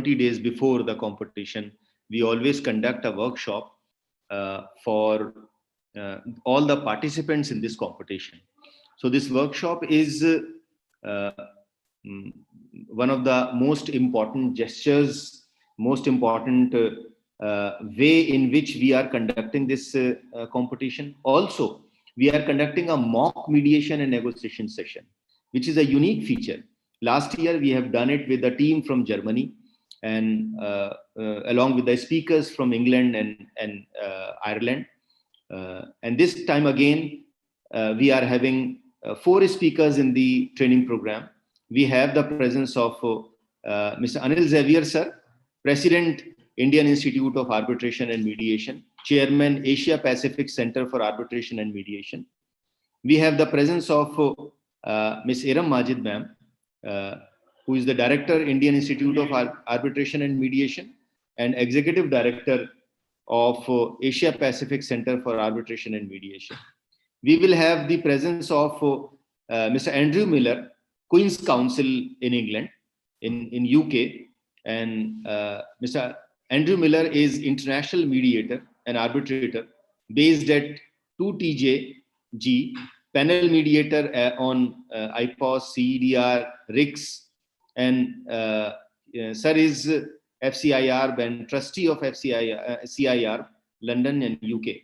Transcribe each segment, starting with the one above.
20 days before the competition, we always conduct a workshop for all the participants in this competition. So this workshop is one of the most important gestures, most important way in which we are conducting this competition. Also, we are conducting a mock mediation and negotiation session, which is a unique feature. Last year, we have done it with a team from Germany and along with the speakers from England and Ireland. And this time again, we are having 4 speakers in the training program. We have the presence of Mr. Anil Xavier sir, President, Indian Institute of Arbitration and Mediation, Chairman, Asia Pacific Center for Arbitration and Mediation. We have the presence of Ms. Iram Majid ma'am, who is the Director, Indian Institute of Arbitration and Mediation, and Executive Director of Asia Pacific Center for Arbitration and Mediation. We will have the presence of Mr. Andrew Miller, Queen's Counsel in England, in UK, and Mr. Andrew Miller is international mediator and arbitrator based at 2TJG, panel mediator on IPOS, CEDR, RICS, and sir is FCIR and trustee of CIR, London and UK.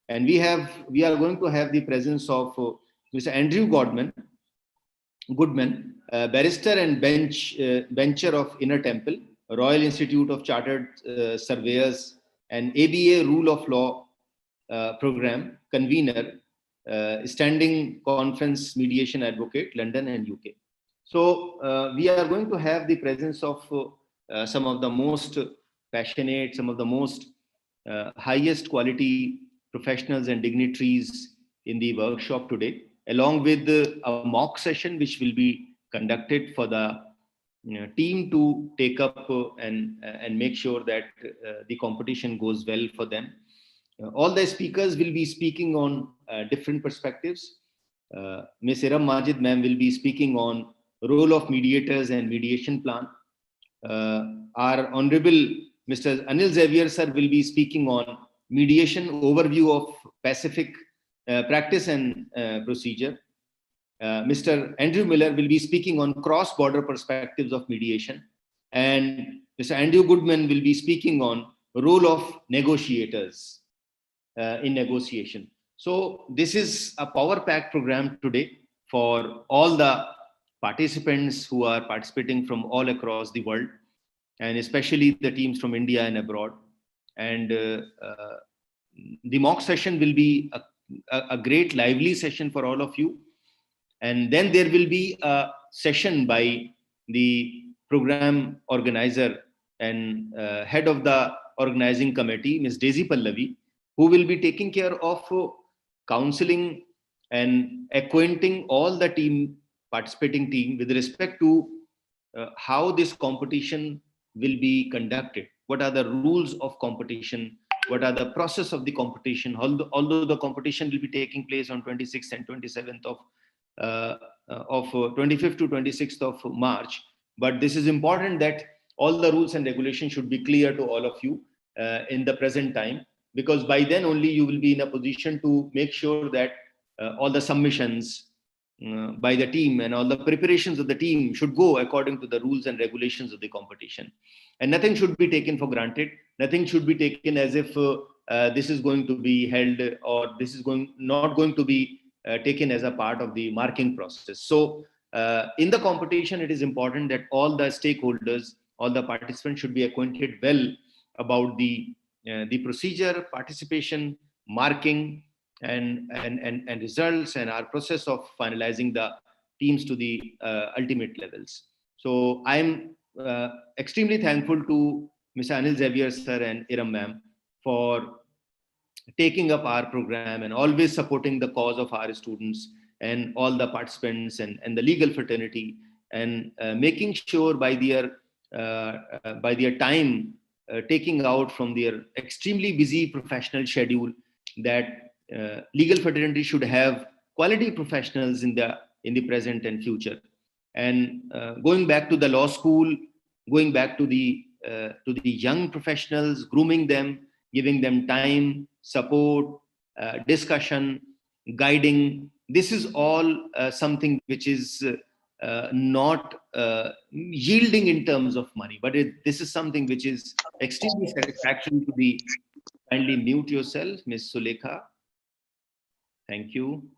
And we are going to have the presence of Mr. Andrew Goodman, barrister and bencher of Inner Temple, Royal Institute of Chartered Surveyors, and ABA Rule of Law program convener, Standing Conference Mediation Advocate, London and UK. So we are going to have the presence of some of the most passionate, some of the most highest quality professionals and dignitaries in the workshop today, along with a mock session which will be conducted for the team to take up and make sure that the competition goes well for them. All the speakers will be speaking on different perspectives. Ms. Iram Majid ma'am will be speaking on role of mediators and mediation plan. Our Honorable Mr. Anil Xavier sir will be speaking on mediation overview of Pacific practice and procedure. Mr. Andrew Miller will be speaking on cross-border perspectives of mediation. And Mr. Andrew Goodman will be speaking on role of negotiators in negotiation. So this is a power-packed program today for all the participants who are participating from all across the world, and especially the teams from India and abroad. And the mock session will be a great lively session for all of you. And then there will be a session by the program organizer and head of the organizing committee, Ms. Daisy Pallavi, who will be taking care of counseling and acquainting all the participating team with respect to how this competition will be conducted. What are the rules of competition? What are the process of the competition? Although the competition will be taking place on 26th and 27th of 25th to 26th of March, but this is important that all the rules and regulations should be clear to all of you in the present time, because by then only you will be in a position to make sure that all the submissions by the team and all the preparations of the team should go according to the rules and regulations of the competition. And nothing should be taken for granted. Nothing should be taken as if this is going to be held or this is not going to be taken as a part of the marking process. So in the competition, it is important that all the stakeholders, all the participants should be acquainted well about the procedure, participation, marking, and results, and our process of finalizing the teams to the ultimate levels. So I'm extremely thankful to Mr. Anil Xavier sir and Iram ma'am for taking up our program and always supporting the cause of our students and all the participants and the legal fraternity, and making sure by their time taking out from their extremely busy professional schedule that legal fraternity should have quality professionals in the present and future. And going back to the law school, going back to the young professionals, grooming them, giving them time, support, discussion, guiding. This is all something which is not yielding in terms of money, but this is something which is extremely satisfactory to the. Kindly mute yourself, Ms. Sulekha. Thank you.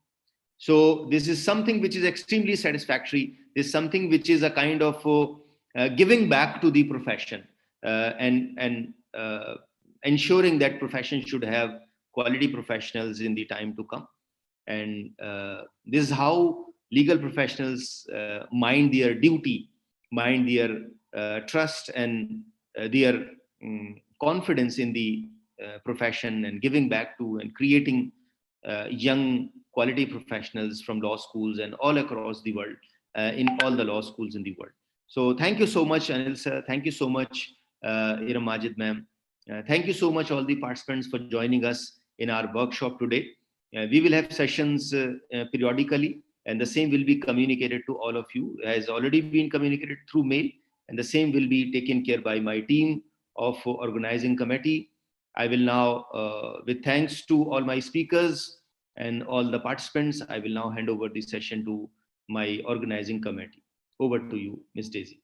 So this is something which is extremely satisfactory. This is something which is a kind of giving back to the profession and ensuring that profession should have quality professionals in the time to come. And this is how legal professionals mind their duty, mind their trust and their confidence in the profession, and giving back to and creating young quality professionals from law schools and all across the world, in all the law schools in the world. So thank you so much, Anil sir. Thank you so much, Iram Majid ma'am. Thank you so much all the participants for joining us in our workshop today. We will have sessions periodically, and the same will be communicated to all of you, has already been communicated through mail, and the same will be taken care by my team of organizing committee. I will now, with thanks to all my speakers and all the participants, I will now hand over the session to my organizing committee. Over to you, Ms. Daisy.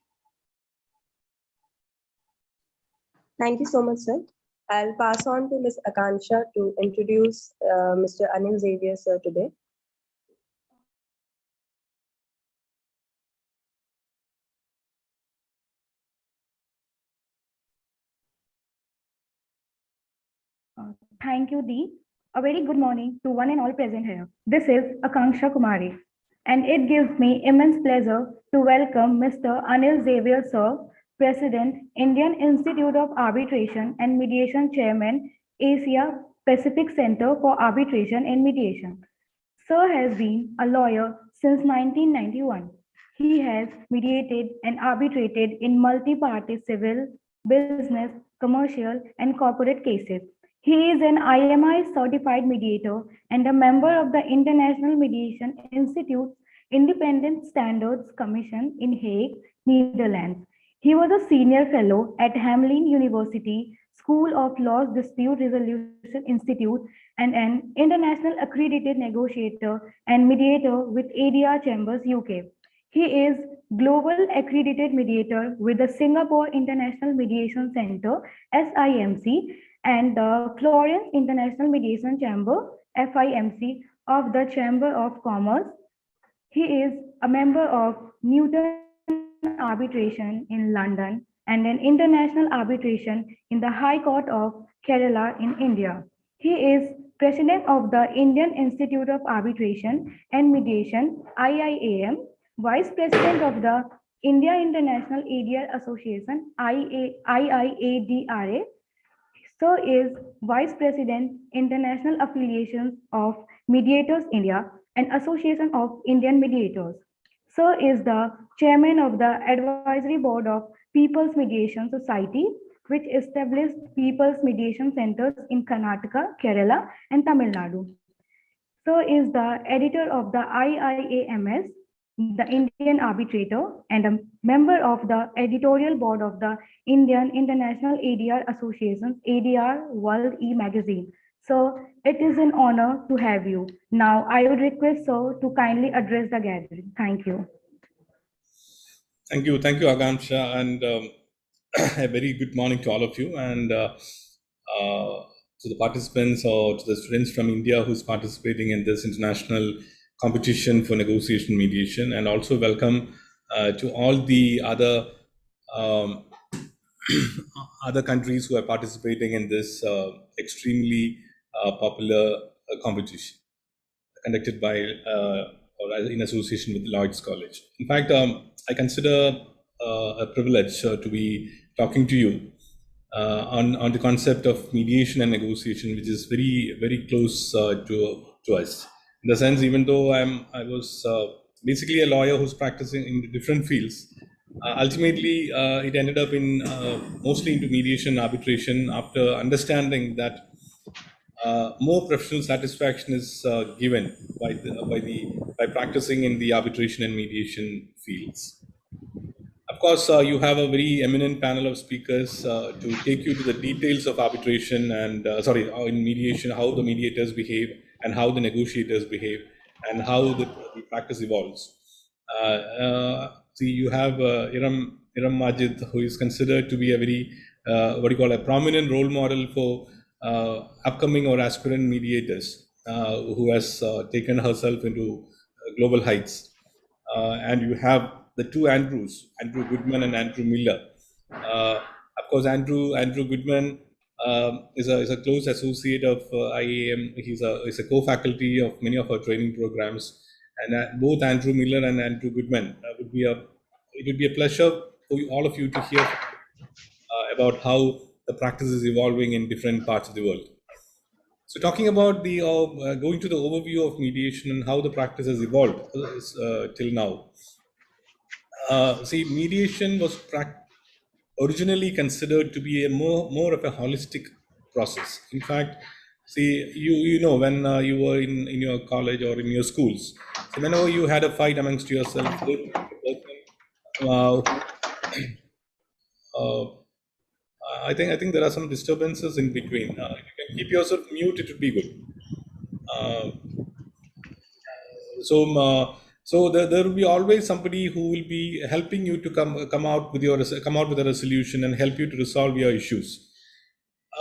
Thank you so much, sir. I'll pass on to Ms. Akansha to introduce Mr. Anil Xavier, sir, today. Thank you, Dee. A very good morning to one and all present here. This is Akanksha Kumari, and it gives me immense pleasure to welcome Mr. Anil Xavier, sir, President, Indian Institute of Arbitration and Mediation Chairman, Asia Pacific Center for Arbitration and Mediation. Sir has been a lawyer since 1991. He has mediated and arbitrated in multi-party civil, business, commercial, and corporate cases. He is an IMI certified mediator and a member of the International Mediation Institute's Independent Standards Commission in Hague, Netherlands. He was a senior fellow at Hamline University School of Law's Dispute Resolution Institute and an international accredited negotiator and mediator with ADR Chambers UK. He is Global Accredited Mediator with the Singapore International Mediation Center, SIMC, and the Florence International Mediation Chamber, FIMC, of the Chamber of Commerce. He is a member of Newton Arbitration in London and an international arbitration in the High Court of Kerala in India. He is President of the Indian Institute of Arbitration and Mediation, IIAM, Vice President of the India International ADR Association, IIADRA. Sir is Vice President, International Affiliations of Mediators India and Association of Indian Mediators. Sir is the Chairman of the Advisory Board of People's Mediation Society, which established People's Mediation Centers in Karnataka, Kerala, and Tamil Nadu. Sir is the editor of the IIAMS, the Indian Arbitrator, and a member of the editorial board of the Indian International ADR Association's ADR World E-Magazine. So it is an honor to have you. Now I would request Sir to kindly address the gathering. Thank you. Thank you, Akanksha, and a very good morning to all of you, and to the participants or to the students from India who's participating in this international competition for negotiation mediation, and also welcome to all the other other countries who are participating in this extremely popular competition conducted by or in association with Lloyd's College. In fact, I consider a privilege to be talking to you on the concept of mediation and negotiation, which is very, very close to us. In the sense, even though I was basically a lawyer who's practicing in different fields, ultimately it ended up in mostly into mediation, arbitration, after understanding that more professional satisfaction is given by practicing in the arbitration and mediation fields. Of course, you have a very eminent panel of speakers to take you to the details of arbitration and, in mediation, how the mediators behave and how the negotiators behave and how the practice evolves. You have Iram Majid, who is considered to be a very, a prominent role model for upcoming or aspirant mediators, who has taken herself into global heights. And you have the two Andrews, Andrew Goodman and Andrew Miller. Of course, Andrew Goodman is a close associate of IAM. He's a co-faculty of many of our training programs. And both Andrew Miller and Andrew Goodman it would be a pleasure for all of you to hear about how the practice is evolving in different parts of the world. So talking about the going to the overview of mediation and how the practice has evolved till now. Mediation was originally considered to be a more of a holistic process. In fact, you know when you were in your college or in your schools, so whenever you had a fight amongst yourself, I think there are some disturbances in between. If you can keep yourself mute, it would be good. So there will be always somebody who will be helping you to come out with a resolution and help you to resolve your issues.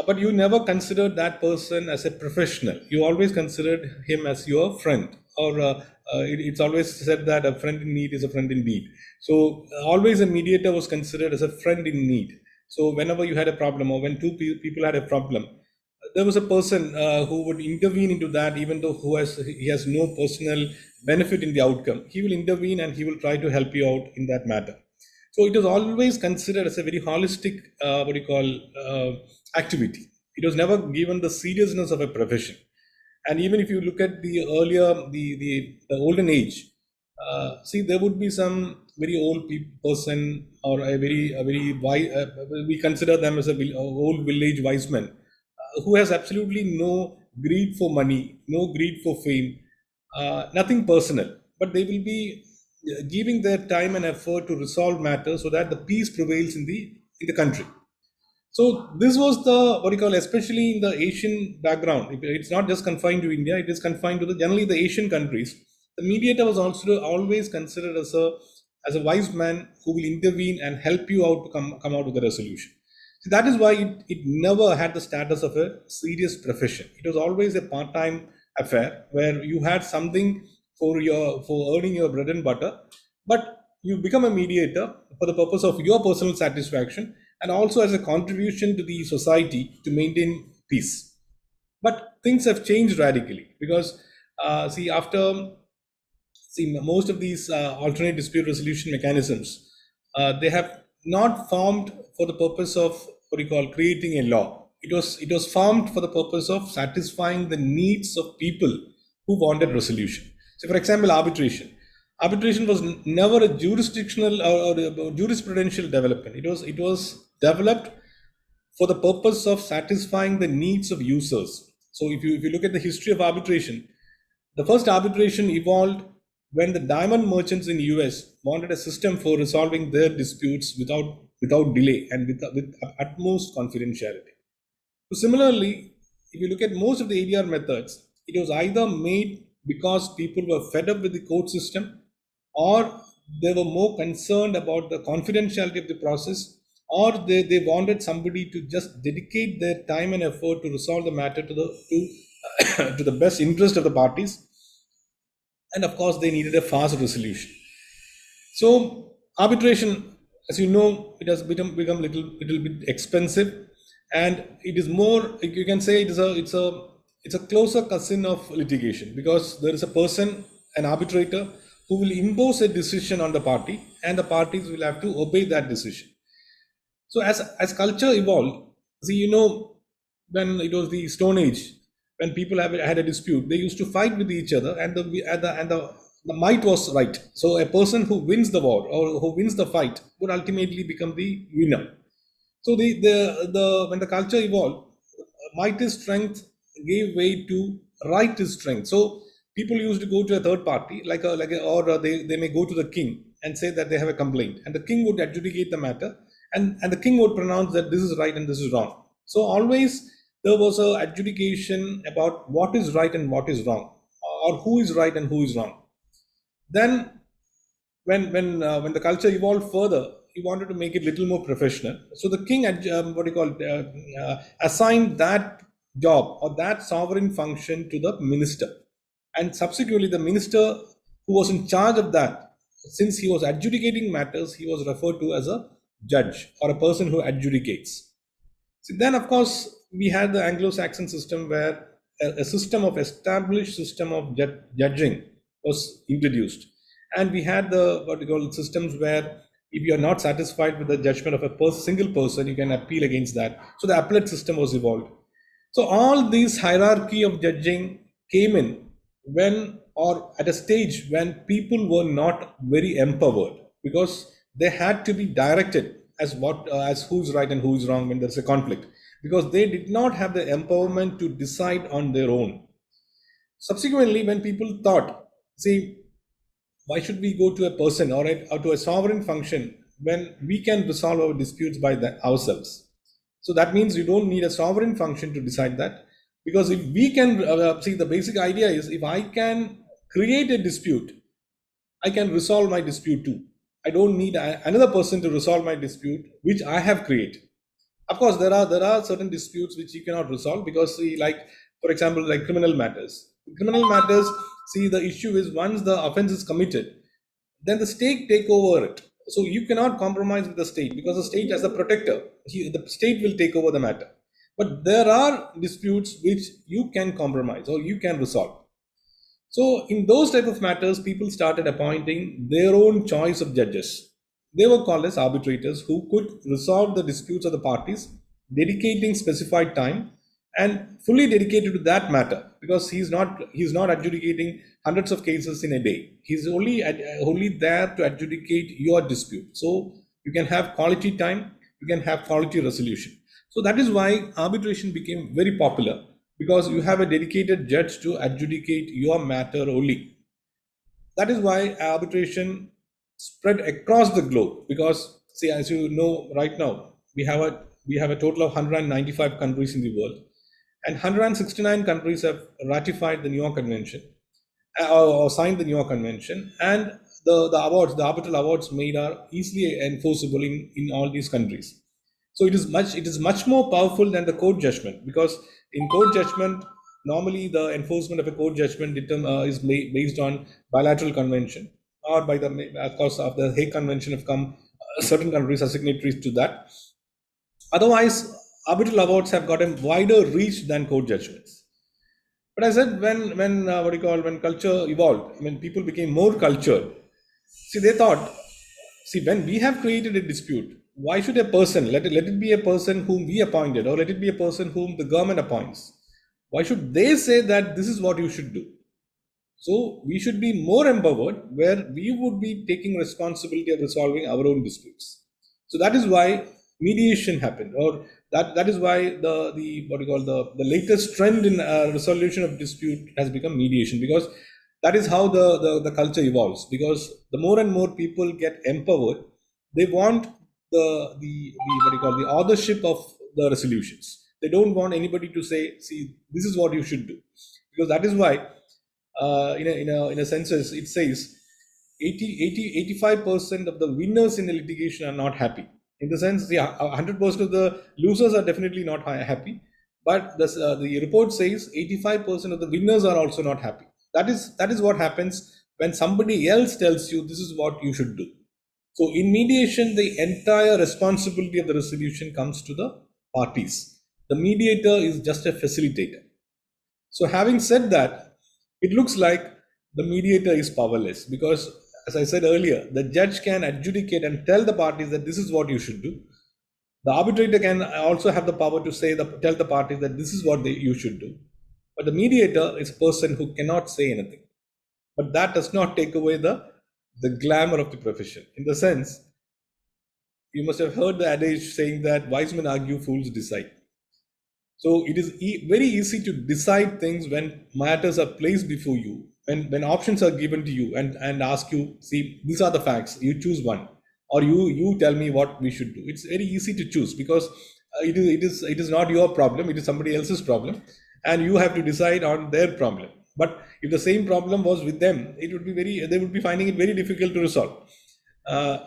But you never considered that person as a professional. You always considered him as your friend, or it's always said that a friend in need is a friend indeed. So always a mediator was considered as a friend in need. So whenever you had a problem, or when two people had a problem, there was a person who would intervene into that, even though he has no personal benefit in the outcome. He will intervene and he will try to help you out in that matter. So it was always considered as a very holistic, activity. It was never given the seriousness of a profession. And even if you look at the olden age, there would be some very old person or a very wise, we consider them as a old village wise man, who has absolutely no greed for money, no greed for fame, nothing personal, but they will be giving their time and effort to resolve matters so that the peace prevails in the country. So this was especially in the Asian background. It's not just confined to India; it is confined to generally the Asian countries. The mediator was also always considered as a wise man who will intervene and help you out to come out with a resolution. So that is why it never had the status of a serious profession. It was always a part-time affair where you had something for earning your bread and butter, but you become a mediator for the purpose of your personal satisfaction and also as a contribution to the society to maintain peace. But things have changed radically because most of these alternate dispute resolution mechanisms, they have not formed for the purpose of creating a law. It was formed for the purpose of satisfying the needs of people who wanted resolution. So, for example, arbitration. Arbitration was never a jurisdictional or jurisprudential development. It was developed for the purpose of satisfying the needs of users. So, if you look at the history of arbitration, the first arbitration evolved when the diamond merchants in the US wanted a system for resolving their disputes without delay and with utmost confidentiality. So similarly, if you look at most of the ADR methods, it was either made because people were fed up with the court system, or they were more concerned about the confidentiality of the process, or they wanted somebody to just dedicate their time and effort to resolve the matter to the best interest of the parties. And of course, they needed a fast resolution. So arbitration, as you know, it has become a little bit expensive, and it is more, you can say it's a closer cousin of litigation, because there is a person, an arbitrator, who will impose a decision on the party, and the parties will have to obey that decision. So as culture evolved, when it was the Stone Age, when people had a dispute, they used to fight with each other, and the might was right. So a person who wins the war or who wins the fight would ultimately become the winner. So when the culture evolved, might is strength gave way to right is strength. So people used to go to a third party, or they may go to the king and say that they have a complaint, and the king would adjudicate the matter, and the king would pronounce that this is right and this is wrong. So always there was a adjudication about what is right and what is wrong, or who is right and who is wrong. Then when the culture evolved further, he wanted to make it a little more professional. So the king assigned that job or that sovereign function to the minister, and subsequently the minister who was in charge of that, since he was adjudicating matters, he was referred to as a judge or a person who adjudicates. So then, of course, we had the Anglo-Saxon system where a system of established system of judging was introduced, and we had the systems where if you are not satisfied with the judgment of a single person, you can appeal against that. So the appellate system was evolved. So all these hierarchy of judging came in when, or at a stage when people were not very empowered, because they had to be directed as who's right and who's wrong when there's a conflict, because they did not have the empowerment to decide on their own. Subsequently, when people thought, see, why should we go to a person or to a sovereign function when we can resolve our disputes by ourselves? So that means you don't need a sovereign function to decide that, because if we can see, the basic idea is, if I can create a dispute, I can resolve my dispute too. I don't need another person to resolve my dispute which I have created. Of course, there are certain disputes which you cannot resolve, because see, like for example, like criminal matters. Criminal matters, see, the issue is once the offense is committed, then the state take over it. So you cannot compromise with the state, because the state as a protector, the state will take over the matter. But there are disputes which you can compromise or you can resolve. So in those type of matters, people started appointing their own choice of judges. They were called as arbitrators, who could resolve the disputes of the parties, dedicating specified time and fully dedicated to that matter, because he's not adjudicating hundreds of cases in a day. He's only there to adjudicate your dispute. So you can have quality time, you can have quality resolution. So that is why arbitration became very popular, because you have a dedicated judge to adjudicate your matter only. That is why arbitration spread across the globe, because see, as you know, right now we have a total of 195 countries in the world, and 169 countries have ratified the New York Convention or signed the New York Convention, and the arbitral awards made are easily enforceable in all these countries. So it is much more powerful than the court judgment, because in court judgment, normally the enforcement of a court judgment is based on bilateral convention, or by of course of the Hague Convention have come, certain countries are signatories to that. Otherwise, arbitral awards have got a wider reach than court judgments. But I said, when culture evolved, when people became more cultured, see, they thought, see, when we have created a dispute, why should a person, let it be a person whom we appointed, or let it be a person whom the government appoints, why should they say that this is what you should do? So we should be more empowered, where we would be taking responsibility of resolving our own disputes. So that is why mediation happened, or that is why the latest trend in resolution of dispute has become mediation, because that is how the culture evolves. Because the more and more people get empowered, they want the authorship of the resolutions. They don't want anybody to say, see, this is what you should do, because that is why in a census it says 85% of the winners in the litigation are not happy. In the sense, 100% of the losers are definitely not happy, but the report says 85% of the winners are also not happy. That is what happens when somebody else tells you this is what you should do. So in mediation, the entire responsibility of the resolution comes to the parties. The mediator is just a facilitator. So having said that, it looks like the mediator is powerless, because as I said earlier, the judge can adjudicate and tell the parties that this is what you should do. The arbitrator can also have the power to tell the parties that this is what you should do. But the mediator is a person who cannot say anything. But that does not take away the glamour of the profession. In the sense, you must have heard the adage saying that wise men argue, fools decide. So it is very easy to decide things when matters are placed before you when options are given to you and ask you, see, these are the facts, you choose one, or you tell me what we should do. It's very easy to choose because it is not your problem, it is somebody else's problem, and you have to decide on their problem. But if the same problem was with them, they would be finding it very difficult to resolve.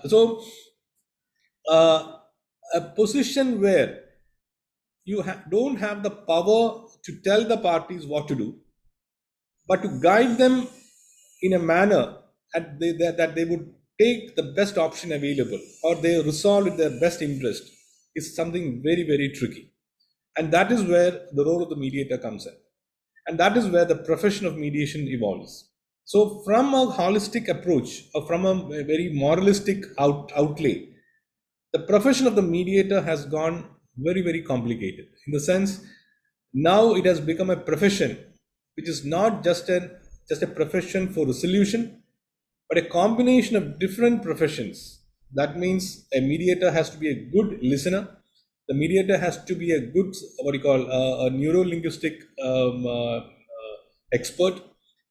So a position where you don't have the power to tell the parties what to do, but to guide them in a manner that they would take the best option available, or they resolve in their best interest, is something very, very tricky. And that is where the role of the mediator comes in. And that is where the profession of mediation evolves. So from a holistic approach, or from a very moralistic outlay, the profession of the mediator has gone very, very complicated. In the sense, now it has become a profession which is not just a profession for resolution, but a combination of different professions. That means a mediator has to be a good listener. The mediator has to be a good, a neuro-linguistic expert.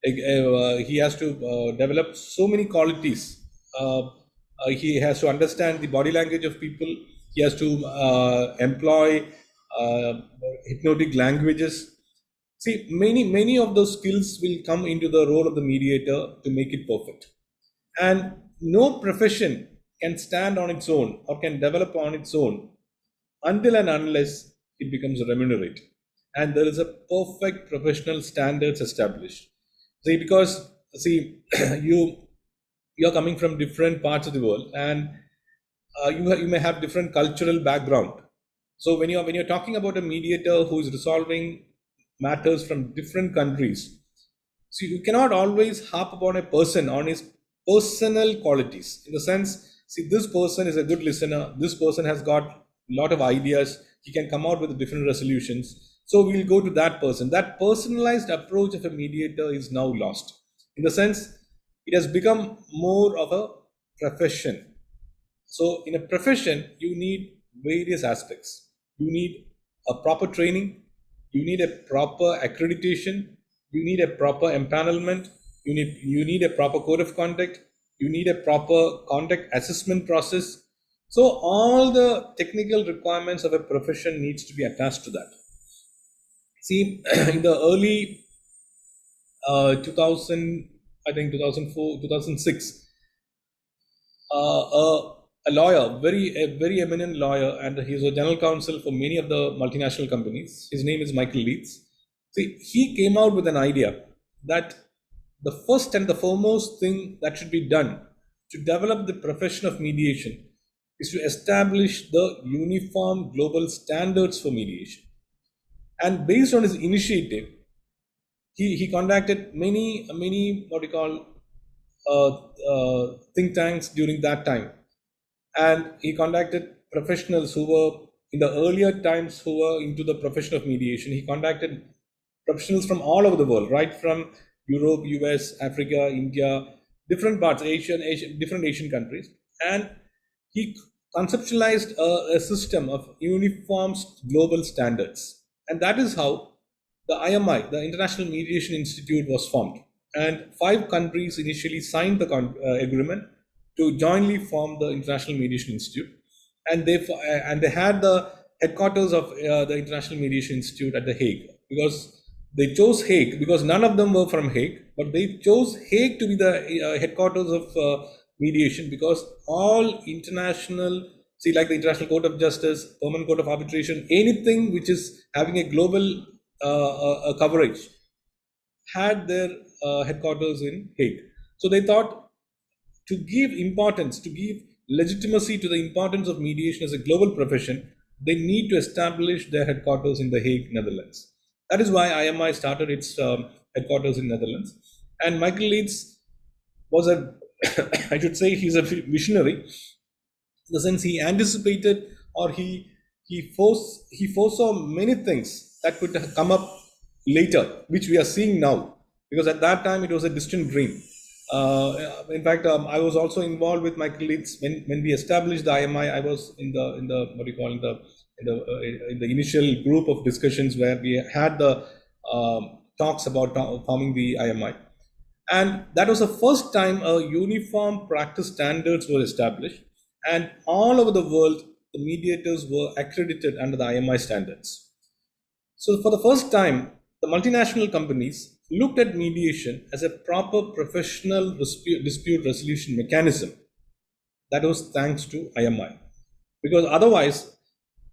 He has to develop so many qualities. He has to understand the body language of people. He has to employ hypnotic languages. See, many of those skills will come into the role of the mediator to make it perfect. And no profession can stand on its own or can develop on its own until and unless it becomes remunerated. And there is a perfect professional standards established. See, because you're coming from different parts of the world, and you may have different cultural background. So when you're talking about a mediator who is resolving matters from different countries, so you cannot always harp upon a person on his personal qualities. In the sense, see, this person is a good listener, this person has got a lot of ideas, he can come out with different resolutions, so we'll go to that person. That personalized approach of a mediator is now lost. In the sense, it has become more of a profession. So in a profession, you need various aspects. You need a proper training, you need a proper accreditation, you need a proper empanelment, you need a proper code of conduct, you need a proper conduct assessment process. So all the technical requirements of a profession needs to be attached to that. See, in the early 2004, 2006, a lawyer, a very eminent lawyer, and he's a general counsel for many of the multinational companies. His name is Michael Leeds. See, he came out with an idea that the first and the foremost thing that should be done to develop the profession of mediation is to establish the uniform global standards for mediation. And based on his initiative, he conducted many think tanks during that time, and he contacted professionals who were in the earlier times who were into the profession of mediation. He contacted professionals from all over the world, right from Europe, US, Africa, India, different parts, different Asian countries, and he conceptualized a system of uniform global standards. And that is how the IMI, the International Mediation Institute, was formed. And 5 countries initially signed the agreement to jointly form the International Mediation Institute. And they had the headquarters of the International Mediation Institute at The Hague, because they chose Hague because none of them were from Hague, but they chose Hague to be the headquarters of mediation, because all international, like the International Court of Justice, Permanent Court of Arbitration, anything which is having a global coverage had their headquarters in Hague. So they thought, to give importance, to give legitimacy to the importance of mediation as a global profession, they need to establish their headquarters in The Hague, Netherlands. That is why IMI started its headquarters in Netherlands. And Michael Leeds was I should say, he's a visionary, in the sense he anticipated, or he foresaw many things that could come up later, which we are seeing now, because at that time it was a distant dream. In fact, I was also involved with Michael Leeds when we established the IMI. I was in the initial group of discussions where we had the talks about forming the IMI. And that was the first time a uniform practice standards were established. And all over the world, the mediators were accredited under the IMI standards. So for the first time, the multinational companies looked at mediation as a proper professional dispute resolution mechanism. That was thanks to IMI. Because otherwise,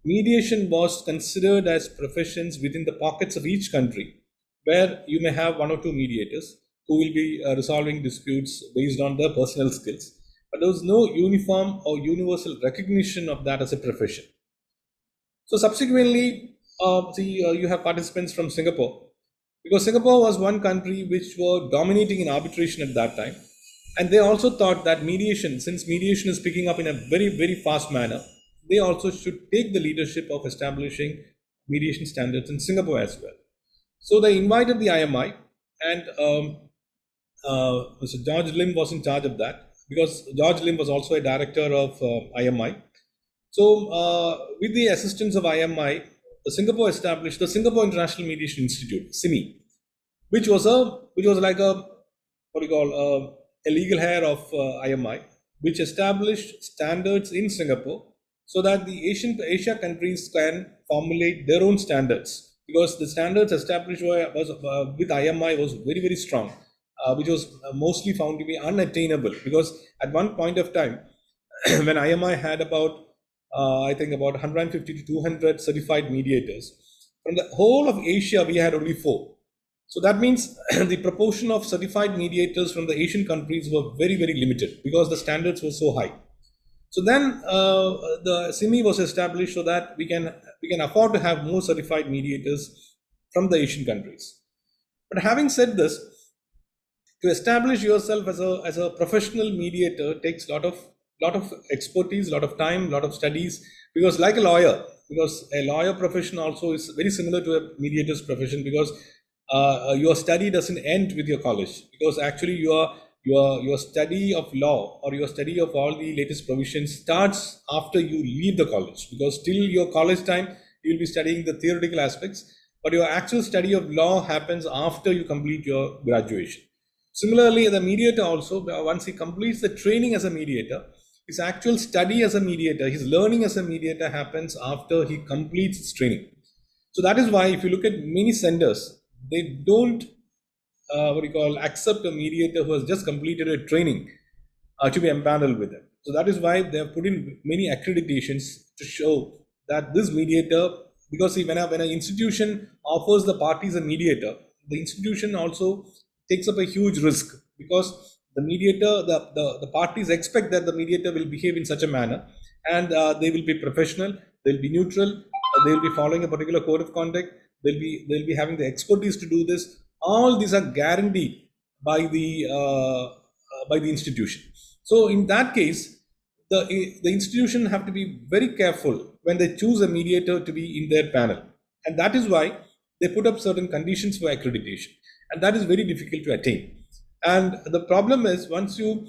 mediation was considered as professions within the pockets of each country, where you may have one or two mediators who will be resolving disputes based on their personal skills. But there was no uniform or universal recognition of that as a profession. So subsequently, you have participants from Singapore, because Singapore was one country which were dominating in arbitration at that time. And they also thought that mediation, since mediation is picking up in a very, very fast manner, they also should take the leadership of establishing mediation standards in Singapore as well. So they invited the IMI, and Mr. George Lim was in charge of that, because George Lim was also a director of IMI. So with the assistance of IMI, Singapore established the Singapore International Mediation Institute, SIMI, which was like a legal hair of IMI, which established standards in Singapore so that the Asia countries can formulate their own standards, because the standards established with IMI was very, very strong, which was mostly found to be unattainable, because at one point of time, when IMI had about 150 to 200 certified mediators, from the whole of Asia, we had only 4. So that means the proportion of certified mediators from the Asian countries were very, very limited, because the standards were so high. So then the SIMI was established so that we can afford to have more certified mediators from the Asian countries. But having said this, to establish yourself as a professional mediator takes a lot of expertise, a lot of time, a lot of studies, because like a lawyer, because a lawyer profession also is very similar to a mediator's profession, because your study doesn't end with your college, because actually your study of law or your study of all the latest provisions starts after you leave the college, because till your college time you will be studying the theoretical aspects, but your actual study of law happens after you complete your graduation. Similarly, the mediator also, once he completes the training as a mediator, his actual study as a mediator, his learning as a mediator happens after he completes his training. So that is why if you look at many centers, they don't accept a mediator who has just completed a training to be empaneled with them. So that is why they have put in many accreditations to show that this mediator, because see, when an institution offers the parties a mediator, the institution also takes up a huge risk, because the mediator, the parties expect that the mediator will behave in such a manner, and they will be professional, they'll be neutral, they will be following a particular code of conduct, they'll be having the expertise to do this. All these are guaranteed by the institution. So in that case, the institution have to be very careful when they choose a mediator to be in their panel, and that is why they put up certain conditions for accreditation, and that is very difficult to attain. And the problem is, once you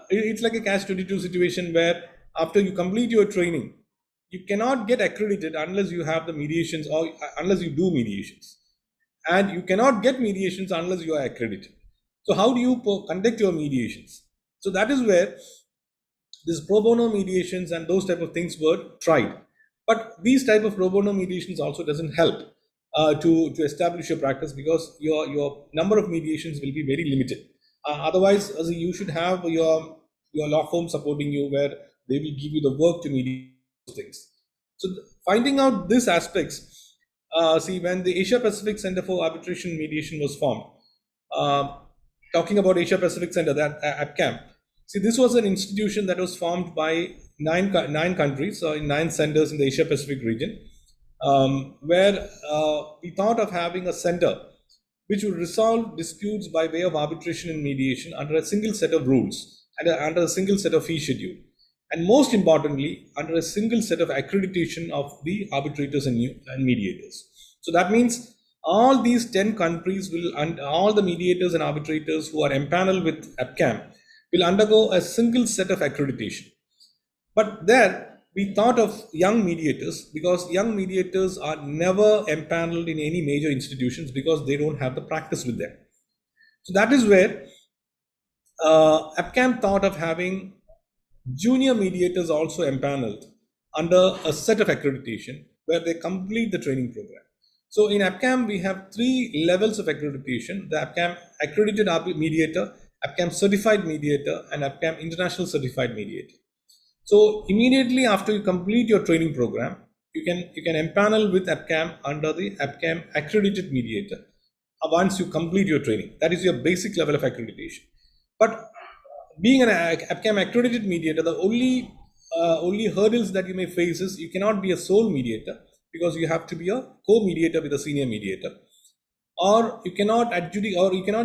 it's like a catch-22 situation, where after you complete your training, you cannot get accredited unless you have the mediations or unless you do mediations, and you cannot get mediations unless you are accredited. So how do you conduct your mediations? So that is where this pro bono mediations and those type of things were tried. But these type of pro bono mediations also doesn't help to establish your practice, because your number of mediations will be very limited. Otherwise, you should have your law firm supporting you, where they will give you the work to mediate those things. So finding out these aspects, when the Asia Pacific Center for Arbitration Mediation was formed, talking about Asia Pacific Center, that APCAM, this was an institution that was formed by nine countries, in 9 centers in the Asia Pacific region, where we thought of having a center which would resolve disputes by way of arbitration and mediation under a single set of rules and under a single set of fee schedule, and most importantly, under a single set of accreditation of the arbitrators and mediators. So that means all these 10 countries will, and all the mediators and arbitrators who are empaneled with APCAM will undergo a single set of accreditation. But there we thought of young mediators, because young mediators are never empaneled in any major institutions, because they don't have the practice with them. So that is where APCAM thought of having junior mediators also empaneled under a set of accreditation where they complete the training program. So in APCAM, we have 3 levels of accreditation: the APCAM accredited mediator, APCAM certified mediator, and APCAM international certified mediator. So immediately after you complete your training program, you can empanel with APCAM under the APCAM accredited mediator once you complete your training. That is your basic level of accreditation. But being an APCAM accredited mediator, the only hurdles that you may face is you cannot be a sole mediator, because you have to be a co-mediator with a senior mediator, or you cannot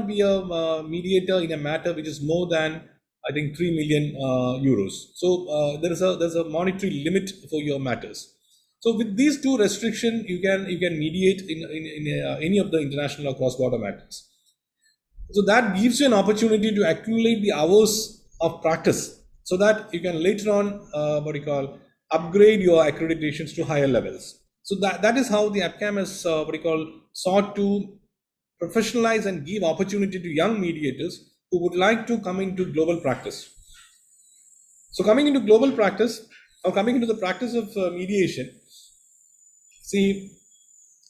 be a mediator in a matter which is more than, I think, 3 million euros. So there's a monetary limit for your matters. So with these 2 restrictions, you can mediate in any of the international or cross-border matters. So that gives you an opportunity to accumulate the hours of practice, so that you can later on upgrade your accreditations to higher levels. So that is how the APCAM has sought to professionalize and give opportunity to young mediators who would like to come into global practice. So coming into global practice, or coming into the practice of mediation, see,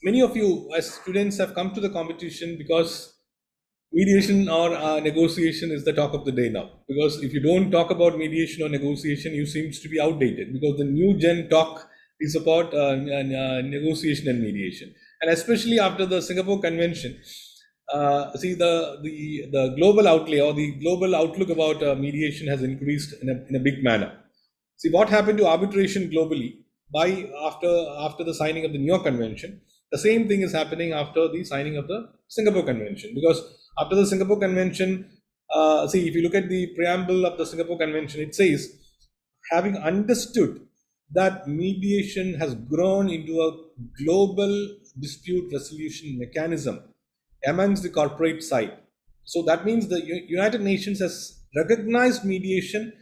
many of you as students have come to the competition because mediation or negotiation is the talk of the day now. Because if you don't talk about mediation or negotiation, you seems to be outdated, because the new gen talk is about negotiation and mediation. And especially after the Singapore Convention, see, the global outlay or the global outlook about mediation has increased in a big manner. See, what happened to arbitration globally after the signing of the New York Convention, the same thing is happening after the signing of the Singapore Convention. Because after the Singapore Convention, see, if you look at the preamble of the Singapore Convention, it says, having understood that mediation has grown into a global dispute resolution mechanism amongst the corporate side. So that means the United Nations has recognized mediation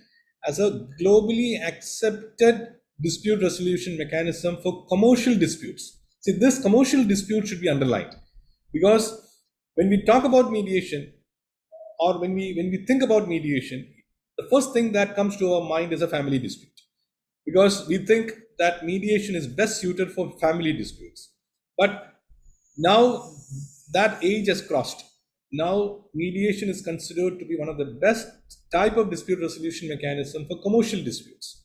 as a globally accepted dispute resolution mechanism for commercial disputes. See, this commercial dispute should be underlined, because when we talk about mediation, or when we think about mediation, the first thing that comes to our mind is a family dispute, because we think that mediation is best suited for family disputes. But now that age has crossed. Now mediation is considered to be one of the best type of dispute resolution mechanism for commercial disputes.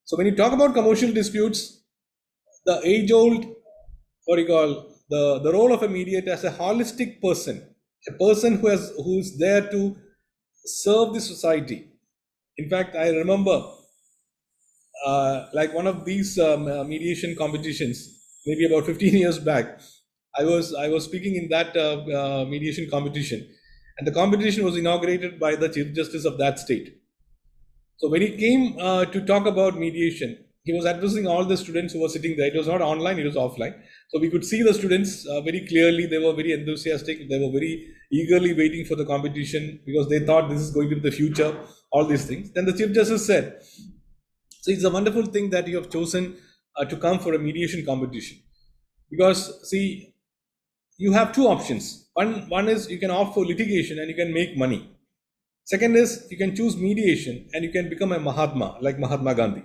So when you talk about commercial disputes, the age-old, the role of a mediator as a holistic person, a person who is there to serve the society. In fact, I remember like one of these mediation competitions, maybe about 15 years back, I was speaking in that mediation competition, and the competition was inaugurated by the Chief Justice of that state. So when he came to talk about mediation, he was addressing all the students who were sitting there. It was not online, it was offline. So we could see the students very clearly. They were very enthusiastic. They were very eagerly waiting for the competition, because they thought this is going to be the future, all these things. Then the Chief Justice said, so it's a wonderful thing that you have chosen to come for a mediation competition. Because, see, you have 2 options. One is you can opt for litigation and you can make money. Second is you can choose mediation and you can become a Mahatma, like Mahatma Gandhi.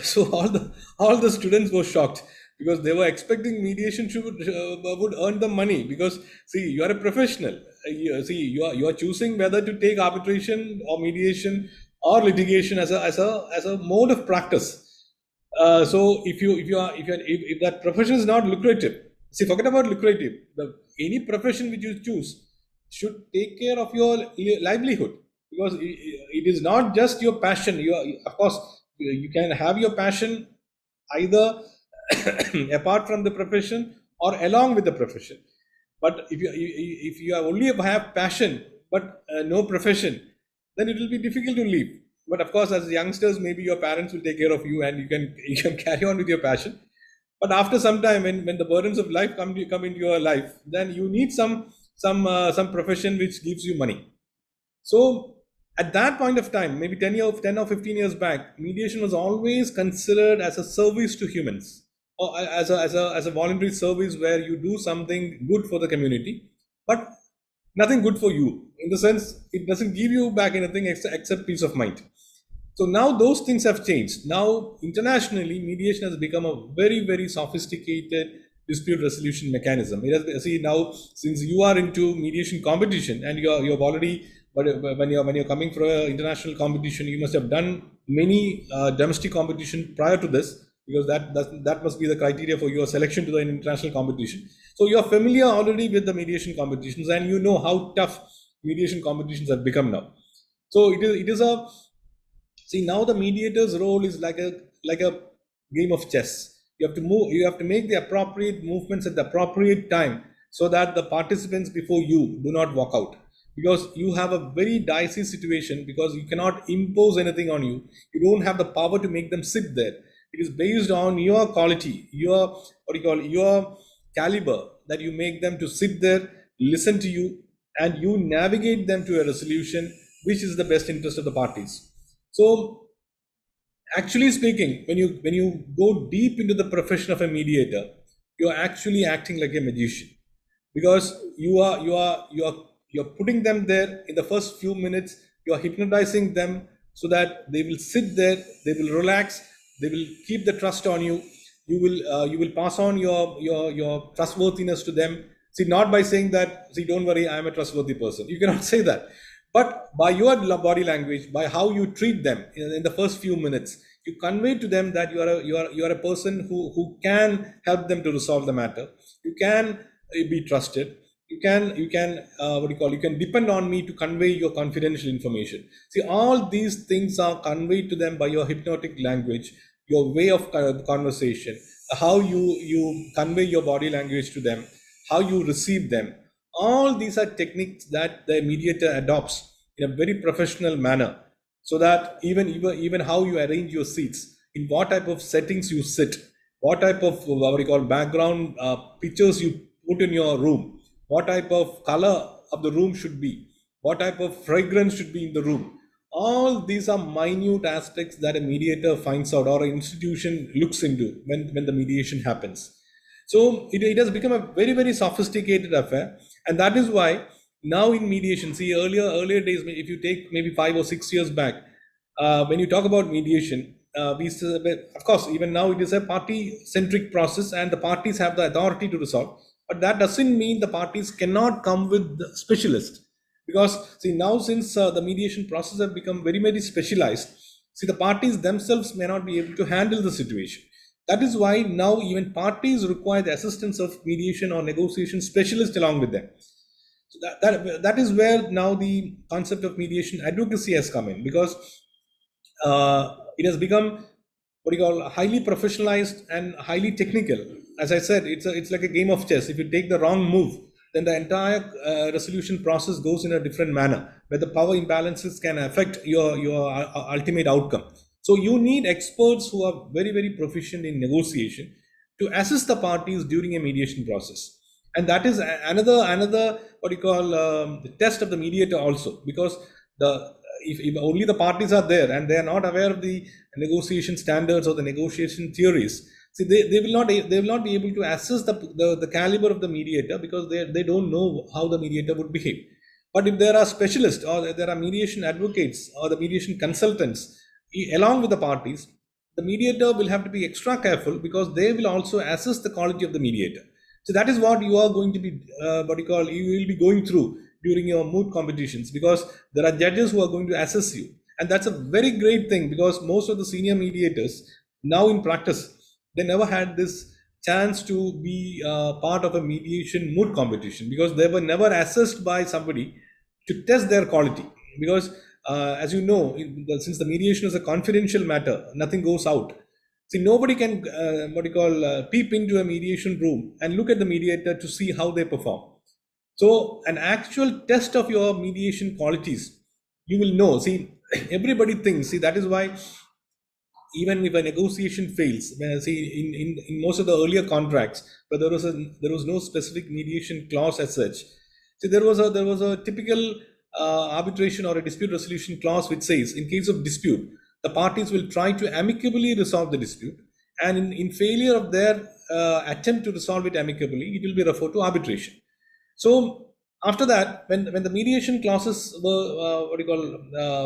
So all the students were shocked, because they were expecting mediation would earn them money. Because, see, you are a professional. You are choosing whether to take arbitration or mediation or litigation as a mode of practice. So if that profession is not lucrative, see, forget about lucrative. Any profession which you choose should take care of your livelihood, because it is not just your passion. Of course, you can have your passion either apart from the profession or along with the profession. But if you only have passion but no profession, then it will be difficult to leave. But of course, as youngsters, maybe your parents will take care of you and you can carry on with your passion. But after some time, when the burdens of life come into your life, then you need some profession which gives you money. So at that point of time, maybe 10 or 15 years back, mediation was always considered as a service to humans, or as a voluntary service where you do something good for the community. But nothing good for you. In the sense, it doesn't give you back anything except peace of mind. So now those things have changed. Now internationally, mediation has become a very, very sophisticated dispute resolution mechanism. It has, see, now since you are into mediation competition and you've already, but when you're coming for an international competition, you must have done many domestic competition prior to this, because that must be the criteria for your selection to the international competition. So you are familiar already with the mediation competitions, and you know how tough mediation competitions have become now. So it is a, see, now the mediator's role is like a game of chess. You have to make the appropriate movements at the appropriate time so that the participants before you do not walk out. Because you have a very dicey situation, because you cannot impose anything on you. You don't have the power to make them sit there. It is based on your quality, your caliber, that you make them to sit there, listen to you, and you navigate them to a resolution which is the best interest of the parties. So actually speaking, when you go deep into the profession of a mediator, you're actually acting like a magician, because you're putting them there in the first few minutes. You're hypnotizing them so that they will sit there, they will relax, they will keep the trust on you. You will pass on your trustworthiness to them. See, not by saying that, see, don't worry, I am a trustworthy person. You cannot say that. But by your body language, by how you treat them in the first few minutes, you convey to them that you are a person who can help them to resolve the matter. You can be trusted. You can you can depend on me to convey your confidential information. See, all these things are conveyed to them by your hypnotic language, your way of conversation, how you convey your body language to them, how you receive them. All these are techniques that the mediator adopts in a very professional manner, so that even how you arrange your seats, in what type of settings you sit, what type of background pictures you put in your room, what type of color of the room should be, what type of fragrance should be in the room. All these are minute aspects that a mediator finds out, or an institution looks into when the mediation happens. So it has become a very, very sophisticated affair. And that is why now in mediation, see, earlier days, if you take maybe 5 or 6 years back, when you talk about mediation, of course, even now it is a party-centric process and the parties have the authority to resolve. But that doesn't mean the parties cannot come with the specialist. Because, see, now since the mediation process have become very, very specialized, see, the parties themselves may not be able to handle the situation. That is why now even parties require the assistance of mediation or negotiation specialists along with them. So that is where now the concept of mediation advocacy has come in, because it has become highly professionalized and highly technical. As I said, it's like a game of chess. If you take the wrong move, then the entire resolution process goes in a different manner, where the power imbalances can affect your ultimate outcome. So you need experts who are very, very proficient in negotiation to assist the parties during a mediation process. And that is another test of the mediator also, because if only the parties are there and they are not aware of the negotiation standards or the negotiation theories, see, they will not be able to assess the caliber of the mediator, because they don't know how the mediator would behave. But if there are specialists, or there are mediation advocates or the mediation consultants along with the parties, the mediator will have to be extra careful, because they will also assess the quality of the mediator. So that is what you are going to be, you will be going through during your moot competitions, because there are judges who are going to assess you. And that's a very great thing, because most of the senior mediators now in practice, they never had this chance to be part of a mediation moot competition, because they were never assessed by somebody to test their quality. Because as you know, since the mediation is a confidential matter, nothing goes out. See, nobody can peep into a mediation room and look at the mediator to see how they perform. So an actual test of your mediation qualities, you will know. See, everybody thinks, see, that is why even if a negotiation fails, see, in most of the earlier contracts, but there was no specific mediation clause as such. See, there was a typical arbitration or a dispute resolution clause which says, in case of dispute, the parties will try to amicably resolve the dispute, and in failure of their attempt to resolve it amicably, it will be referred to arbitration. So After that, when the mediation clauses were,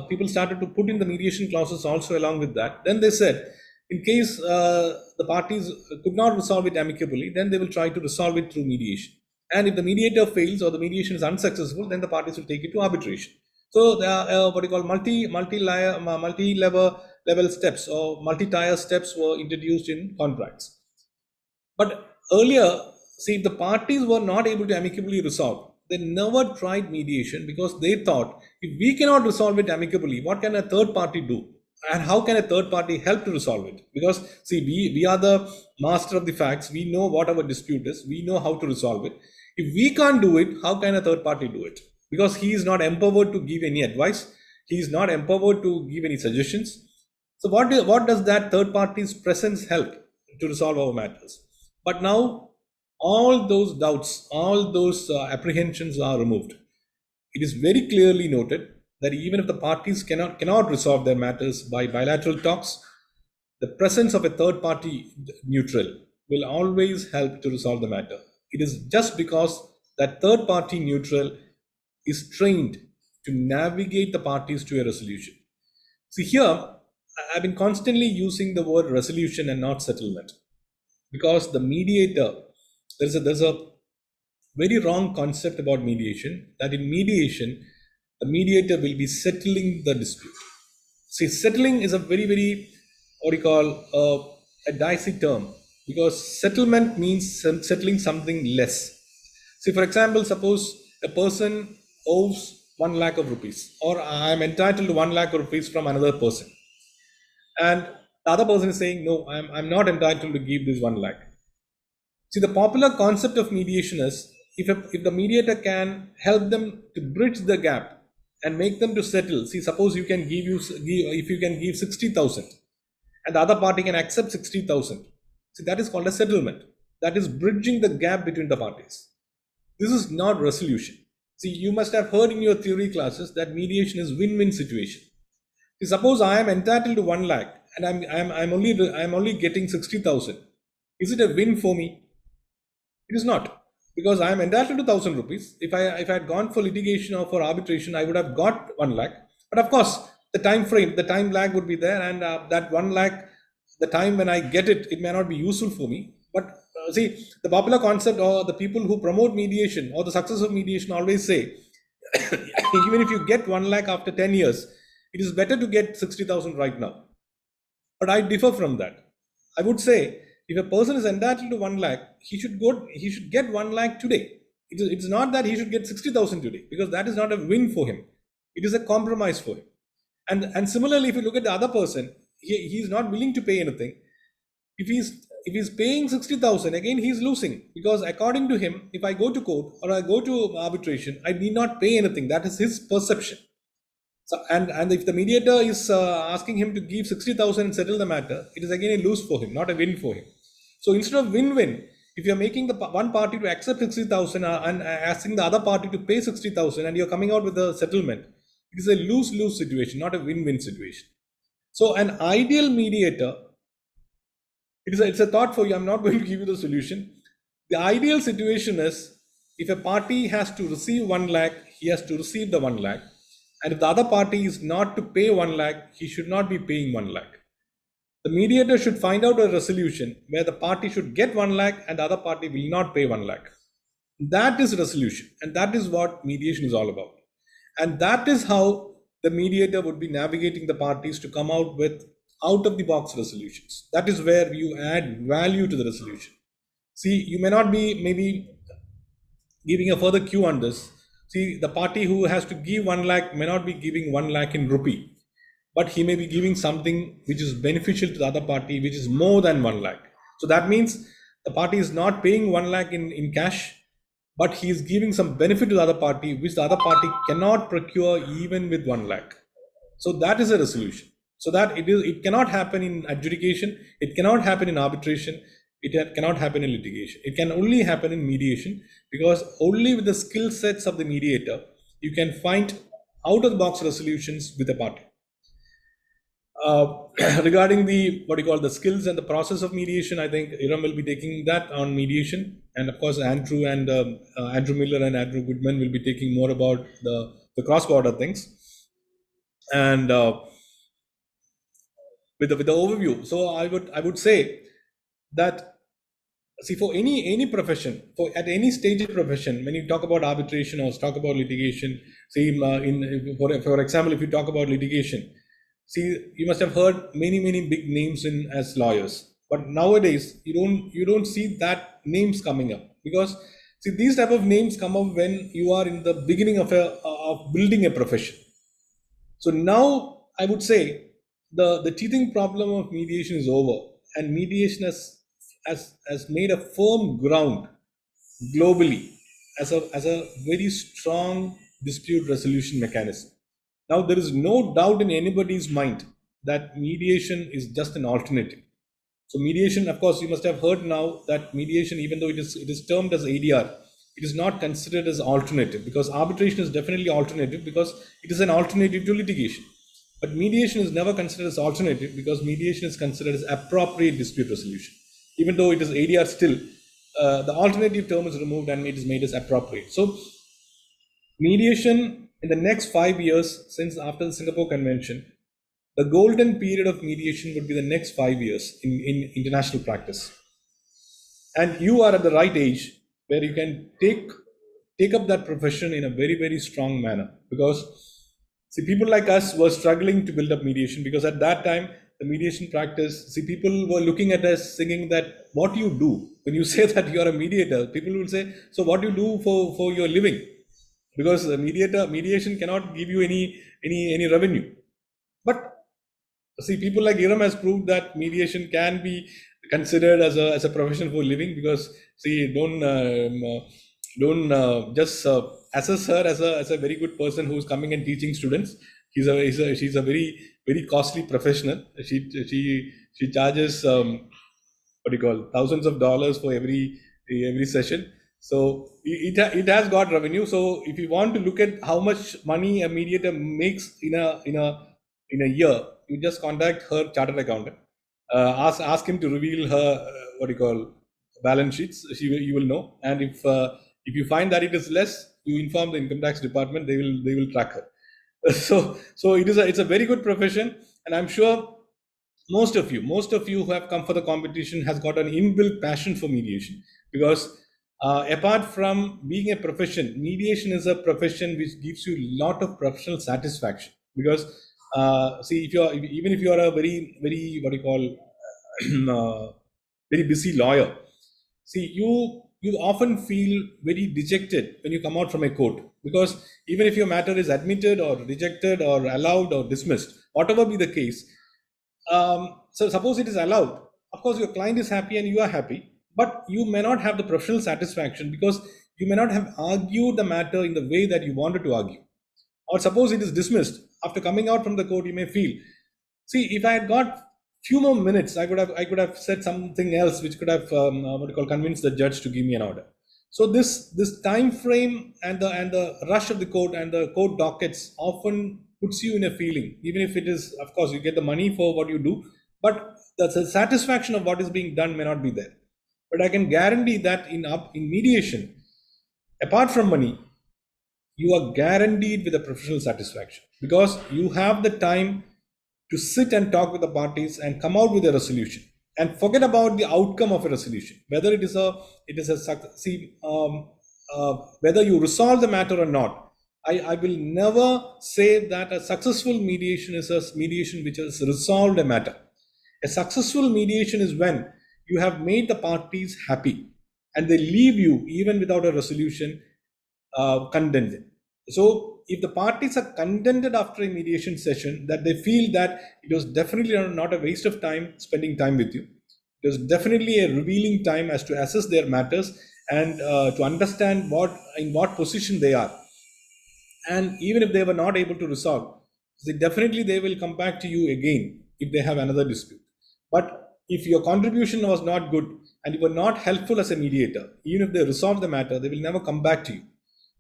people started to put in the mediation clauses also along with that, then they said, in case the parties could not resolve it amicably, then they will try to resolve it through mediation. And if the mediator fails or the mediation is unsuccessful, then the parties will take it to arbitration. So there are multi-level steps or multi-tier steps were introduced in contracts. But earlier, see, if the parties were not able to amicably resolve, they never tried mediation because they thought, if we cannot resolve it amicably, what can a third party do? And how can a third party help to resolve it? Because, see, we are the master of the facts. We know what our dispute is. We know how to resolve it. If we can't do it, how can a third party do it? Because he is not empowered to give any advice. He is not empowered to give any suggestions. So what does that third party's presence help to resolve our matters? But now all those doubts, all those apprehensions are removed. It is very clearly noted that even if the parties cannot resolve their matters by bilateral talks, the presence of a third party neutral will always help to resolve the matter. It is just because that third party neutral is trained to navigate the parties to a resolution. See, here I've been constantly using the word resolution and not settlement, because the mediator, there's a very wrong concept about mediation, that in mediation, the mediator will be settling the dispute. See, settling is a very, a dicey term, because settlement means settling something less. See, for example, suppose a person owes 1 lakh of rupees, or I am entitled to 1 lakh of rupees from another person. And the other person is saying, no, I'm not entitled to give this 1 lakh. See, the popular concept of mediation is, if the mediator can help them to bridge the gap and make them to settle. See, suppose if you can give 60,000 and the other party can accept 60,000. See, that is called a settlement. That is bridging the gap between the parties. This is not resolution. See, you must have heard in your theory classes that mediation is win-win situation. See, suppose I am entitled to 1 lakh and I'm only getting 60,000. Is it a win for me? It is not, because I am entitled to 1,000 rupees. If I had gone for litigation or for arbitration, I would have got 1 lakh. But of course, the time lag would be there, and that 1 lakh, the time when I get it, it may not be useful for me. But see, the popular concept, or the people who promote mediation or the success of mediation always say, even if you get 1 lakh after 10 years, it is better to get 60,000 right now. But I differ from that. I would say, if a person is entitled to 1 lakh, he should get 1 lakh today. It's not that he should get 60,000 today, because that is not a win for him. It is a compromise for him. And similarly, if you look at the other person, he is not willing to pay anything. If he's paying 60,000, again he's losing, because according to him, if I go to court or I go to arbitration, I need not pay anything. That is his perception. So, and if the mediator is asking him to give 60,000 and settle the matter, it is again a lose for him, not a win for him. So instead of win-win, if you're making the one party to accept 60,000 and asking the other party to pay 60,000, and you're coming out with a settlement, it is a lose-lose situation, not a win-win situation. So an ideal mediator, it's a thought for you. I'm not going to give you the solution. The ideal situation is, if a party has to receive 1 lakh, he has to receive the 1 lakh. And if the other party is not to pay 1 lakh, he should not be paying 1 lakh. The mediator should find out a resolution where the party should get 1 lakh and the other party will not pay 1 lakh. That is resolution, and that is what mediation is all about. And that is how the mediator would be navigating the parties to come out with out-of-the-box resolutions. That is where you add value to the resolution. See, you may not be maybe giving a further cue on this. See, the party who has to give 1 lakh may not be giving 1 lakh in rupee, but he may be giving something which is beneficial to the other party, which is more than 1 lakh. So that means the party is not paying 1 lakh in cash, but he is giving some benefit to the other party, which the other party cannot procure even with 1 lakh. So that is a resolution. So that it cannot happen in adjudication, it cannot happen in arbitration, it cannot happen in litigation. It can only happen in mediation, because only with the skill sets of the mediator, you can find out-of-the-box resolutions with a party. Regarding the the skills and the process of mediation, I think Iram will be taking that on mediation, and of course Andrew and Andrew Miller and Andrew Goodman will be taking more about the cross-border things. And with the overview, so I would say that, see, for any profession, at any stage of profession, when you talk about arbitration or talk about litigation, see, for example, if you talk about litigation, see, you must have heard many big names as lawyers, but nowadays you don't see that names coming up, because see, these type of names come up when you are in the beginning of building a profession. So now I would say the teething problem of mediation is over, and mediation has made a firm ground globally as a very strong dispute resolution mechanism. Now, there is no doubt in anybody's mind that mediation is just an alternative. So mediation, of course, you must have heard now that mediation, even though it is termed as ADR, it is not considered as alternative, because arbitration is definitely alternative because it is an alternative to litigation. But mediation is never considered as alternative because mediation is considered as appropriate dispute resolution. Even though it is ADR still, the alternative term is removed and it is made as appropriate. So mediation in the next 5 years, since after the Singapore Convention, the golden period of mediation would be the next 5 years in international practice. And you are at the right age where you can take up that profession in a very strong manner, because see, people like us were struggling to build up mediation, because at that time, the mediation practice, see, people were looking at us singing that, what do you do? When you say that you are a mediator, people will say, so what do you do for your living? Because mediation cannot give you any revenue. But see, people like Iram has proved that mediation can be considered as a profession for living, because see, don't just assess her as a very good person who's coming and teaching students. She's a very costly professional. She charges thousands of dollars for every session. So it has got revenue. So if you want to look at how much money a mediator makes in a year, you just contact her chartered accountant. Ask him to reveal her balance sheets. You will know. And if you find that it is less, you inform the income tax department. They will track her. So it's a very good profession, and I'm sure most of you who have come for the competition has got an inbuilt passion for mediation, because apart from being a profession, mediation is a profession which gives you a lot of professional satisfaction. Because see, even if you are a very very busy lawyer, see, you often feel very dejected when you come out from a court, because even if your matter is admitted or rejected or allowed or dismissed, whatever be the case, so suppose it is allowed, of course your client is happy and you are happy, but you may not have the professional satisfaction because you may not have argued the matter in the way that you wanted to argue. Or suppose it is dismissed, after coming out from the court, you may feel, see, if I had got few more minutes, I could have said something else which could have convinced the judge to give me an order. So this time frame and the rush of the court and the court dockets often puts you in a feeling, even if it is, of course, you get the money for what you do, but the satisfaction of what is being done may not be there. But I can guarantee that in mediation, apart from money, you are guaranteed with a professional satisfaction, because you have the time to sit and talk with the parties and come out with a resolution, and forget about the outcome of a resolution, whether whether you resolve the matter or not. I will never say that a successful mediation is a mediation which has resolved a matter. A successful mediation is when you have made the parties happy and they leave you even without a resolution contented. So if the parties are contented after a mediation session, that they feel that it was definitely not a waste of time spending time with you, it was definitely a revealing time as to assess their matters and to understand in what position they are. And even if they were not able to resolve, they will come back to you again if they have another dispute. But if your contribution was not good and you were not helpful as a mediator, even if they resolve the matter, they will never come back to you.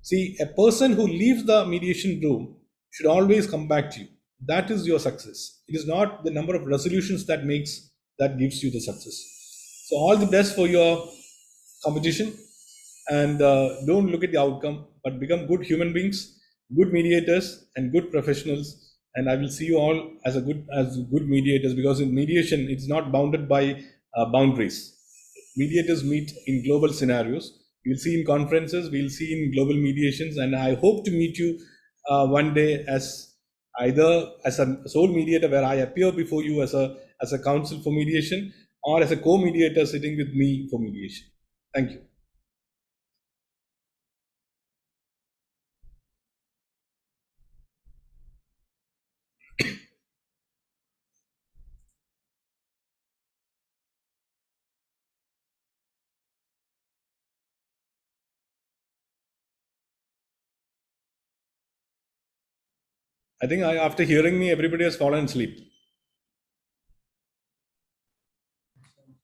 See, a person who leaves the mediation room should always come back to you, that is your success. It is not the number of resolutions that gives you the success. So all the best for your competition, and don't look at the outcome, but become good human beings, good mediators, and good professionals. And I will see you all as good mediators, because in mediation it's not bounded by boundaries. Mediators meet in global scenarios. We'll see in conferences, we'll see in global mediations, and I hope to meet you one day as either as a sole mediator, where I appear before you as a counsel for mediation, or as a co-mediator sitting with me for mediation. Thank you. I think after hearing me, everybody has fallen asleep.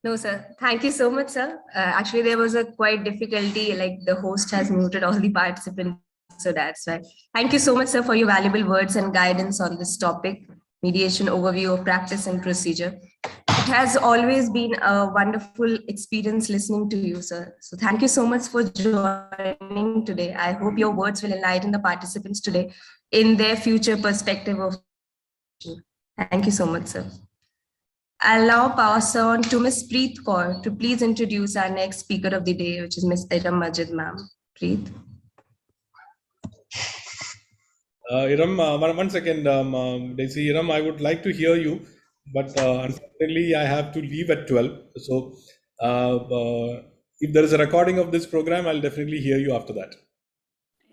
No, sir. Thank you so much, sir. Actually, there was a quite difficulty, like the host has muted all the participants, so that's why. Thank you so much, sir, for your valuable words and guidance on this topic, mediation overview of practice and procedure. It has always been a wonderful experience listening to you, sir. So thank you so much for joining today. I hope your words will enlighten the participants today in their future perspective of. Thank you so much, sir. I'll now pass on to Ms. Preet Kaur to please introduce our next speaker of the day, which is Ms. Iram Majid, ma'am. Preet. Iram, one second, Daisy. Iram, I would like to hear you, but unfortunately, I have to leave at 12. So, if there is a recording of this program, I'll definitely hear you after that.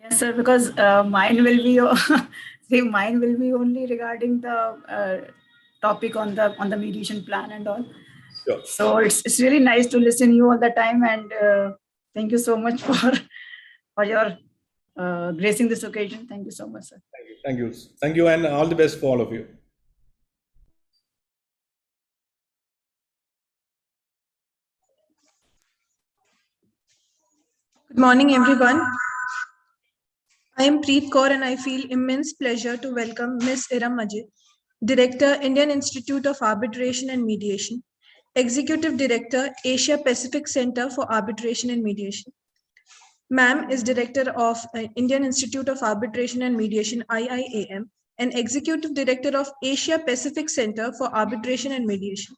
Yes, sir. Because mine will be mine will be only regarding the topic on the mediation plan and all. Sure. So it's really nice to listen to you all the time, and thank you so much for your gracing this occasion. Thank you so much, sir. Thank you, and all the best for all of you. Good morning, everyone. I am Preet Kaur, and I feel immense pleasure to welcome Ms. Iram Majid, Director, Indian Institute of Arbitration and Mediation, Executive Director, Asia Pacific Center for Arbitration and Mediation. Ma'am is Director of Indian Institute of Arbitration and Mediation, IIAM, and Executive Director of Asia Pacific Center for Arbitration and Mediation.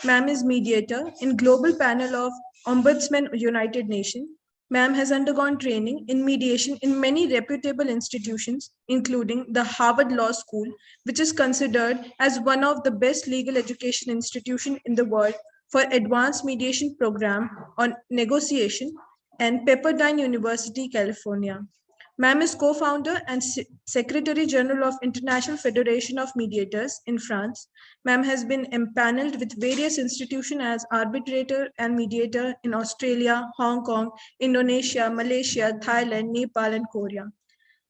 Ma'am is Mediator in Global Panel of Ombudsmen United Nations. Ma'am has undergone training in mediation in many reputable institutions, including the Harvard Law School, which is considered as one of the best legal education institutions in the world for advanced mediation program on negotiation, and Pepperdine University, California. Ma'am is co-founder and Secretary General of International Federation of Mediators in France. Ma'am has been empaneled with various institutions as arbitrator and mediator in Australia, Hong Kong, Indonesia, Malaysia, Thailand, Nepal, and Korea.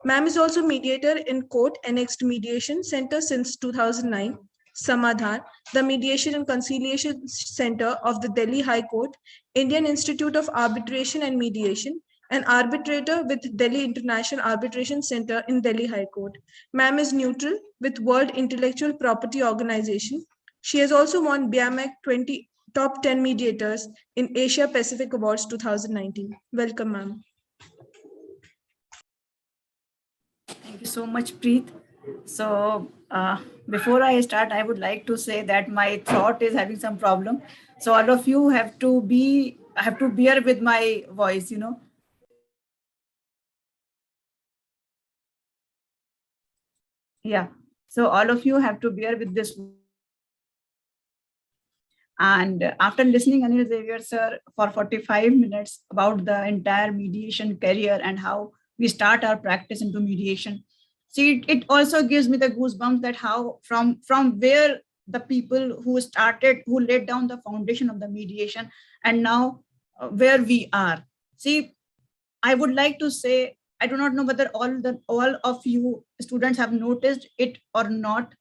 Ma'am is also mediator in Court Annexed Mediation Center since 2009, Samadhan, the Mediation and Conciliation Center of the Delhi High Court, Indian Institute of Arbitration and Mediation, an arbitrator with Delhi International Arbitration Center in Delhi High Court. Ma'am is neutral with World Intellectual Property Organization. She has also won BIAMAC 20 Top 10 Mediators in Asia Pacific Awards 2019. Welcome, ma'am. Thank you so much, Preet. So before I start, I would like to say that my throat is having some problem. So all of you have to bear with my voice, Yeah. So all of you have to bear with this. And after listening Anil Xavier sir for 45 minutes about the entire mediation career and how we start our practice into mediation, see, it also gives me the goosebumps that how from where the people who laid down the foundation of the mediation and now where we are. See, I would like to say, I do not know whether all of you students have noticed it or not,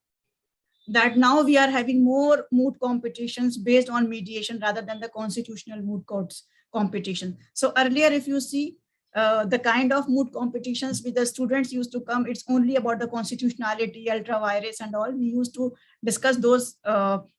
that now we are having more moot competitions based on mediation rather than the constitutional moot courts competition. So earlier, if you see, the kind of moot competitions with the students used to come, it's only about the constitutionality, ultra virus and all. We used to discuss those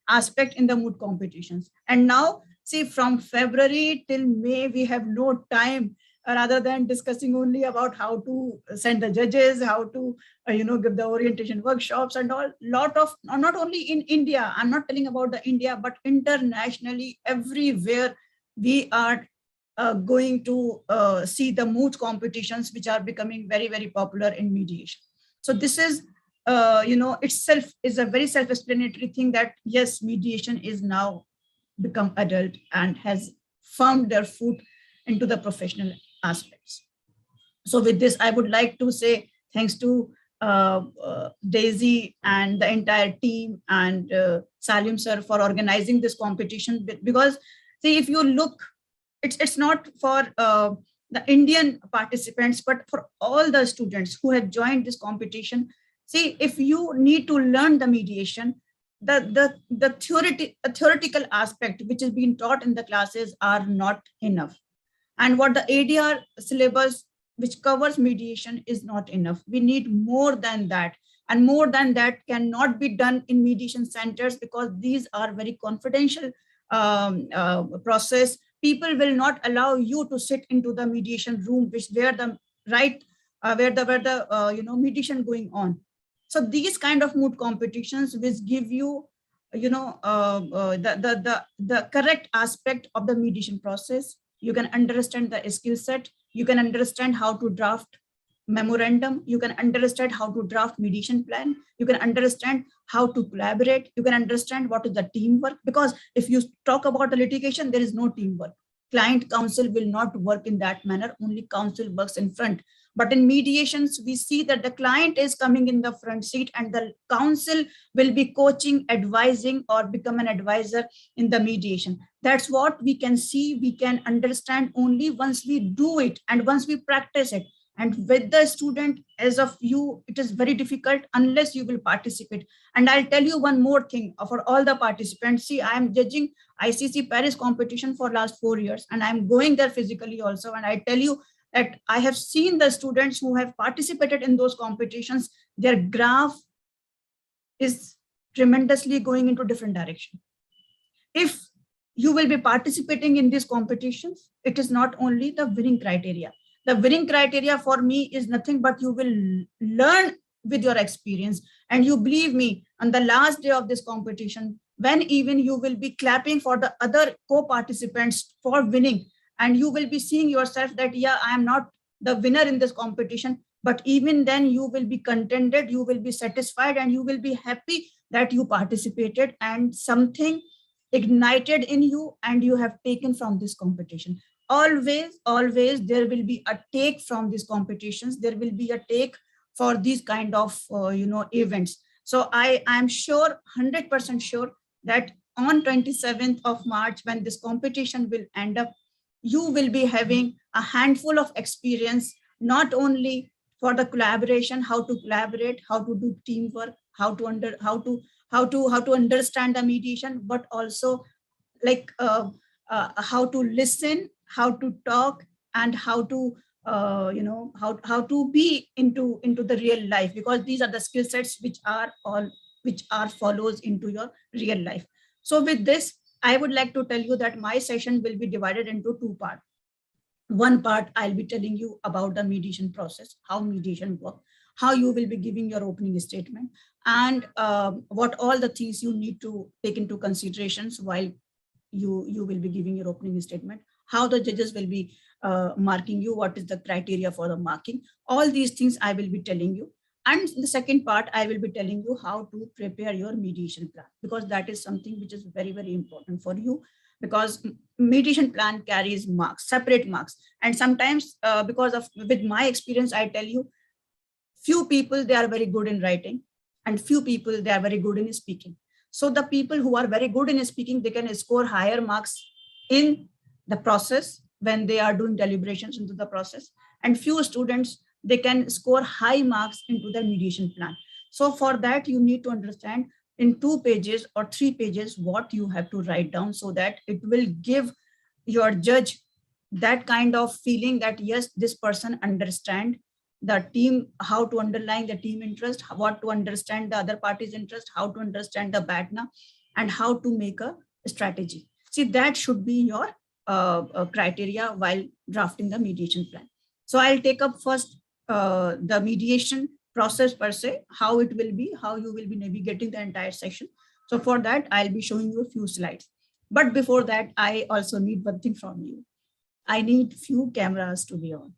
aspects in the moot competitions. And now, see, from February till May, we have no time rather than discussing only about how to send the judges, how to, give the orientation workshops and all. Lot of, not only in India, I'm not telling about the India, but internationally, everywhere we are going to see the moot competitions, which are becoming very, very popular in mediation. So this is, itself is a very self-explanatory thing that yes, mediation is now become adult and has found their foot into the professional aspects. So with this, I would like to say thanks to Daisy and the entire team and Salim sir for organizing this competition, because see, if you look, it's not for the Indian participants, but for all the students who have joined this competition. See, if you need to learn the mediation, the theoretical aspect which is being taught in the classes are not enough. And what the ADR syllabus, which covers mediation, is not enough. We need more than that. And more than that cannot be done in mediation centers, because these are very confidential process. People will not allow you to sit into the mediation room, where the mediation going on. So these kind of moot competitions which give you, the correct aspect of the mediation process. You can understand the skill set. You can understand how to draft memorandum. You can understand how to draft mediation plan. You can understand how to collaborate. You can understand what is the teamwork. Because if you talk about the litigation, there is no teamwork. Client counsel will not work in that manner. Only counsel works in front. But in mediations, we see that the client is coming in the front seat and the counsel will be coaching, advising, or become an advisor in the mediation. That's what we can see, we can understand only once we do it and once we practice it. And with the student, as of you, it is very difficult unless you will participate. And I'll tell you one more thing for all the participants. See, I am judging ICC Paris competition for last 4 years, and I'm going there physically also. And I tell you that I have seen the students who have participated in those competitions, their graph is tremendously going into different direction. If you will be participating in these competitions, it is not only the winning criteria. The winning criteria for me is nothing but you will learn with your experience. And you believe me, on the last day of this competition, when even you will be clapping for the other co-participants for winning, and you will be seeing yourself that, yeah, I am not the winner in this competition, but even then you will be contented, you will be satisfied, and you will be happy that you participated and something ignited in you and you have taken from this competition. Always there will be a take from these competitions. There will be a take for these kind of events. So I am sure, 100% sure, that on 27th of March, when this competition will end up, you will be having a handful of experience, not only for the collaboration, how to collaborate, how to do teamwork, how to understand the mediation, but also like how to listen, how to talk, and how to how to be into the real life, because these are the skill sets which are follows into your real life. So with this, I would like to tell you that my session will be divided into 2 parts. One part, I'll be telling you about the mediation process, how mediation works, how you will be giving your opening statement, and what all the things you need to take into considerations while you will be giving your opening statement, how the judges will be marking you, what is the criteria for the marking. All these things I will be telling you. And in the second part, I will be telling you how to prepare your mediation plan, because that is something which is very, very important for you, because mediation plan carries marks, separate marks. And sometimes with my experience, I tell you, few people, they are very good in writing, and few people, they are very good in speaking. So the people who are very good in speaking, they can score higher marks in the process when they are doing deliberations into the process. And few students, they can score high marks into the mediation plan. So for that, you need to understand in 2 pages or 3 pages what you have to write down, so that it will give your judge that kind of feeling that yes, this person understand the team, how to underline the team interest, what to understand the other party's interest, how to understand the BATNA, and how to make a strategy. See, that should be your criteria while drafting the mediation plan. So I'll take up first the mediation process per se, how it will be, how you will be navigating the entire session. So for that, I'll be showing you a few slides. But before that, I also need one thing from you. I need few cameras to be on.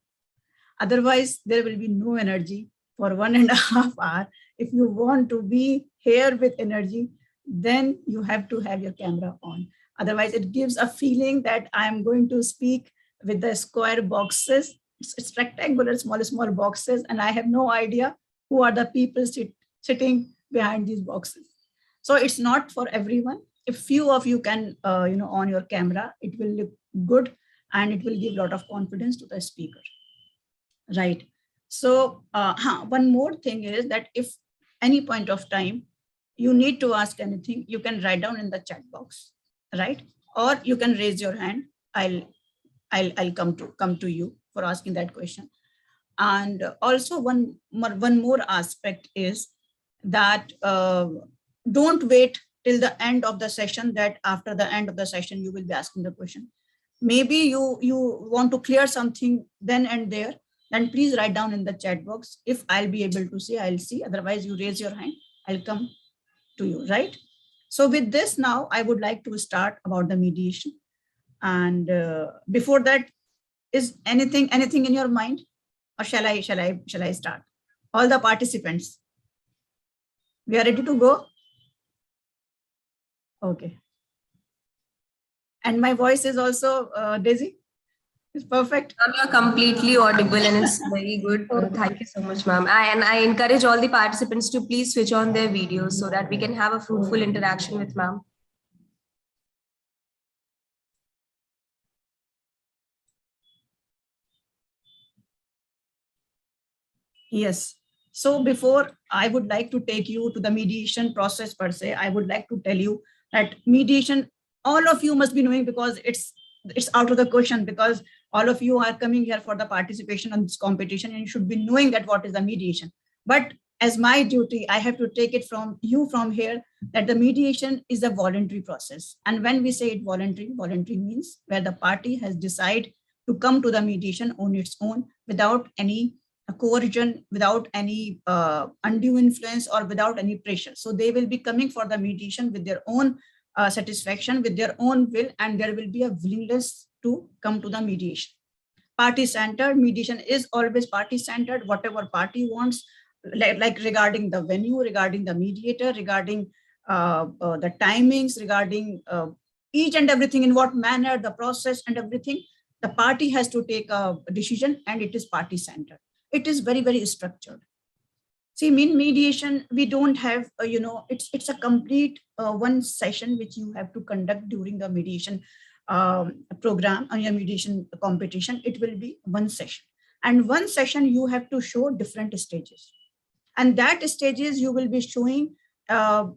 Otherwise, there will be no energy for 1.5 hours. If you want to be here with energy, then you have to have your camera on. Otherwise, it gives a feeling that I'm going to speak with the square boxes. It's rectangular, small boxes, and I have no idea who are the people sitting behind these boxes. So it's not for everyone. If few of you can, on your camera, it will look good and it will give a lot of confidence to the speaker. Right. So one more thing is that if any point of time you need to ask anything, you can write down in the chat box, right? Or you can raise your hand. I'll come to you for asking that question. And also one more aspect is that don't wait till the end of the session, that after the end of the session you will be asking the question. Maybe you want to clear something then and there, then please write down in the chat box. If I'll be able to see, I'll see. Otherwise, you raise your hand, I'll come to you, right? So with this now, I would like to start about the mediation. And before that, is anything in your mind? Or shall I start? All the participants, we are ready to go? Okay. And my voice is also, Daisy? It's perfect. You're completely audible and it's very good. Thank you so much, ma'am. And I encourage all the participants to please switch on their videos so that we can have a fruitful interaction with ma'am. Yes. So before I would like to take you to the mediation process per se, I would like to tell you that mediation, all of you must be knowing, because it's out of the question, because all of you are coming here for the participation on this competition and you should be knowing that what is the mediation. But as my duty, I have to take it from you from here that the mediation is a voluntary process. And when we say it voluntary means where the party has decided to come to the mediation on its own without any coercion, without any undue influence, or without any pressure. So they will be coming for the mediation with their own satisfaction, with their own will, and there will be a willingness to come to the mediation. Party-centered mediation is always party-centered, whatever party wants, like regarding the venue, regarding the mediator, regarding the timings, regarding each and everything, in what manner, the process and everything, the party has to take a decision, and it is party-centered. It is very, very structured. See, in mediation, we don't have, it's a complete one session which you have to conduct during the mediation program or your mediation competition. It will be one session. And one session, you have to show different stages. And that stages you will be showing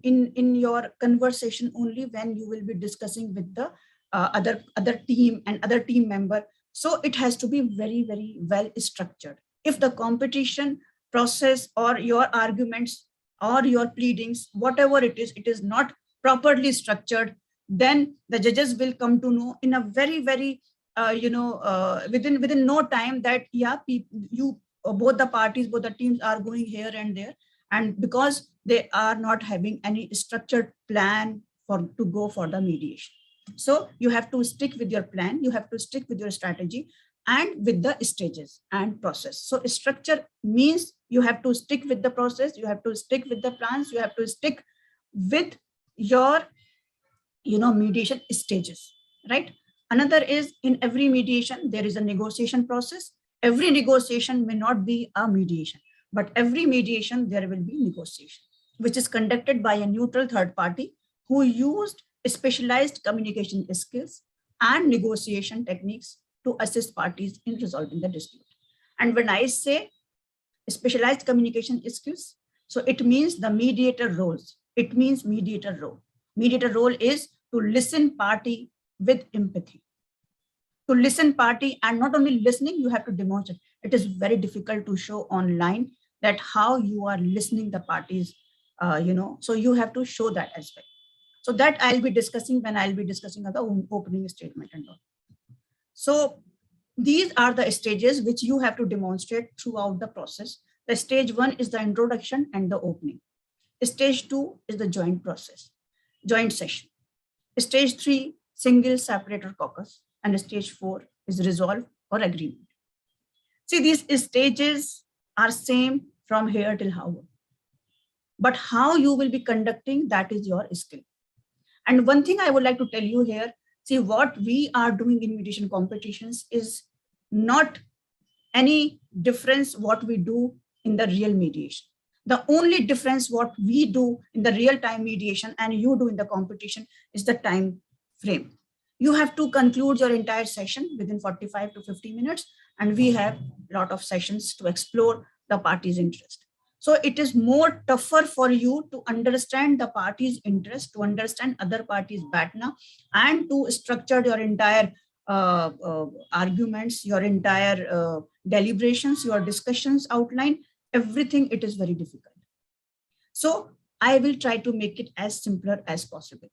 in your conversation only when you will be discussing with the other team and other team member. So it has to be very, very well structured. If the competition process or your arguments or your pleadings, whatever it is not properly structured, then the judges will come to know in a very, very, within no time that, yeah, both the parties, both the teams are going here and there. And because they are not having any structured plan to go for the mediation. So you have to stick with your plan, you have to stick with your strategy and with the stages and process. So structure means you have to stick with the process, you have to stick with the plans, you have to stick with your, mediation stages, right? Another is, in every mediation, there is a negotiation process. Every negotiation may not be a mediation, but every mediation, there will be negotiation, which is conducted by a neutral third party who used specialized communication skills and negotiation techniques to assist parties in resolving the dispute. And when I say specialized communication skills, so it means the mediator roles. It means mediator role. Mediator role is to listen party with empathy. to listen party, and not only listening, you have to demonstrate. It is very difficult to show online that how you are listening the parties, so you have to show that as well. So that I'll be discussing when I'll be discussing the opening statement and all. So these are the stages which you have to demonstrate throughout the process. The stage 1 is the introduction and the opening. Stage 2 is the joint process, joint session. Stage 3, single, separate, or caucus. And stage 4 is resolve or agreement. See, these stages are same from here till Harvard. But how you will be conducting, that is your skill. And one thing I would like to tell you here, see, what we are doing in mediation competitions is not any difference what we do in the real mediation. The only difference what we do in the real-time mediation and you do in the competition is the time frame. You have to conclude your entire session within 45 to 50 minutes, and we have a lot of sessions to explore the party's interest. So it is more tougher for you to understand the party's interest, to understand other parties' BATNA, and to structure your entire arguments, your entire deliberations, your discussions outline, everything. It is very difficult. So I will try to make it as simpler as possible.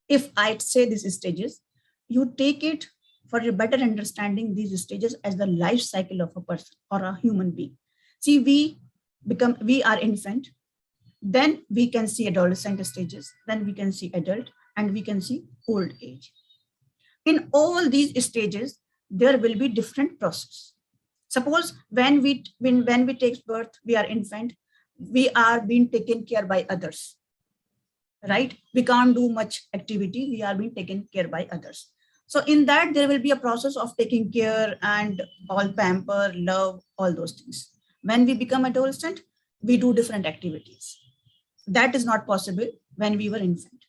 If I say these stages, you take it for a better understanding these stages as the life cycle of a person or a human being. See, we are infant, then we can see adolescent stages, then we can see adult, and we can see old age. In all these stages, there will be different process. Suppose when we take birth, we are infant, we are being taken care by others, right? We can't do much activity, we are being taken care by others. So in that, there will be a process of taking care and all pamper, love, all those things. When we become adolescent, we do different activities. That is not possible when we were infant.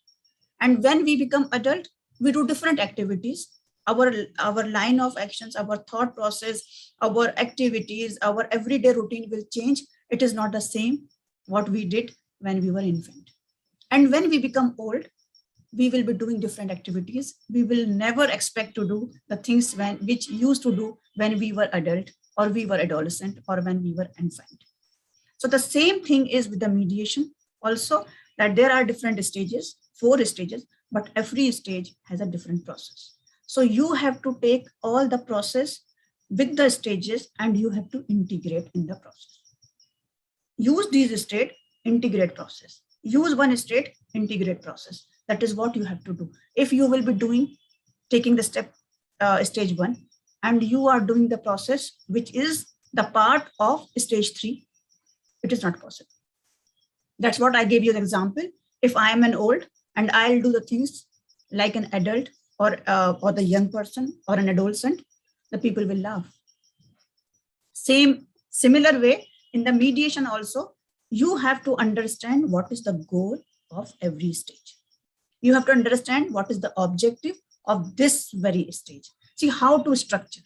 And when we become adult, we do different activities. Our line of actions, our thought process, our activities, our everyday routine will change. It is not the same what we did when we were infant. And when we become old, we will be doing different activities. We will never expect to do the things which used to do when we were adult, or we were adolescent, or when we were infant. So the same thing is with the mediation also, that there are different stages, 4 stages, but every stage has a different process. So you have to take all the process with the stages and you have to integrate in the process. Use these state, integrate process. Use one state, integrate process. That is what you have to do. If you will be taking the step stage 1, and you are doing the process which is the part of stage 3, it is not possible. That's what I gave you the example. If I am an old and I'll do the things like an adult or the young person or an adolescent, the people will laugh. Similar way in the mediation also, you have to understand what is the goal of every stage. You have to understand what is the objective of this very stage. See how to structure.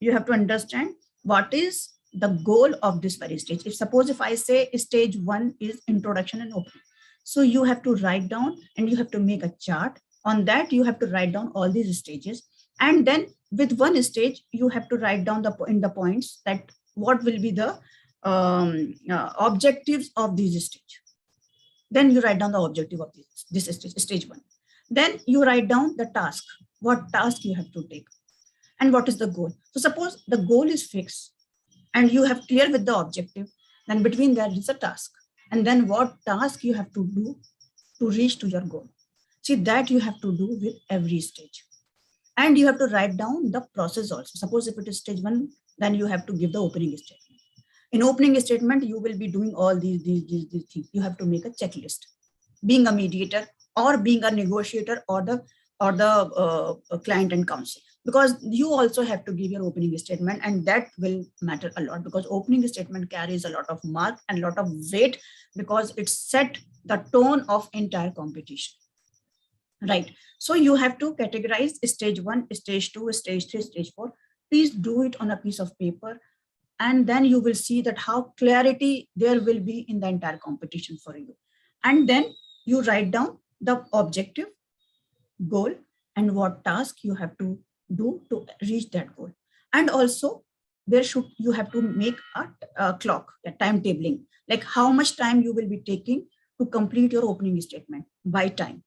You have to understand what is the goal of this very stage. If I say stage 1 is introduction and opening, so you have to write down and you have to make a chart. On that, you have to write down all these stages. And then with one stage, you have to write down in the points that what will be the objectives of this stage. Then you write down the objective of this stage 1. Then you write down the task, what task you have to take, and what is the goal. So suppose the goal is fixed and you have clear with the objective, then between that is a task. And then what task you have to do to reach to your goal. See, that you have to do with every stage. And you have to write down the process also. Suppose if it is stage 1, then you have to give the opening statement. In opening statement, you will be doing all these things. You have to make a checklist. Being a mediator or being a negotiator or the client and counsel, because you also have to give your opening statement, and that will matter a lot because opening statement carries a lot of mark and a lot of weight because it set the tone of entire competition. Right. So you have to categorize stage 1, stage 2, stage 3, stage 4. Please do it on a piece of paper. And then you will see that how clarity there will be in the entire competition for you. And then you write down the objective, goal, and what task you have to do to reach that goal. And also, you have to make a clock, a timetabling, like how much time you will be taking to complete your opening statement by time,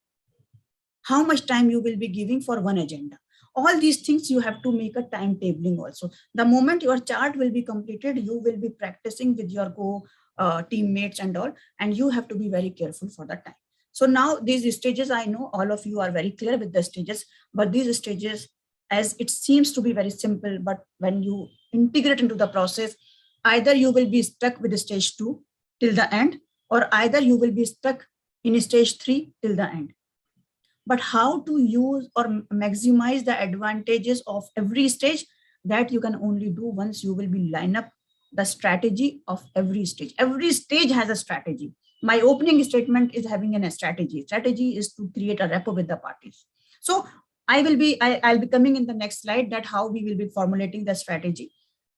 how much time you will be giving for one agenda. All these things you have to make a timetabling also. The moment your chart will be completed, you will be practicing with your teammates and all, and you have to be very careful for the time. So now these stages, I know all of you are very clear with the stages, but these stages, as it seems to be very simple, but when you integrate into the process, either you will be stuck with stage 2 till the end, or either you will be stuck in stage 3 till the end. But how to use or maximize the advantages of every stage, that you can only do once you will be line up the strategy of every stage. Every stage has a strategy. My opening statement is having a strategy. Strategy is to create a rapport with the parties. So I'll be coming in the next slide that how we will be formulating the strategy.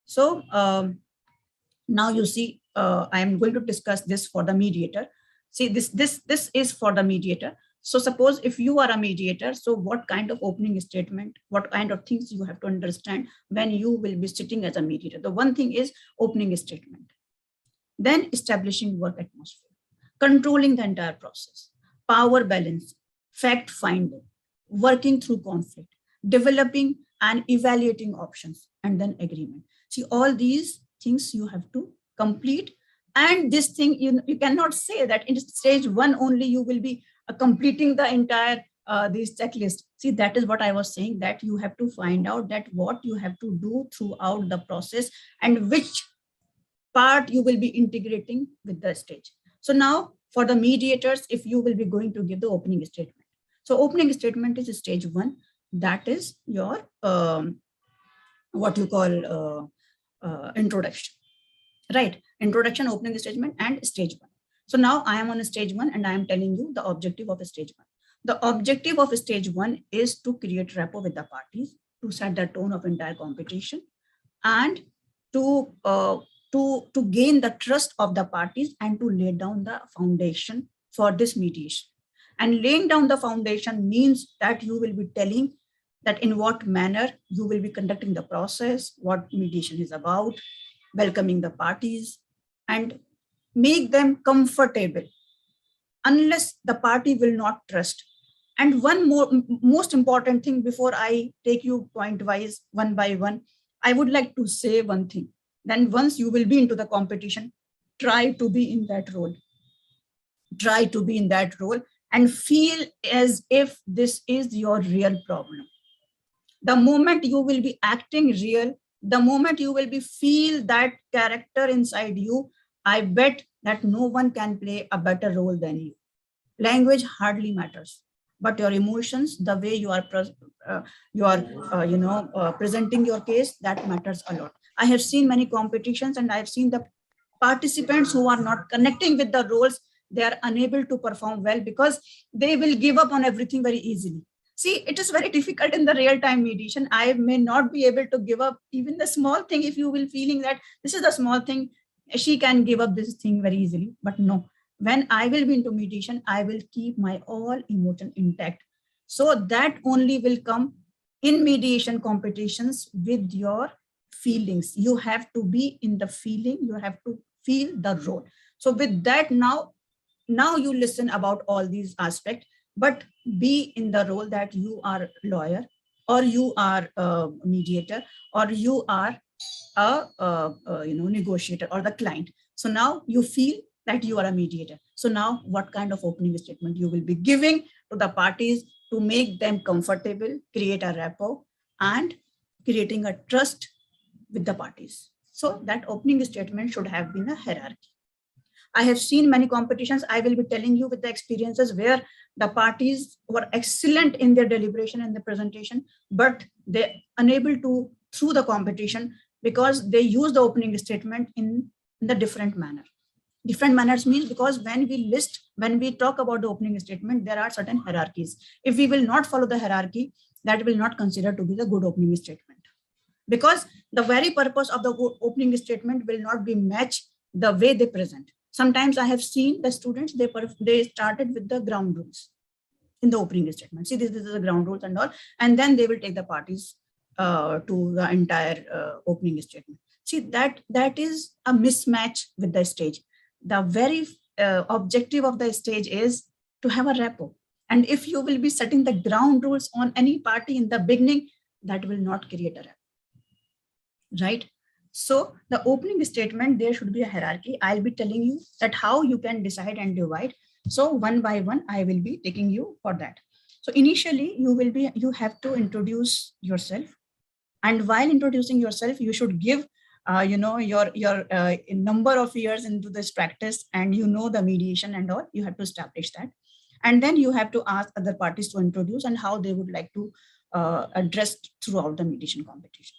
So now you see, I am going to discuss this for the mediator. See, this is for the mediator. So suppose if you are a mediator, so what kind of opening statement, what kind of things you have to understand when you will be sitting as a mediator. The one thing is opening statement, then establishing work atmosphere, controlling the entire process, power balance, fact finding, working through conflict, developing and evaluating options, and then agreement. See, all these things you have to complete. And this thing, you cannot say that in stage 1 only you will be completing the entire this checklist. See, that is what I was saying, that you have to find out that what you have to do throughout the process and which part you will be integrating with the stage. So now for the mediators, if you will be going to give the opening statement. So opening statement is stage 1. That is your what you call introduction, right? Introduction, opening statement, and stage 1. So now I am on stage 1 and I am telling you the objective of stage 1. The objective of stage 1 is to create rapport with the parties, to set the tone of entire competition, and to gain the trust of the parties and to lay down the foundation for this mediation. And laying down the foundation means that you will be telling that in what manner you will be conducting the process, what mediation is about, welcoming the parties, and make them comfortable unless the party will not trust. And one most important thing before I take you point wise, one by one, I would like to say one thing. Then once you will be into the competition, try to be in that role. Try to be in that role and feel as if this is your real problem. The moment you will be acting real, the moment you will be feel that character inside you, I bet that no one can play a better role than you. Language hardly matters, but your emotions, the way you are presenting your case, that matters a lot. I have seen many competitions and I have seen the participants who are not connecting with the roles, they are unable to perform well because they will give up on everything very easily. See, it is very difficult in the real-time mediation. I may not be able to give up even the small thing. If you will feeling that this is the small thing, she can give up this thing very easily. But no, when I will be into mediation, I will keep my all emotion intact. So that only will come in mediation competitions with your feelings. You have to be in the feeling, you have to feel the role. So with that, now you listen about all these aspects, but be in the role that you are lawyer, or you are a mediator, or you are a negotiator or the client. So now you feel that you are a mediator. So now what kind of opening statement you will be giving to the parties to make them comfortable, create a rapport, and creating a trust with the parties. So that opening statement should have been a hierarchy. I have seen many competitions. I will be telling you with the experiences where the parties were excellent in their deliberation and the presentation, but they're unable to through the competition because they use the opening statement in the different manner. Different manners means because when we talk about the opening statement, there are certain hierarchies. If we will not follow the hierarchy, that will not consider to be the good opening statement. Because the very purpose of the opening statement will not be matched the way they present. Sometimes I have seen the students, they started with the ground rules. in the opening statement. See, this is the ground rules and all, and then they will take the parties to the entire opening statement. See, that is a mismatch with the stage. The very objective of the stage is to have a rapport. And if you will be setting the ground rules on any party in the beginning, that will not create a rapport, right? So the opening statement, there should be a hierarchy. I'll be telling you that how you can decide and divide. So one by one, I will be taking you for that. So initially, you have to introduce yourself. And while introducing yourself, you should give your number of years into this practice, and the mediation and all. You have to establish that. And then you have to ask other parties to introduce and how they would like to address throughout the mediation competition.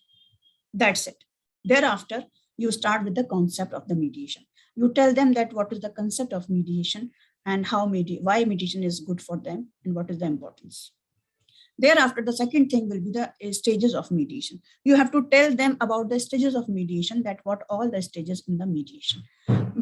That's it. Thereafter, you start with the concept of the mediation. You tell them that what is the concept of mediation and why mediation is good for them and what is the importance. Thereafter, the second thing will be the stages of mediation. You have to tell them about the stages of mediation, that what all the stages in the mediation.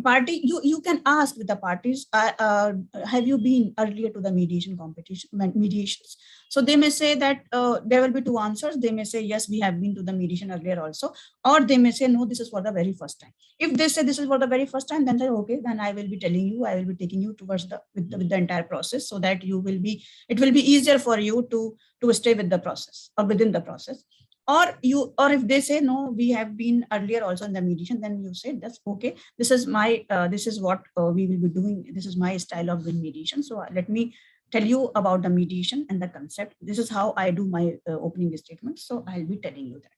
Party, you can ask with the parties, have you been earlier to the mediations? So they may say that there will be two answers. They may say, yes, we have been to the mediation earlier also. Or they may say, no, this is for the very first time. If they say this is for the very first time, then say, okay, then I will be telling you, I will be taking you towards with the entire process, so that it will be easier for you to stay with the process or within the process. Or if they say, no, we have been earlier also in the mediation, then you say, that's okay. This is what we will be doing. This is my style of doing mediation. So let me tell you about the mediation and the concept. This is how I do my opening statement. So I'll be telling you that.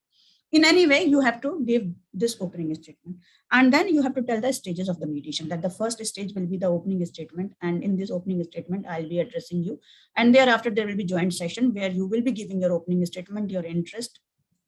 In any way, you have to give this opening statement. And then you have to tell the stages of the mediation, that the first stage will be the opening statement. And in this opening statement, I'll be addressing you. And thereafter, there will be joint session where you will be giving your opening statement, your interest,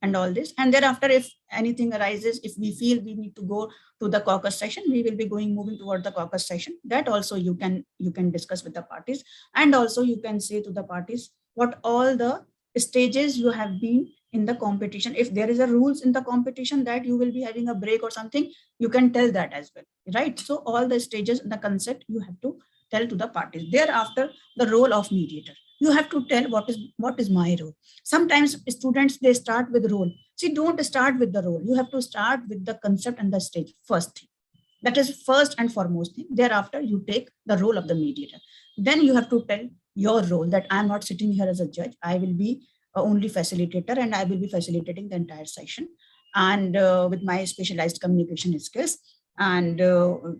and all this. And thereafter, if anything arises, if we feel we need to go to the caucus session, we will be moving toward the caucus session. That also you can discuss with the parties. And also you can say to the parties what all the stages you have been in the competition. If there is a rules in the competition that you will be having a break or something, you can tell that as well, right? So all the stages in the concept you have to tell to the parties. Thereafter, the role of mediator. You have to tell what is my role. Sometimes students, they start with role. See, don't start with the role. You have to start with the concept and the stage first thing. That is first and foremost thing. Thereafter, you take the role of the mediator. Then you have to tell your role, that I'm not sitting here as a judge. I will be only facilitator, and I will be facilitating the entire session, and with my specialized communication skills. And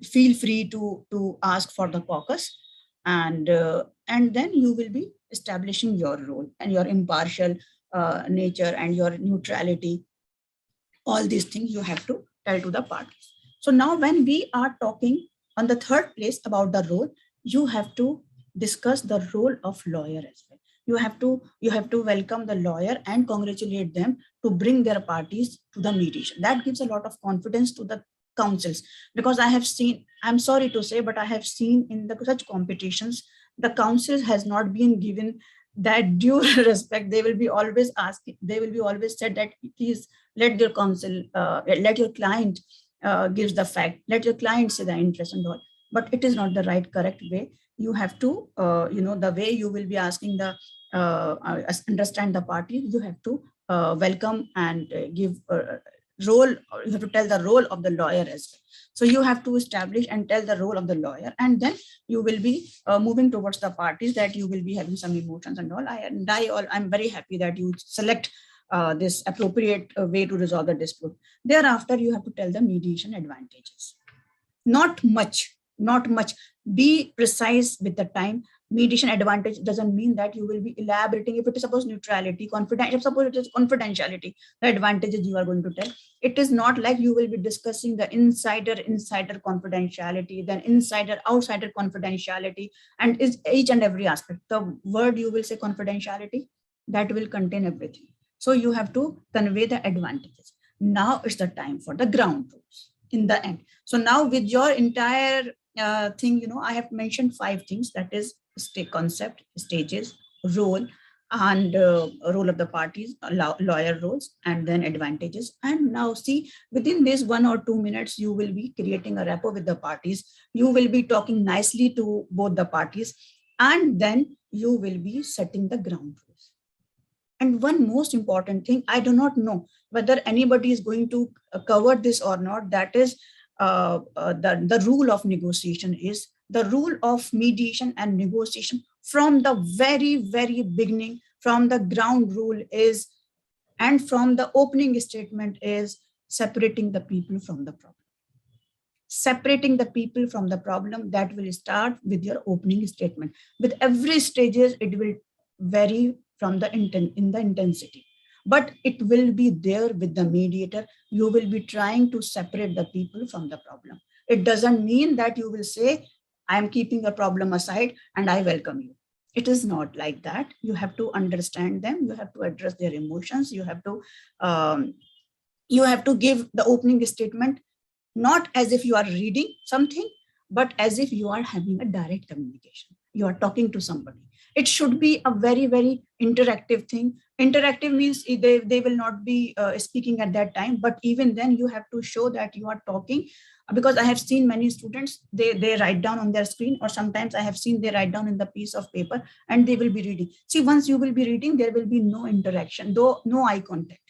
feel free to ask for the caucus, and then you will be establishing your role and your impartial nature and your neutrality. All these things you have to tell to the parties. So now when we are talking on the third place about the role, you have to discuss the role of lawyer as well. You have to welcome the lawyer and congratulate them to bring their parties to the mediation. That gives a lot of confidence to the counsels, because I have seen, I'm sorry to say, but I have seen in such competitions, the counsel has not been given that due respect. They will be always asking, they will be always said that please let your counsel, let your client gives the fact, let your client say the interest and all. But it is not the right, correct way. You have to, the way you will be asking the, understand the party, you have to welcome and give role, you have to tell the role of the lawyer as well. So you have to establish and tell the role of the lawyer, and then you will be moving towards the parties, that you will be having some emotions and all. I'm very happy that you select this appropriate way to resolve the dispute. Thereafter, you have to tell the mediation advantages. Not much. Be precise with the time. Mediation advantage doesn't mean that you will be elaborating. If it is suppose neutrality, confidentiality, suppose it is confidentiality, the advantages you are going to tell. It is not like you will be discussing the insider confidentiality, then outsider confidentiality, and is each and every aspect. The word you will say confidentiality, that will contain everything. So you have to convey the advantages. Now it's the time for the ground rules in the end. So now with your entire thing, I have mentioned 5 things, that is concept, stages, role, and role of the parties, lawyer roles, and then advantages. And now see, within this 1 or 2 minutes, you will be creating a rapport with the parties. You will be talking nicely to both the parties, and then you will be setting the ground rules. And one most important thing, I do not know whether anybody is going to cover this or not, that is the rule of negotiation is the rule of mediation and negotiation from the very, very beginning, from the ground rule is, and from the opening statement is separating the people from the problem. Separating the people from the problem, that will start with your opening statement. With every stages, it will vary from the intensity, but it will be there with the mediator. You will be trying to separate the people from the problem. It doesn't mean that you will say, I am keeping the problem aside and I welcome you. It is not like that. You have to understand them. You have to address their emotions. You have to give the opening statement, not as if you are reading something, but as if you are having a direct communication. You are talking to somebody. It should be a very, very interactive thing. Interactive means they will not be speaking at that time, but even then you have to show that you are talking, because I have seen many students, they write down on their screen, or sometimes I have seen they write down in the piece of paper and they will be reading. See, once you will be reading, there will be no interaction, though no eye contact.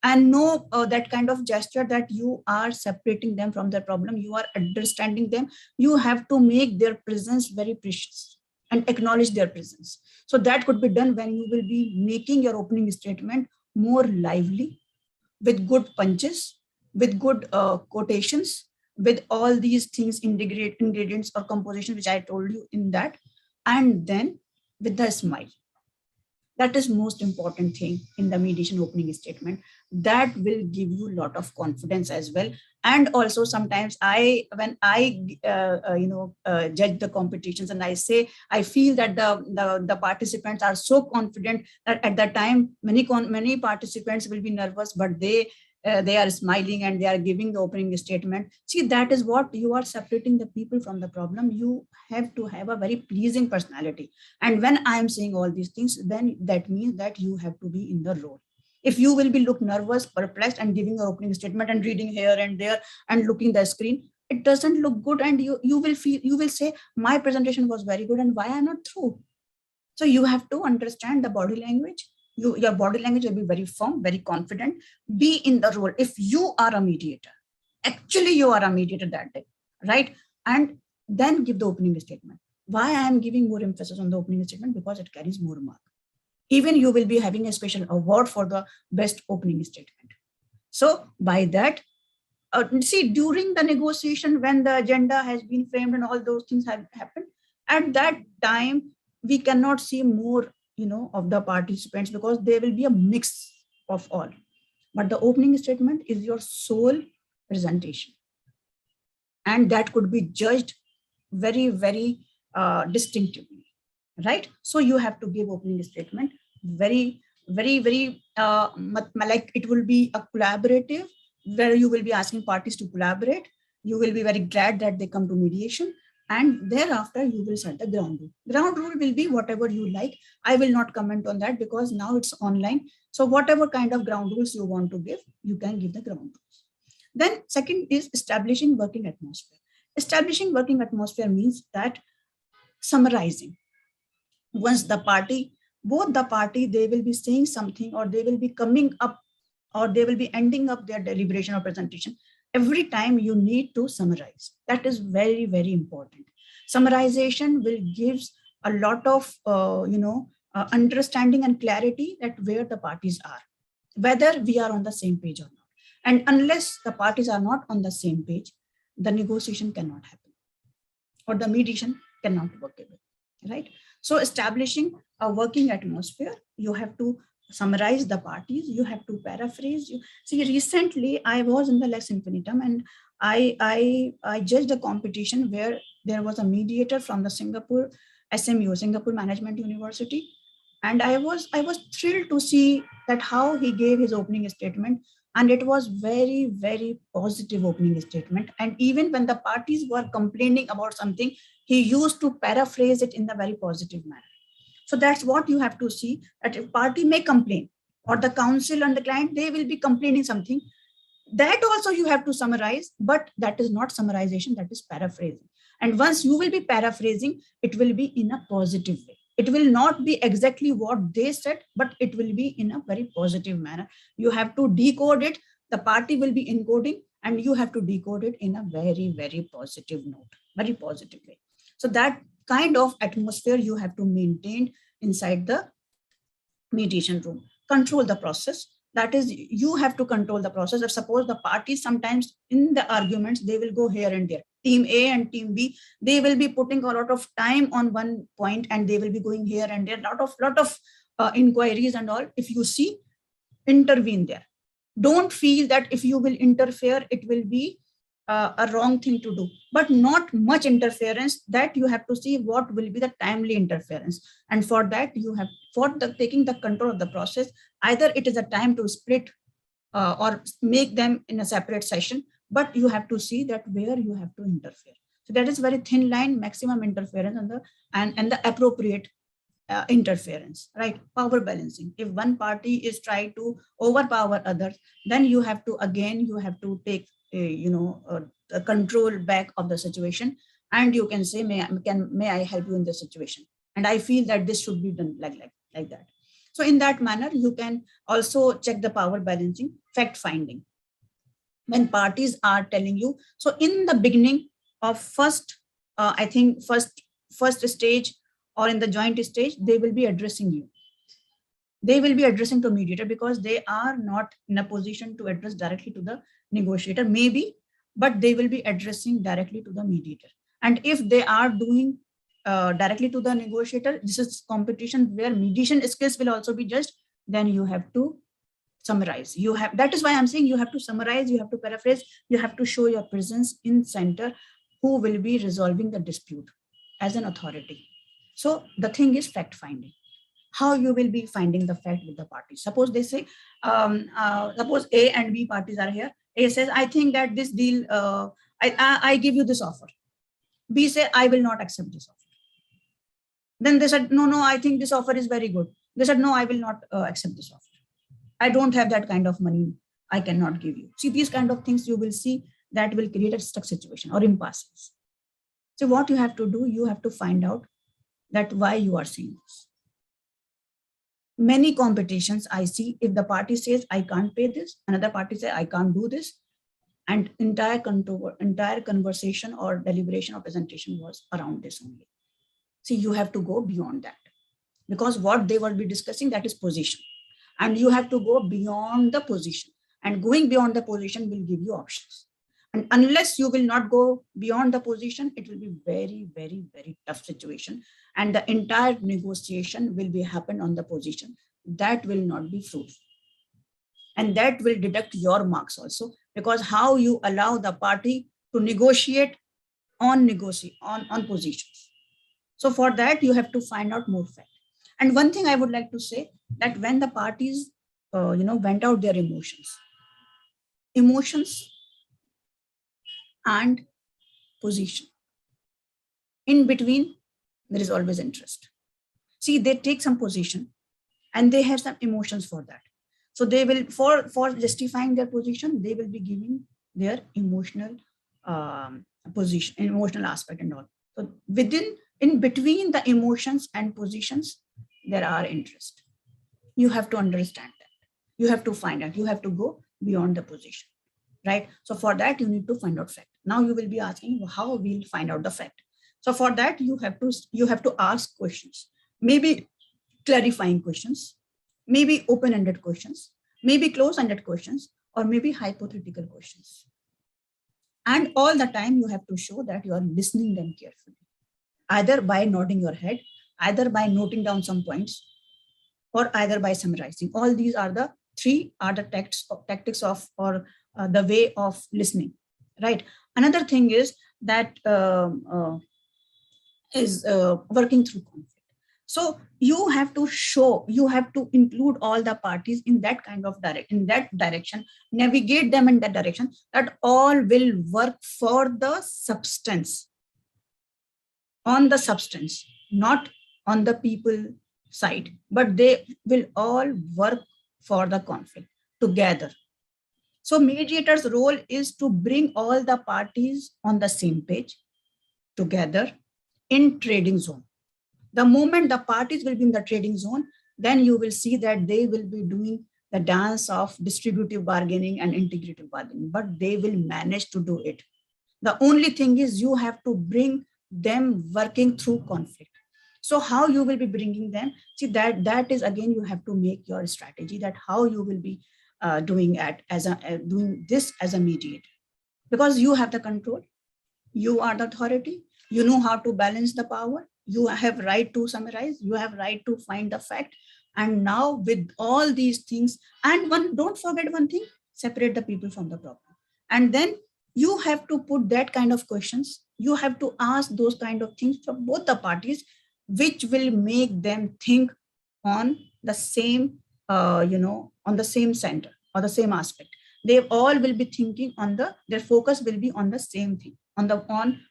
And no that kind of gesture that you are separating them from their problem, you are understanding them. You have to make their presence very precious and acknowledge their presence. So that could be done when you will be making your opening statement more lively, with good punches, with good quotations, with all these things, ingredients or composition, which I told you in that, and then with the smile. That is most important thing in the mediation opening statement. That will give you a lot of confidence as well. And also sometimes when I judge the competitions, and I say, I feel that the participants are so confident that at that time, many participants will be nervous, but they are smiling and they are giving the opening statement. See, that is what you are separating the people from the problem. You have to have a very pleasing personality. And when I am saying all these things, then that means that you have to be in the role. If you will be look nervous, perplexed, and giving your opening statement and reading here and there and looking the screen, it doesn't look good. And you will say, my presentation was very good and why I'm not through. So you have to understand the body language. Your body language will be very firm, very confident. Be in the role. If you are a mediator, actually you are a mediator that day, right? And then give the opening statement. Why I am giving more emphasis on the opening statement? Because it carries more mark. Even you will be having a special award for the best opening statement. So by that, see, during the negotiation, when the agenda has been framed and all those things have happened, at that time, we cannot see more of the participants, because there will be a mix of all. But the opening statement is your sole presentation. And that could be judged very, very distinctively, right? So you have to give opening statement very, very, very, like it will be a collaborative, where you will be asking parties to collaborate. You will be very glad that they come to mediation. And thereafter, you will set the ground rule. Ground rule will be whatever you like. I will not comment on that because now it's online. So whatever kind of ground rules you want to give, you can give the ground rules. Then second is establishing working atmosphere. Establishing working atmosphere means that summarizing. Once both the party, they will be saying something, or they will be coming up, or they will be ending up their deliberation or presentation. Every time you need to summarize. That is very, very important. Summarization will give a lot of, understanding and clarity that where the parties are, whether we are on the same page or not. And unless the parties are not on the same page, the negotiation cannot happen, or the mediation cannot work, right? So establishing a working atmosphere, you have to summarize the parties, you have to paraphrase. See, recently I was in the Lex Infinitum, and I judged a competition where there was a mediator from the Singapore SMU, Singapore Management University, and I was thrilled to see that how he gave his opening statement, and it was very, very positive opening statement. And even when the parties were complaining about something, he used to paraphrase it in a very positive manner. So that's what you have to see, that a party may complain, or the counsel and the client, they will be complaining something. That also you have to summarize, but that is not summarization, that is paraphrasing. And once you will be paraphrasing, it will be in a positive way. It will not be exactly what they said, but it will be in a very positive manner. You have to decode it. The party will be encoding, and you have to decode it in a very, very positive note, very positive way. So that kind of atmosphere you have to maintain inside the mediation room. Control the process. That is, you have to control the process. If suppose the parties sometimes in the arguments, they will go here and there. Team A and team B, they will be putting a lot of time on one point and they will be going here and there, lot of inquiries and all. If you see, intervene there. Don't feel that if you will interfere, it will be a wrong thing to do, but not much interference, that you have to see what will be the timely interference. And for that, you have, for the taking the control of the process, either it is a time to split or make them in a separate session, but you have to see that where you have to interfere. So that is very thin line, maximum interference and the appropriate interference, right? Power balancing. If one party is trying to overpower others, then you have to, again, you have to take a control back of the situation, and you can say, may I help you in this situation? And I feel that this should be done like that. So in that manner, you can also check the power balancing, fact finding. When parties are telling you, so in the beginning of first stage or in the joint stage, they will be addressing you. They will be addressing to mediator because they are not in a position to address directly to the negotiator, maybe, but they will be addressing directly to the mediator. And if they are doing directly to the negotiator, this is competition where mediation skills will also be judged, then you have to summarize. That is why I'm saying you have to summarize, you have to paraphrase, you have to show your presence in center, who will be resolving the dispute as an authority. So the thing is fact finding. How you will be finding the fact with the parties. Suppose they say, suppose A and B parties are here. A says, I think that this deal, I give you this offer. B say, I will not accept this offer. Then they said, no, I think this offer is very good. They said, no, I will not accept this offer. I don't have that kind of money. I cannot give you. See, these kind of things you will see that will create a stuck situation or impasses. So what you have to do, you have to find out that why you are saying this. Many competitions I see, if the party says, I can't pay this, another party says, I can't do this, and entire conversation or deliberation or presentation was around this only. See, you have to go beyond that, because what they will be discussing, that is position. And you have to go beyond the position, and going beyond the position will give you options. And unless you will not go beyond the position, it will be very, very, very tough situation. And the entire negotiation will be happen on the position. That will not be fruitful. And that will deduct your marks also, because how you allow the party to negotiate on positions. So for that, you have to find out more fact. And one thing I would like to say, that when the parties, went out their emotions and position, in between, there is always interest. See, they take some position and they have some emotions for that. So they will, for justifying their position, they will be giving their emotional position, emotional aspect and all. So in between the emotions and positions, there are interest. You have to understand that. You have to find out. You have to go beyond the position, right? So for that, you need to find out fact. Now you will be asking, how we'll find out the fact. So for that, you have to ask questions, maybe clarifying questions, maybe open-ended questions, maybe close-ended questions, or maybe hypothetical questions. And all the time you have to show that you are listening them carefully, either by nodding your head, either by noting down some points, or either by summarizing. All these are the tactics of, or the way of listening, right? Another thing is that working through conflict. So you have to include all the parties in that kind of direction, navigate them in that direction, that all will work for the substance, on the substance, not on the people side, but they will all work for the conflict together. So mediator's role is to bring all the parties on the same page together in trading zone. The moment the parties will be in the trading zone, then you will see that they will be doing the dance of distributive bargaining and integrative bargaining, but they will manage to do it. The only thing is you have to bring them working through conflict. So how you will be bringing them? See, that is again, you have to make your strategy, that how you will be doing this as a mediator, because you have the control, you are the authority, you know how to balance the power, you have right to summarize, you have right to find the fact. And now with all these things, and don't forget one thing, separate the people from the problem. And then you have to put that kind of questions, you have to ask those kind of things from both the parties, which will make them think on the same, on the same center or the same aspect. They all will be thinking on their focus will be on the same thing, on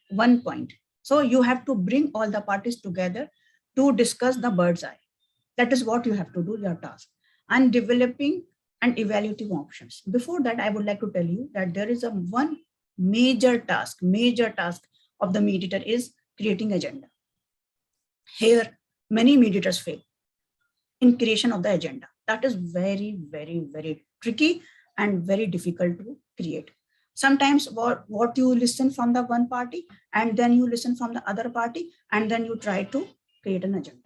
one point. So you have to bring all the parties together to discuss the bird's eye. That is what you have to do, your task. And developing and evaluating options. Before that, I would like to tell you that there is one major task of the mediator is creating agenda. Here, many mediators fail in creation of the agenda. That is very, very, very tricky and very difficult to create. Sometimes what you listen from the one party, and then you listen from the other party, and then you try to create an agenda.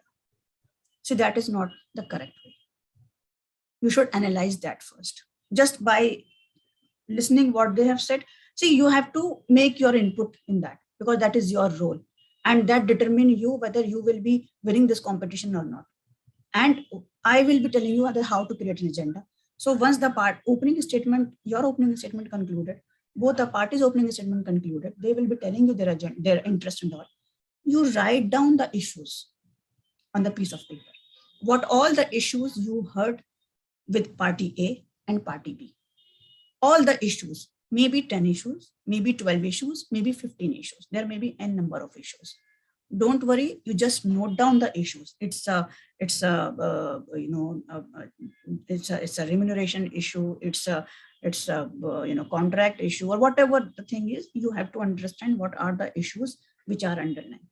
See, that is not the correct way. You should analyze that first. Just by listening what they have said, see, you have to make your input in that, because that is your role. And that determines you whether you will be winning this competition or not. And I will be telling you how to create an agenda. So once the your opening statement concluded, both the parties' opening statement concluded, they will be telling you their agenda, their interest and all. You write down the issues on the piece of paper. What all the issues you heard with party A and party B. All the issues, maybe 10 issues, maybe 12 issues, maybe 15 issues. There may be n number of issues. Don't worry, you just note down the issues. It's a remuneration issue. It's a contract issue, or whatever the thing is. You have to understand what are the issues which are underlying.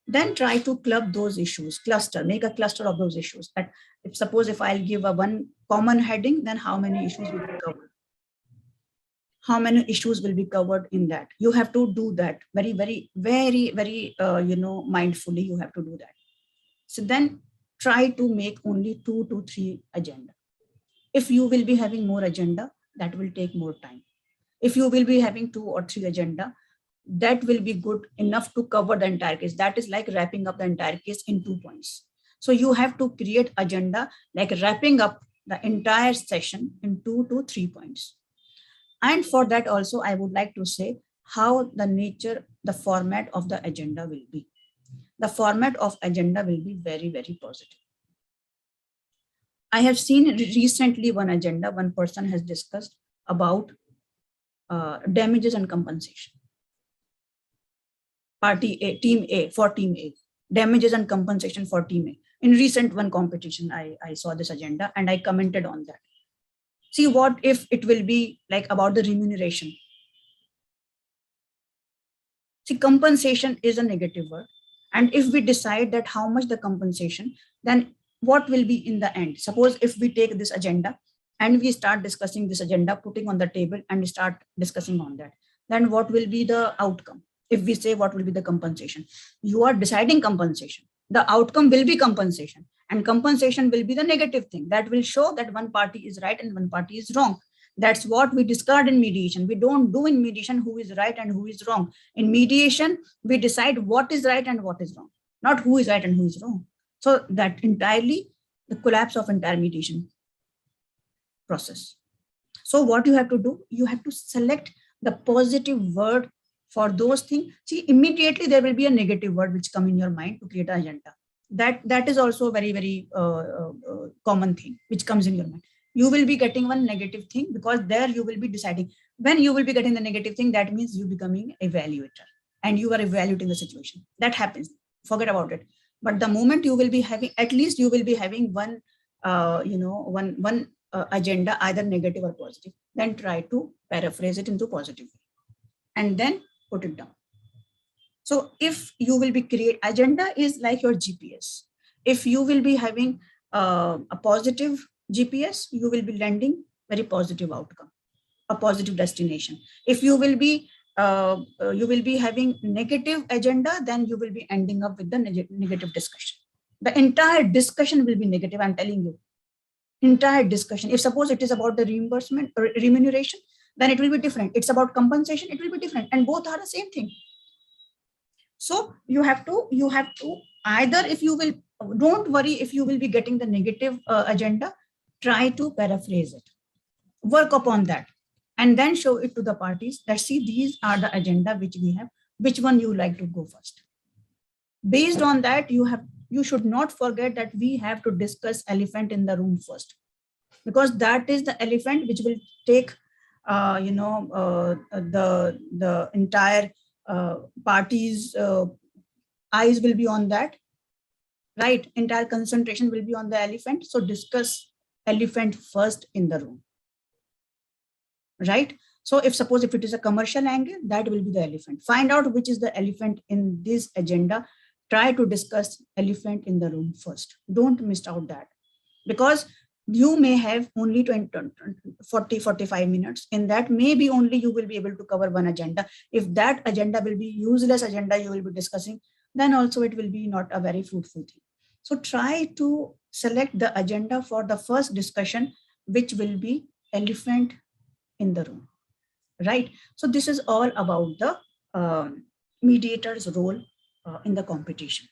Then try to club those issues, make a cluster of those issues. That if I'll give one common heading, then how many issues will be covered? How many issues will be covered in that? You have to do that very, very, very, very, mindfully. You have to do that. So then try to make only 2 to 3 agenda. If you will be having more agenda, that will take more time. If you will be having 2 or 3 agenda, that will be good enough to cover the entire case. That is like wrapping up the entire case in 2 points. So you have to create agenda like wrapping up the entire session in 2 to 3 points. And for that also, I would like to say how the format of the agenda will be. The format of agenda will be very, very positive. I have seen recently one agenda, one person has discussed about damages and compensation. Party A, team A, for team A, damages and compensation for team A. In recent one competition, I saw this agenda and I commented on that. See, what if it will be like about the remuneration? See, compensation is a negative word. And if we decide that how much the compensation, then what will be in the end? Suppose if we take this agenda and we start discussing this agenda, putting on the table and we start discussing on that, then what will be the outcome? If we say what will be the compensation, you are deciding compensation. The outcome will be compensation, and compensation will be the negative thing that will show that one party is right and one party is wrong. That's what we discard in mediation. We don't do in mediation who is right and who is wrong. In mediation, we decide what is right and what is wrong, not who is right and who is wrong. So that entirely the collapse of entire mediation process. So what you have to do, you have to select the positive word for those things. See, immediately there will be a negative word which come in your mind to create an agenda. That is also a very, very common thing which comes in your mind. You will be getting one negative thing because there you will be deciding. When you will be getting the negative thing, that means you becoming evaluator and you are evaluating the situation. That happens. Forget about it. But the moment you will be having, at least you will be having one, agenda, either negative or positive. Then try to paraphrase it into positive and then put it down. So if you will be agenda is like your GPS. If you will be having a positive GPS, you will be landing very positive outcome, a positive destination. If you will be having negative agenda, then you will be ending up with the negative discussion. The entire discussion will be negative, I'm telling you. Entire discussion. If suppose it is about the reimbursement or remuneration, then it will be different. It's about compensation, it will be different. And both are the same thing. So you have to either, if you will, don't worry if you will be getting the negative agenda, try to paraphrase it, work upon that, and then show it to the parties that see, these are the agenda which we have, which one you like to go first. Based on that, you should not forget that we have to discuss elephant in the room first, because that is the elephant which will take the entire parties' eyes will be on that, right? Entire concentration will be on the elephant. So discuss elephant first in the room, right? So if it is a commercial angle, that will be the elephant. Find out which is the elephant in this agenda. Try to discuss elephant in the room first. Don't miss out that, because you may have only 40-45 minutes. In that, maybe only you will be able to cover one agenda. If that agenda will be useless agenda you will be discussing, then also it will be not a very fruitful thing. So try to select the agenda for the first discussion, which will be elephant in the room, right? So this is all about the mediator's role in the competition.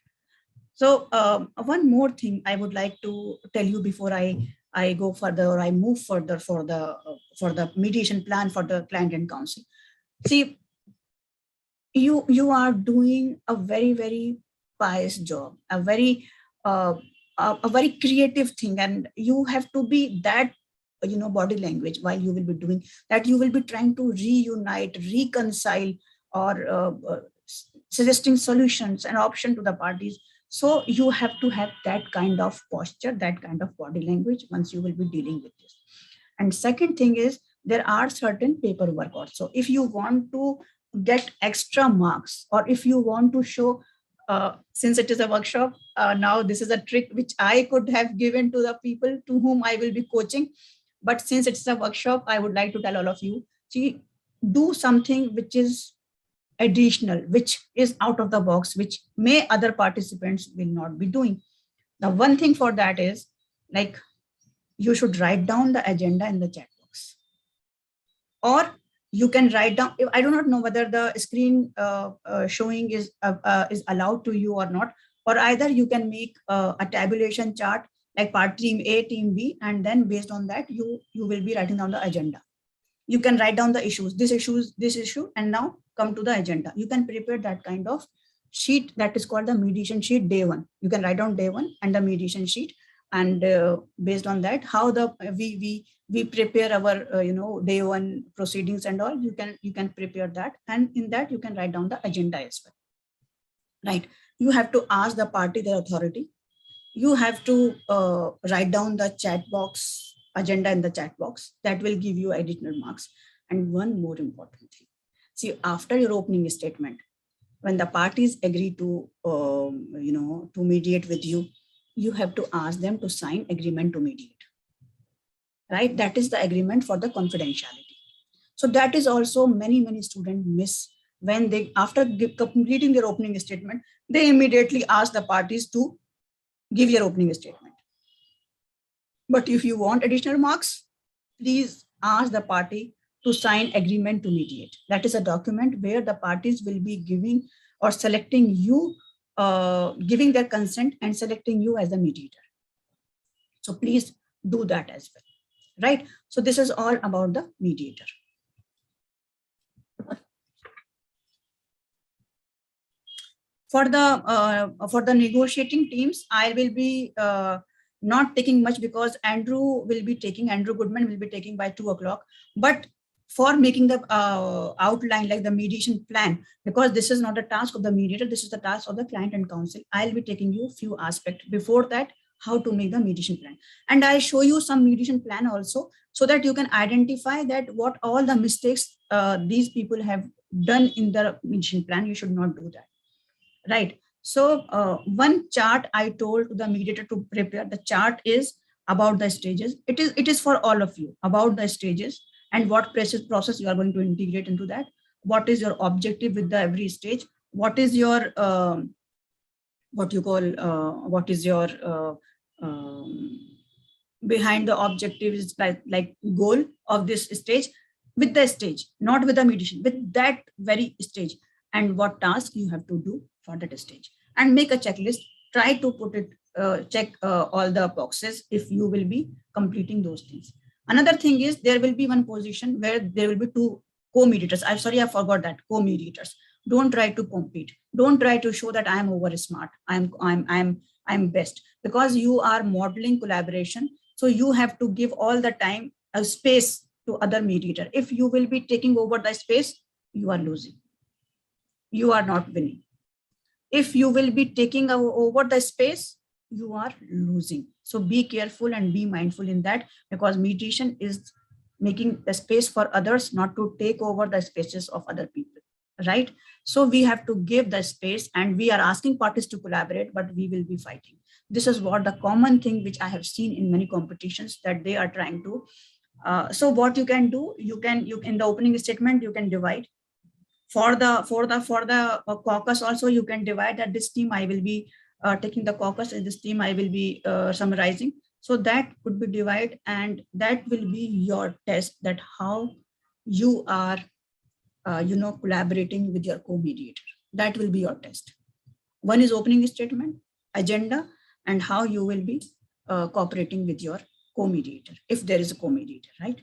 So one more thing I would like to tell you before I go further, or I move further for the mediation plan for the client and counsel. See, you are doing a very, very pious job, a very creative thing, and you have to be that, body language while you will be doing that. You will be trying to reunite, reconcile, or suggesting solutions and option to the parties. So you have to have that kind of posture, that kind of body language once you will be dealing with this. And second thing is, there are certain paperwork also. If you want to get extra marks, or if you want to show, since it is a workshop, now this is a trick which I could have given to the people to whom I will be coaching. But since it's a workshop, I would like to tell all of you, see, do something which is additional, which is out of the box, which may other participants will not be doing. The one thing for that is, like, you should write down the agenda in the chat box, or you can write down. I do not know whether the screen showing is allowed to you or not, or either you can make a tabulation chart, like part team A, team B, and then based on that, you will be writing down the agenda. You can write down the issues, this issue, and now come to the agenda. You can prepare that kind of sheet that is called the mediation sheet day one. You can write down day one and the mediation sheet, and based on that, how we prepare our day one proceedings and all. You can prepare that, and in that you can write down the agenda as well, right? You have to ask the party their authority. You have to write down the chat box agenda in the chat box. That will give you additional marks. And one more important thing, see, after your opening statement, when the parties agree to to mediate with you, you have to ask them to sign agreement to mediate, right? That is the agreement for the confidentiality. So that is also many students miss. When they, after completing their opening statement, they immediately ask the parties to give your opening statement. But if you want additional marks, please ask the party to sign agreement to mediate. That is a document where the parties will be giving or selecting you, giving their consent and selecting you as the mediator. So please do that as well, right? So this is all about the mediator. For the negotiating teams, I will be not taking much, because Andrew Goodman will be taking by 2 o'clock. But for making the outline, like the mediation plan, because this is not a task of the mediator, this is the task of the client and counsel, I'll be taking you few aspects before that, how to make the mediation plan. And I'll show you some mediation plan also, so that you can identify that what all the mistakes these people have done in the mediation plan. You should not do that. right? So one chart I told the mediator to prepare. The chart is about the stages. It is for all of you about the stages and what process you are going to integrate into that. What is your objective with the every stage? What is your what you call what is your behind the objective is like goal of this stage, with the stage, not with the mediation, with that very stage, and what task you have to do for that stage, and make a checklist. Try to put it check all the boxes if you will be completing those things. Another thing is there will be one position where there will be two co-mediators. I'm sorry, I forgot that, co-mediators. Don't try to compete. Don't try to show that I'm over smart. I'm best, because you are modeling collaboration. So you have to give all the time a space to other mediator. If you will be taking over the space, you are losing. You are not winning. If you will be taking over the space, you are losing. So be careful and be mindful in that, because mediation is making the space for others, not to take over the spaces of other people, right? So we have to give the space, and we are asking parties to collaborate, but we will be fighting. This is what the common thing which I have seen in many competitions, that they are trying to. So what you can do, you in the opening statement, you can divide. For the caucus also, you can divide that this team I will be taking the caucus, and this team I will be summarizing. So that could be divided, and that will be your test, that how you are collaborating with your co-mediator. That will be your test. One is opening statement, agenda, and how you will be cooperating with your co-mediator, if there is a co-mediator, right?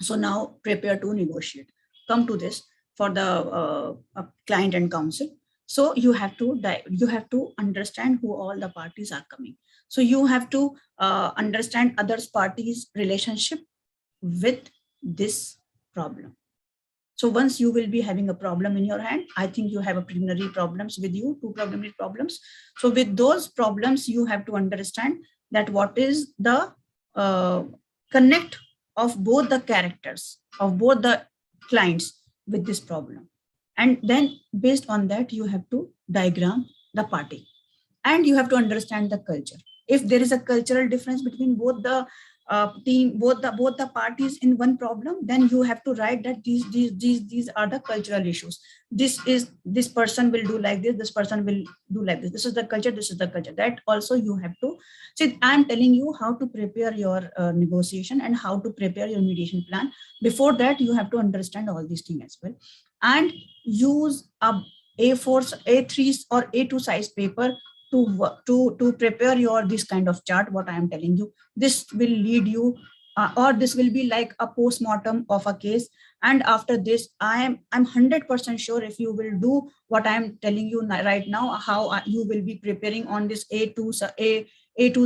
So now prepare to negotiate. Come to this for the client and counsel. So you have to understand who all the parties are coming. So you have to understand other parties' relationship with this problem. So once you will be having a problem in your hand, I think you have a preliminary problems with you, 2 preliminary problems. So with those problems, you have to understand that what is the connect of both the characters of both the clients with this problem. And then based on that, you have to diagram the party, and you have to understand the culture. If there is a cultural difference between both the both the parties in one problem, then you have to write that these are the cultural issues. This person will do like this person will do like this is the culture, this is the culture. That also you have to see. I'm telling you how to prepare your negotiation and how to prepare your mediation plan. Before that, you have to understand all these things as well, and use a A4, A3 or A2 size paper to prepare your this kind of chart. What I am telling you, this will lead you or this will be like a post-mortem of a case. And after this, I'm 100% sure if you will do what I'm telling you right now, how you will be preparing on this A2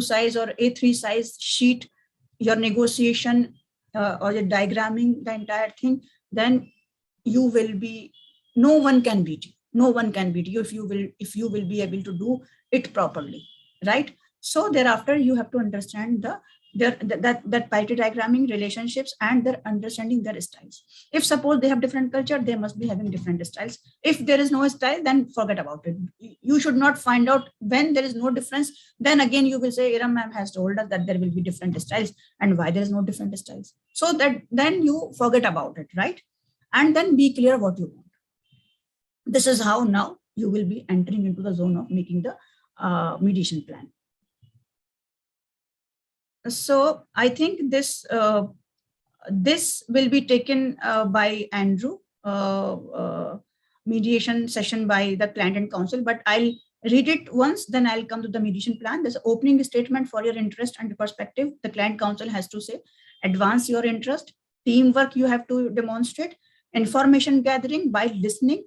size or A3 size sheet, your negotiation or your diagramming the entire thing, then you will be, no one can beat you. No one can beat you if you will be able to do it properly, right? So thereafter, you have to understand that parity diagramming relationships and their understanding their styles. If suppose they have different culture, they must be having different styles. If there is no style, then forget about it. You should not find out when there is no difference. Then again, you will say, Iram ma'am has told us that there will be different styles, and why there is no different styles. So that then you forget about it, right? And then be clear what you want. This is how now you will be entering into the zone of making the mediation plan. So I think this will be taken by Andrew, mediation session by the client and counsel, but I'll read it once, then I'll come to the mediation plan. There's an opening statement for your interest and perspective. The client counsel has to say, advance your interest, teamwork you have to demonstrate, information gathering by listening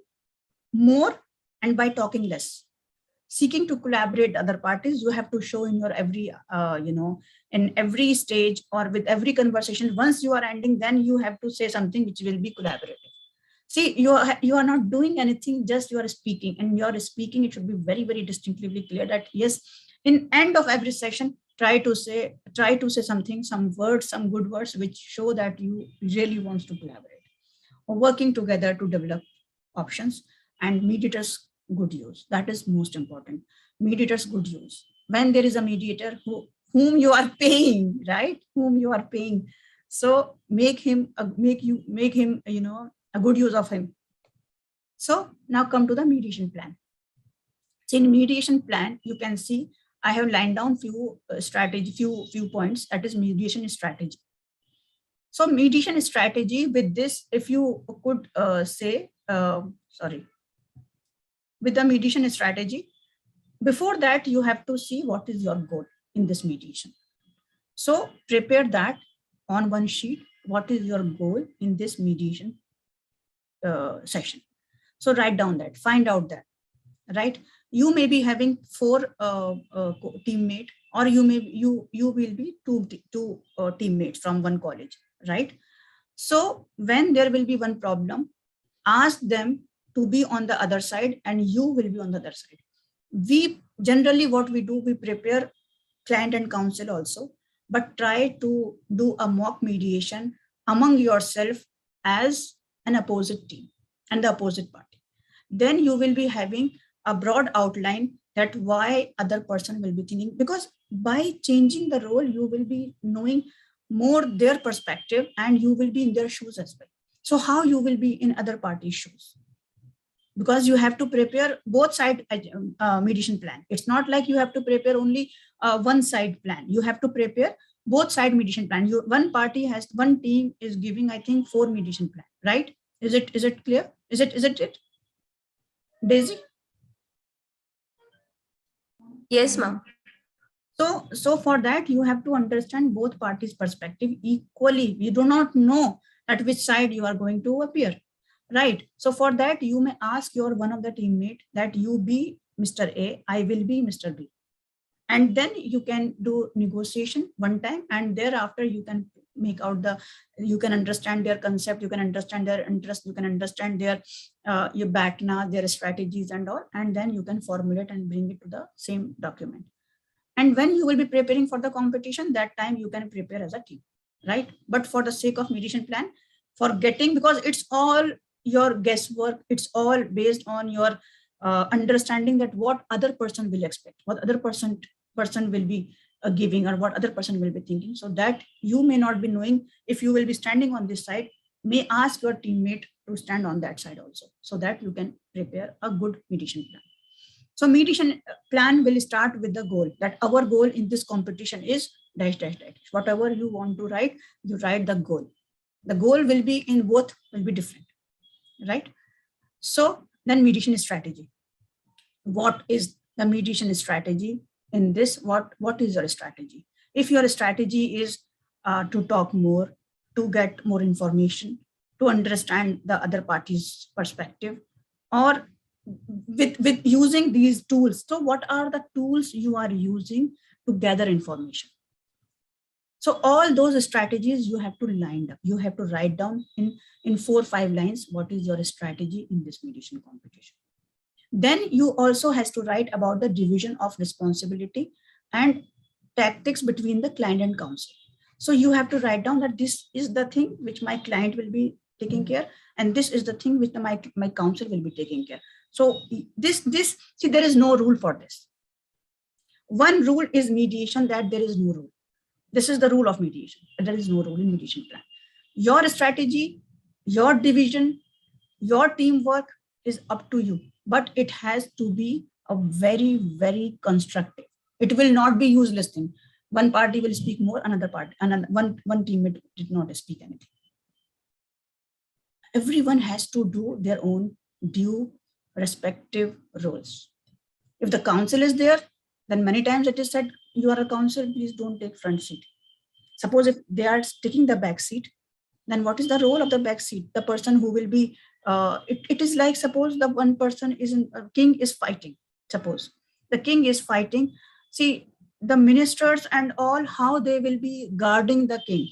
more and by talking less, seeking to collaborate other parties. You have to show in your every in every stage or with every conversation. Once you are ending, then you have to say something which will be collaborative. See, you are not doing anything, just you are speaking, and your speaking, it should be very, very distinctively clear that yes, in end of every session, try to say something, some words, some good words which show that you really want to collaborate or working together to develop options. And mediators good use. That is most important. Mediators good use. When there is a mediator whom you are paying, right? Whom you are paying. So make him a good use of him. So now come to the mediation plan. So in mediation plan, you can see I have lined down few points. That is mediation strategy. So mediation strategy with this, if you could with the mediation strategy, before that, you have to see what is your goal in this mediation. So prepare that on one sheet. What is your goal in this mediation session? So write down that, find out that, right? You may be having 4 teammates, or you will be two teammates from one college, right? So when there will be one problem, ask them to be on the other side and you will be on the other side. We generally, what we do, we prepare client and counsel also, but try to do a mock mediation among yourself as an opposite team and the opposite party. Then you will be having a broad outline that why other person will be thinking, because by changing the role, you will be knowing more their perspective and you will be in their shoes as well. So how you will be in other parties' shoes? Because you have to prepare both side mediation plan. It's not like you have to prepare only one side plan. You have to prepare both side mediation plan. One team is giving, I think, 4 mediation plan, right? Is it clear? Is it Daisy? Yes, ma'am. So for that, you have to understand both parties' perspective equally. You do not know at which side you are going to appear, right? So for that, you may ask your one of the teammate that you be Mr. A, I will be Mr. B. And then you can do negotiation one time, and thereafter you can make out you can understand their concept, you can understand their interest, you can understand their your BATNA, their strategies and all, and then you can formulate and bring it to the same document. And when you will be preparing for the competition, that time you can prepare as a team, right? But for the sake of mediation plan, forgetting, because it's all your guesswork, it's all based on your understanding that what other person will expect, what other person will be giving, or what other person will be thinking, so that you may not be knowing. If you will be standing on this side, may ask your teammate to stand on that side also, so that you can prepare a good mediation plan. So mediation plan will start with the goal, that our goal in this competition is dash, dash, dash. Whatever you want to write, you write the goal. The goal will be in both, will be different, right? So then mediation strategy. What is the mediation strategy in this? What is your strategy? If your strategy is to talk more, to get more information, to understand the other party's perspective, or with using these tools. So what are the tools you are using to gather information? So all those strategies you have to line up. You have to write down in 4 or 5 lines, what is your strategy in this mediation competition. Then you also has to write about the division of responsibility and tactics between the client and counsel. So you have to write down that this is the thing which my client will be taking care, and this is the thing which my counsel will be taking care. So this see, there is no rule for this. One rule is mediation, that there is no rule. This is the rule of mediation. There is no rule in mediation plan. Your strategy, your division, your teamwork is up to you, but it has to be a very, very constructive. It will not be useless thing. One party will speak more, another party, one teammate did not speak anything. Everyone has to do their own due respective roles. If the counsel is there, then many times it is said, you are a counsel, please don't take front seat. Suppose if they are taking the back seat, then what is the role of the back seat? The person who will be, it is like, suppose the one person is king is fighting. Suppose the king is fighting. See, the ministers and all, how they will be guarding the king.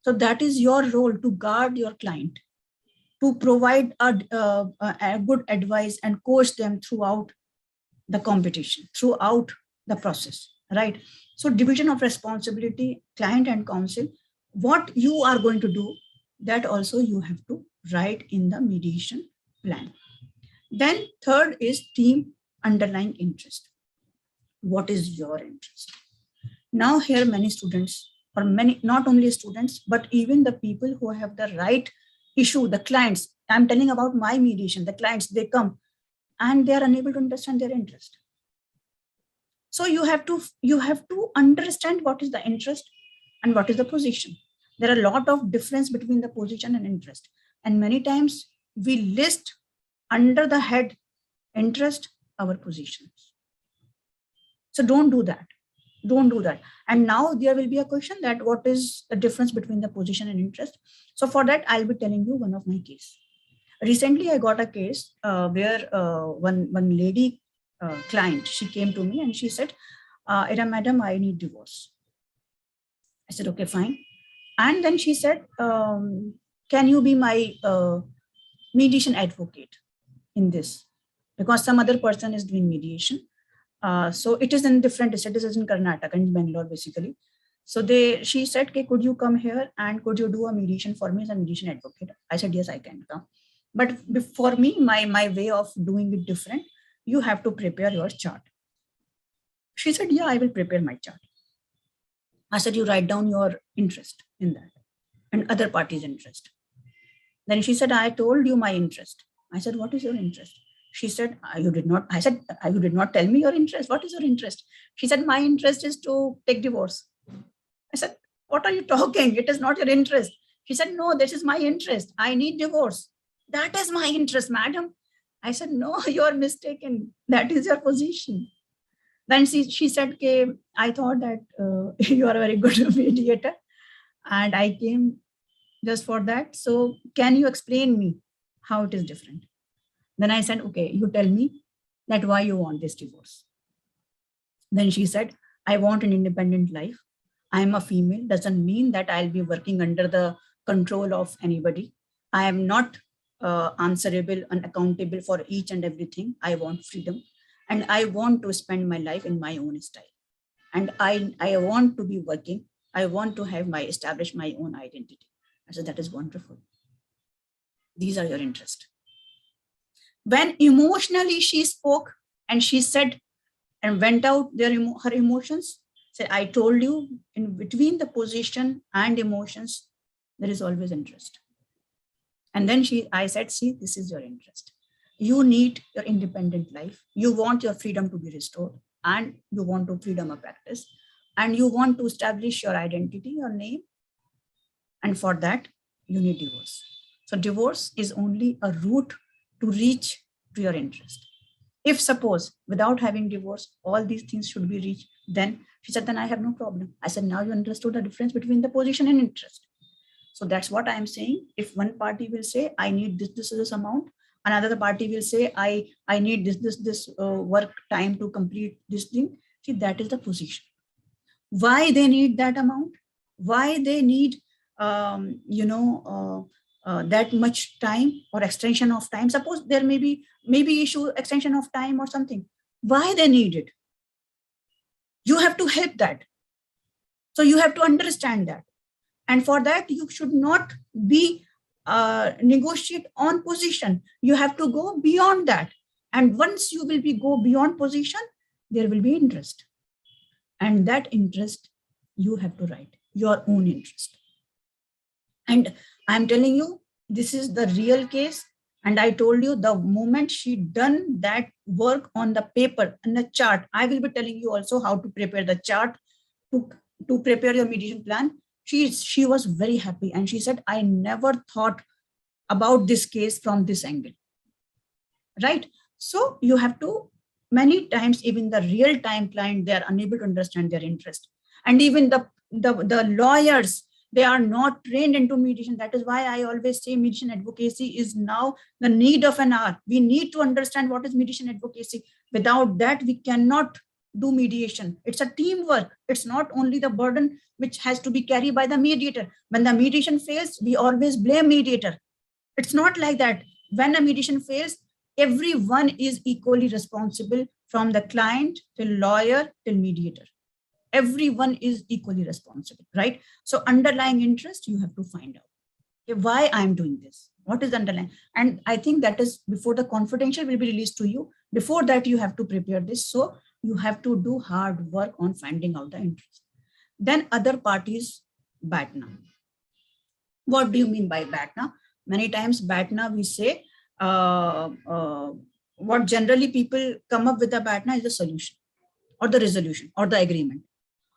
So that is your role, to guard your client, to provide a good advice and coach them throughout the competition, throughout the process, right? So division of responsibility, client and counsel, what you are going to do, that also you have to write in the mediation plan. Then third is team underlying interest. What is your interest? Now here many students, or many, not only students, but even the people who have the right issue, the clients, I'm telling about my mediation, the clients, they come and they are unable to understand their interest. So you have to understand what is the interest and what is the position. There are a lot of difference between the position and interest. And many times we list under the head interest our positions. So don't do that. Don't do that. And now there will be a question that what is the difference between the position and interest? So for that, I'll be telling you one of my case. Recently, I got a case where one lady client, she came to me and she said, Madam, I need divorce. I said, okay, fine. And then she said, can you be my mediation advocate in this? Because some other person is doing mediation. So it is in different states. This is in Karnataka, in Bangalore, basically. So she said, okay, could you come here and could you do a mediation for me as a mediation advocate? I said, yes, I can come. But for me, my way of doing it different. You have to prepare your chart. She said, yeah, I will prepare my chart. I said, you write down your interest in that and other parties' interest. Then she said, I told you my interest. I said, what is your interest? She said, you did not. I said, you did not tell me your interest. What is your interest? She said, my interest is to take divorce. I said, what are you talking? It is not your interest. She said, no, this is my interest. I need divorce. That is my interest, madam. I said, no, you are mistaken. That is your position. Then she said, okay, I thought that you are a very good mediator. And I came just for that. So can you explain me how it is different? Then I said, okay, you tell me that why you want this divorce. Then she said, I want an independent life. I am a female. Doesn't mean that I'll be working under the control of anybody. I am not answerable and accountable for each and everything. I want freedom. And I want to spend my life in my own style. And I want to be working. I want to have establish my own identity. I said, that is wonderful. These are your interests. When emotionally she spoke and she said and went out her emotions, said, I told you in between the position and emotions, there is always interest. And then I said, see, this is your interest. You need your independent life. You want your freedom to be restored and you want to freedom of practice and you want to establish your identity, your name. And for that, you need divorce. So divorce is only a route to reach to your interest. If suppose without having divorce, all these things should be reached, then she said, then I have no problem. I said, now you understood the difference between the position and interest. So that's what I am saying. If one party will say, I need this amount, another party will say, I need this work time to complete this thing. See, that is the position. Why they need that amount? Why they need, that much time or extension of time? Suppose there may be issue extension of time or something. Why they need it? You have to help that. So you have to understand that. And for that, you should not be negotiate on position. You have to go beyond that. And once you will go beyond position, there will be interest. And that interest, you have to write your own interest. And I'm telling you, this is the real case. And I told you the moment she done that work on the paper and the chart, I will be telling you also how to prepare the chart to prepare your mediation plan. She was very happy. And she said, I never thought about this case from this angle. Right? So you have to, many times, even the real-time client, they are unable to understand their interest. And even the lawyers, they are not trained into mediation. That is why I always say mediation advocacy is now the need of an hour. We need to understand what is mediation advocacy. Without that, we cannot do mediation. It's a teamwork. It's not only the burden which has to be carried by the mediator. When the mediation fails, we always blame mediator. It's not like that. When a mediation fails, everyone is equally responsible, from the client till lawyer till mediator. Everyone is equally responsible, right? So underlying interest, you have to find out. Okay, why I'm doing this? What is the underlying? And I think that is before the confidential will be released to you. Before that, you have to prepare this. So you have to do hard work on finding out the interest. Then other parties, BATNA. What do you mean by BATNA? Many times BATNA, we say, what generally people come up with the BATNA is the solution or the resolution or the agreement.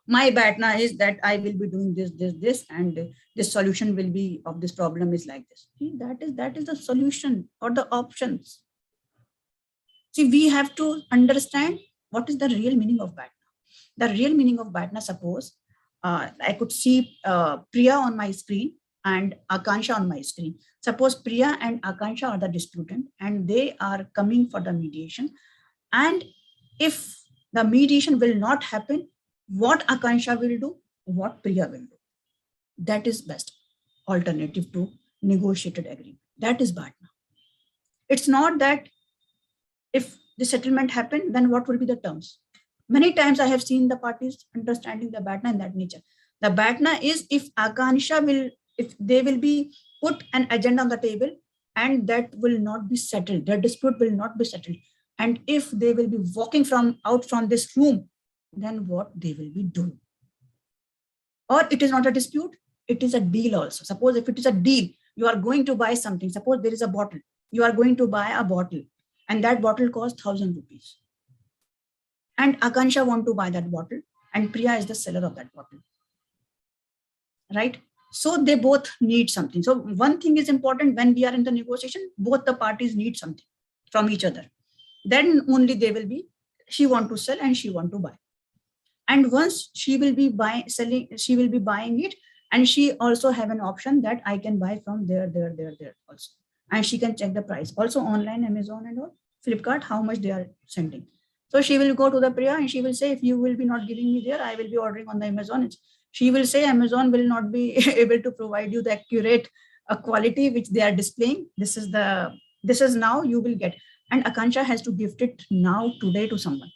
My BATNA is that I will be doing this, and this solution will be of this problem is like this. See, that is the solution or the options. See, we have to understand what is the real meaning of BATNA. The real meaning of BATNA, suppose I could see Priya on my screen and Akansha on my screen. Suppose Priya and Akansha are the disputant and they are coming for the mediation. And if the mediation will not happen, what Akansha will do, what Priya will do. That is best alternative to negotiated agreement. That is BATNA. It's not that if the settlement happened, then what will be the terms? Many times I have seen the parties understanding the BATNA in that nature. The BATNA is if Akansha will, if they will be put an agenda on the table and that will not be settled, their dispute will not be settled. And if they will be walking out from this room, then what they will be doing. Or it is not a dispute, it is a deal also. Suppose if it is a deal, you are going to buy something. Suppose there is a bottle, you are going to buy a bottle and that bottle costs 1,000 rupees. And Akansha want to buy that bottle and Priya is the seller of that bottle. Right? So they both need something. So one thing is important when we are in the negotiation, both the parties need something from each other. Then only they will be, she want to sell and she want to buy. And once she will be selling, she will be buying it, and she also have an option that I can buy from there also. And she can check the price. Also online, Amazon and all, Flipkart, how much they are sending. So she will go to the Priya and she will say, if you will be not giving me there, I will be ordering on the Amazon. She will say Amazon will not be able to provide you the accurate quality which they are displaying. This is now you will get. And Akansha has to gift it now, today to someone.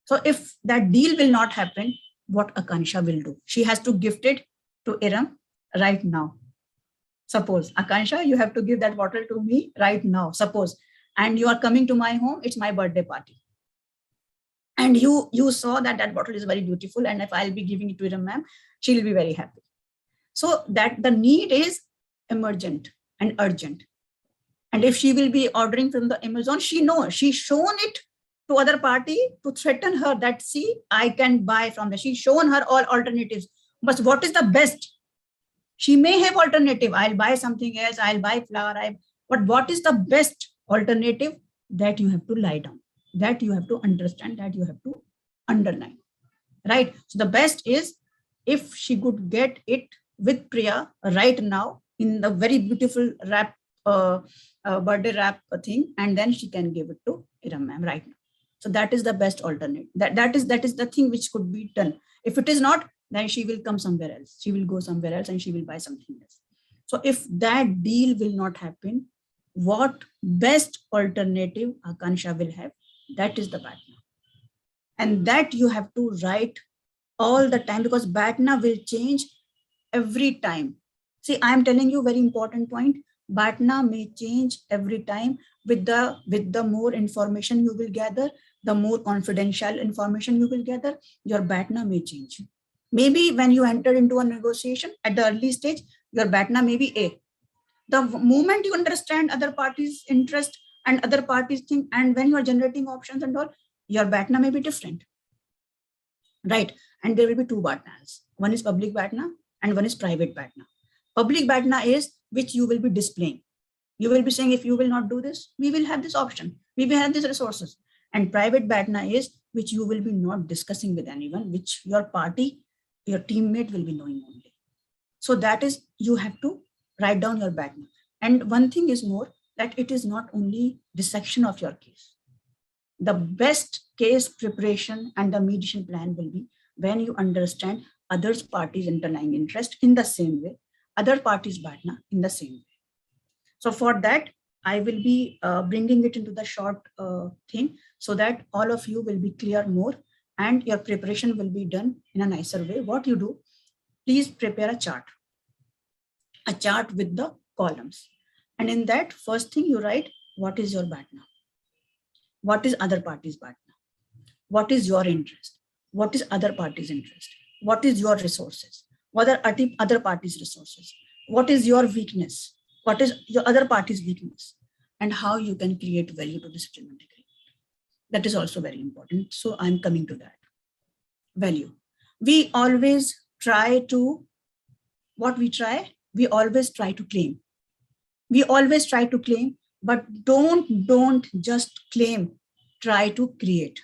So if that deal will not happen, what Akansha will do? She has to gift it to Iram right now. Suppose, Akansha, you have to give that bottle to me right now, suppose. And you are coming to my home, it's my birthday party. And you saw that bottle is very beautiful. And if I'll be giving it to Iram ma'am, she will be very happy. So that the need is emergent and urgent. And if she will be ordering from the Amazon, she knows, she's shown it to other party to threaten her that, see, I can buy from there. She's shown her all alternatives. But what is the best? She may have alternative. I'll buy something else. I'll buy flour. But what is the best alternative? That you have to lie down. That you have to understand. That you have to underline. Right? So the best is if she could get it with Priya right now in the very beautiful wrap, birthday wrap thing, and then she can give it to Iram ma'am right now. So that is the best alternate. That is the thing which could be done. If it is not, then she will come somewhere else. She will go somewhere else and she will buy something else. So if that deal will not happen, what best alternative Akansha will have, that is the BATNA. And that you have to write all the time, because BATNA will change every time. See, I am telling you very important point. BATNA may change every time with the more information you will gather, the more confidential information you will gather, your BATNA may change. Maybe when you enter into a negotiation at the early stage, your BATNA may be A. The moment you understand other parties' interest and other parties' thing, and when you are generating options and all, your BATNA may be different. Right? And there will be two BATNAs. One is public BATNA and one is private BATNA. Public BATNA is which you will be displaying. You will be saying, if you will not do this, we will have this option. We will have these resources. And private BATNA is which you will be not discussing with anyone, which your party, your teammate will be knowing only. So that is, you have to write down your BATNA. And one thing is more, that it is not only dissection of your case. The best case preparation and the mediation plan will be when you understand other parties' underlying interest in the same way, other parties' BATNA in the same way. So for that, I will be bringing it into the short thing so that all of you will be clear more and your preparation will be done in a nicer way. What you do, please prepare a chart. a chart with the columns. And in that, first thing you write, what is your BATNA? What is other party's BATNA? What is your interest? What is other party's interest? What is your resources? What are other party's resources? What is your weakness? What is your other party's weakness? And how you can create value to the settlement agreement. That is also very important. So I'm coming to that. Value. We always try to, we always try to claim. We always try to claim, but don't just claim, try to create.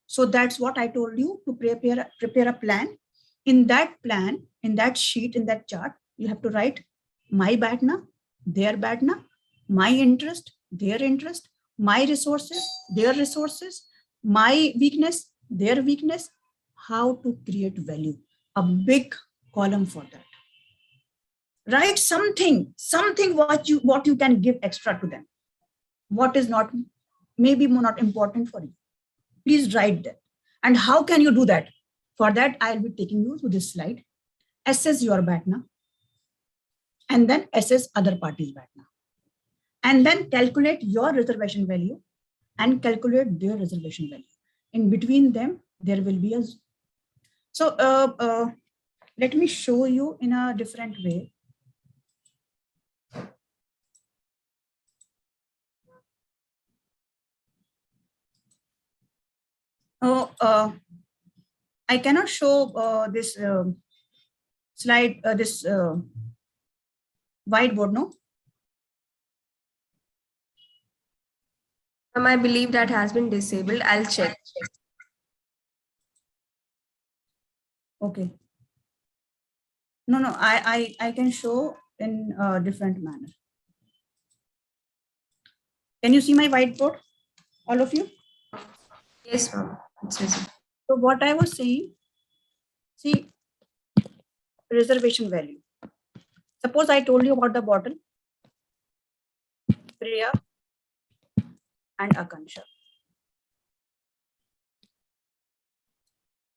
So that's what I told you, to prepare a plan. In that plan, in that sheet, in that chart, you have to write my BATNA, their BATNA, my interest, their interest, my resources, their resources, my weakness, their weakness, how to create value, a big column for that. Write something what you can give extra to them. What is not, maybe not important for you. Please write that. And how can you do that? For that, I'll be taking you to this slide. Assess your BATNA, and then assess other parties' BATNA. And then calculate your reservation value and calculate their reservation value. In between them, there will be a... So let me show you in a different way. I cannot show this slide, this whiteboard, no? I believe that has been disabled. I'll check. Okay. No, I can show in a different manner. Can you see my whiteboard, all of you? Yes, ma'am. It's visible. So what I was saying, see, reservation value. Suppose I told you about the bottle, Priya and Akansha.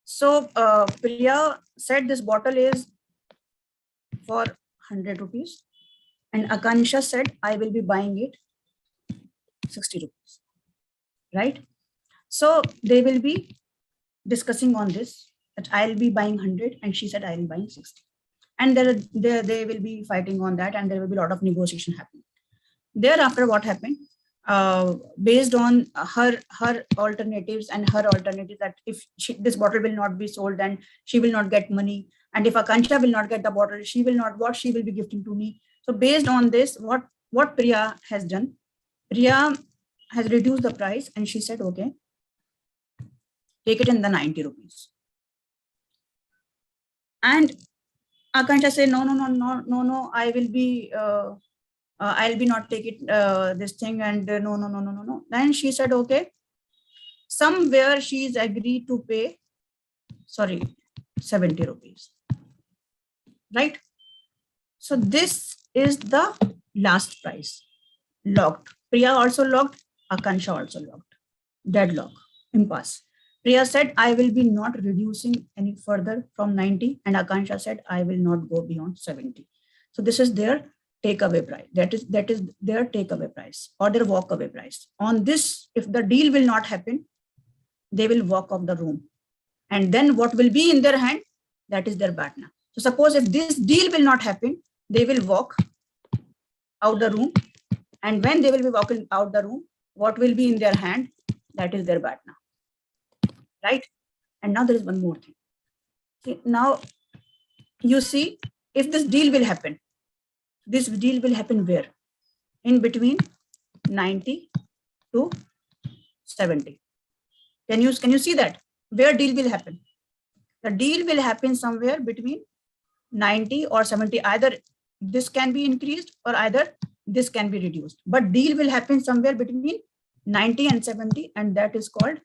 So Priya said this bottle is for 100 rupees, and Akansha said, I will be buying it 60 rupees, right? So they will be discussing on this, that I'll be buying 100 and she said I will be buying 60. And they will be fighting on that, and there will be a lot of negotiation happening. Thereafter, what happened? Based on her alternatives and her alternatives, that if this bottle will not be sold, then she will not get money. And if Akansha will not get the bottle, she will not, what she will be gifting to me. So based on this, what Priya has done, Priya has reduced the price, and she said, okay, take it in the 90 rupees. And Akansha said, no, I will be, I'll be not take it, this thing, and no. Then she said, okay, somewhere she is agreed to pay, 70 rupees, right? So this is the last price, locked. Priya also locked, Akansha also locked, deadlock, impasse. Priya said, I will be not reducing any further from 90, and Akansha said, I will not go beyond 70. So this is their takeaway price. That is their takeaway price or their walkaway price. On this, if the deal will not happen, they will walk off the room. And then what will be in their hand, that is their BATNA. So suppose if this deal will not happen, they will walk out the room. And when they will be walking out the room, what will be in their hand, that is their BATNA. Right? And now there is one more thing. See, now you see, if this deal will happen, this deal will happen where? In between 90 to 70. Can you see that? Where deal will happen? The deal will happen somewhere between 90 or 70. Either this can be increased or either this can be reduced. But deal will happen somewhere between 90 and 70, and that is called,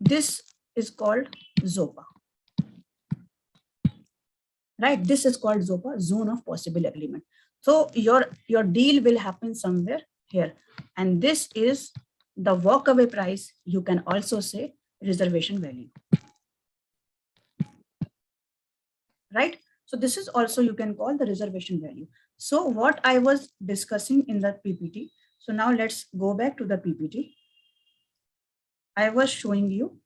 this is called ZOPA. Right? This is called ZOPA, zone of possible agreement. So your deal will happen somewhere here. And this is the walkaway price. You can also say reservation value. Right? So this is also you can call the reservation value. So what I was discussing in the PPT. So now let's go back to the PPT. I was showing you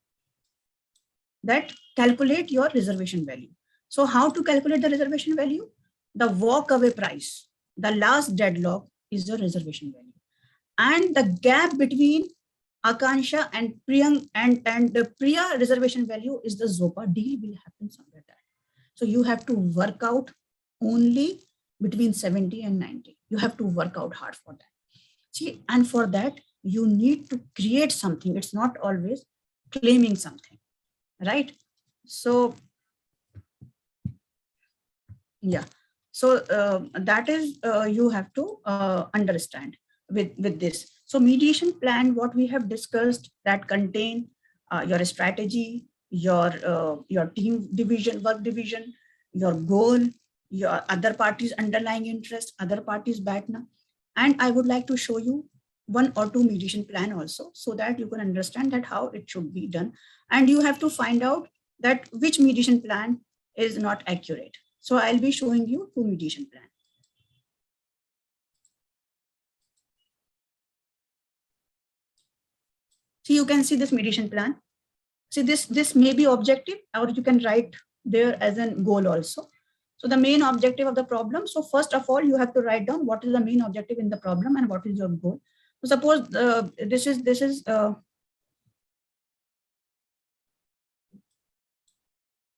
that calculate your reservation value. So how to calculate the reservation value? The walkaway price, the last deadlock is your reservation value. And the gap between Akansha and Priyang and the Priya reservation value is the Zopa deal will happen somewhere there. So you have to work out only between 70 and 90. You have to work out hard for that. See, and for that, you need to create something. It's not always claiming something, right? So, yeah. So that is, you have to understand with this. So mediation plan, what we have discussed, that contain your strategy, your team division, work division, your goal, your other parties' underlying interest, other parties' BATNA. And I would like to show you 1 or 2 mediation plan also, so that you can understand that how it should be done. And you have to find out that which mediation plan is not accurate. So I'll be showing you 2 mediation plan. So you can see this mediation plan. See, this may be objective, or you can write there as a goal also. So the main objective of the problem. So first of all, you have to write down what is the main objective in the problem and what is your goal. So suppose this is can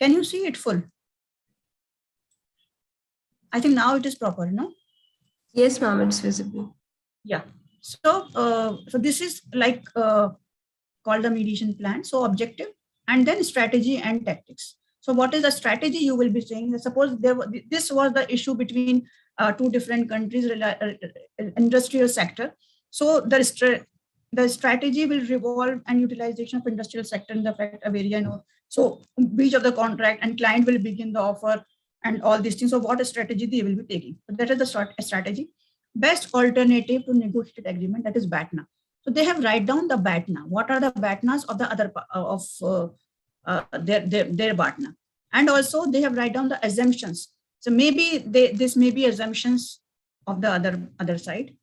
you see it full? I think now it is proper, no? Yes, ma'am, it's visible. Yeah. So so this is like called the mediation plan. So objective, and then strategy and tactics. So what is the strategy you will be saying? Suppose this was the issue between 2 different countries, industrial sector. So the strategy will revolve and utilization of industrial sector in the fact of area. So breach of the contract and client will begin the offer and all these things. So what a strategy they will be taking. So that is the strategy. Best alternative to negotiated agreement, that is BATNA. So they have write down the BATNA. What are the BATNAs of the other their BATNA? And also they have write down the assumptions. So maybe this may be assumptions of the other side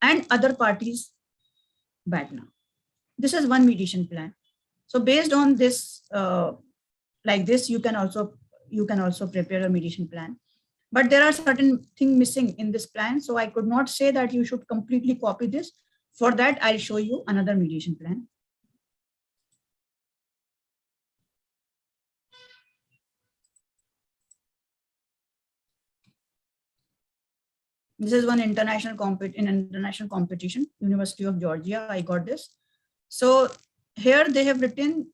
and other parties BATNA. This is one mediation plan. So based on this, like this, you can also prepare a mediation plan. But there are certain things missing in this plan. So I could not say that you should completely copy this. For that, I'll show you another mediation plan. This is one international competition, University of Georgia. I got this. So here they have written,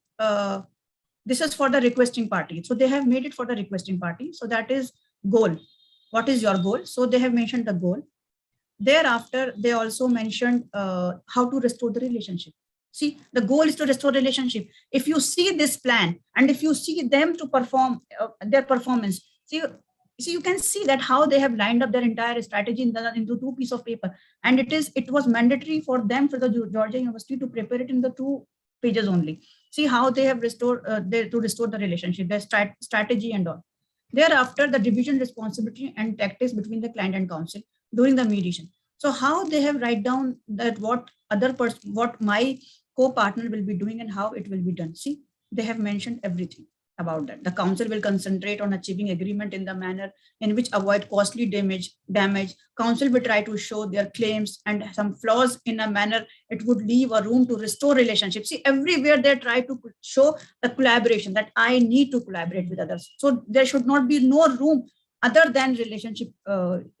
this is for the requesting party. So they have made it for the requesting party. So that is goal. What is your goal? So they have mentioned the goal. Thereafter, they also mentioned how to restore the relationship. See, the goal is to restore relationship. If you see this plan and if you see them to perform their performance, see, you can see that how they have lined up their entire strategy into 2 pieces of paper. And it was mandatory for them, for the Georgia University, to prepare it in the 2 pages only. See how they have restored to restore the relationship, their strategy and all. Thereafter, the division responsibility and tactics between the client and counsel during the mediation. So how they have write down that what my co-partner will be doing and how it will be done. See, they have mentioned everything about that. The counsel will concentrate on achieving agreement in the manner in which avoid costly damage. Counsel will try to show their claims and some flaws in a manner it would leave a room to restore relationships. See, everywhere they try to show the collaboration, that I need to collaborate with others. So there should not be no room other than relationship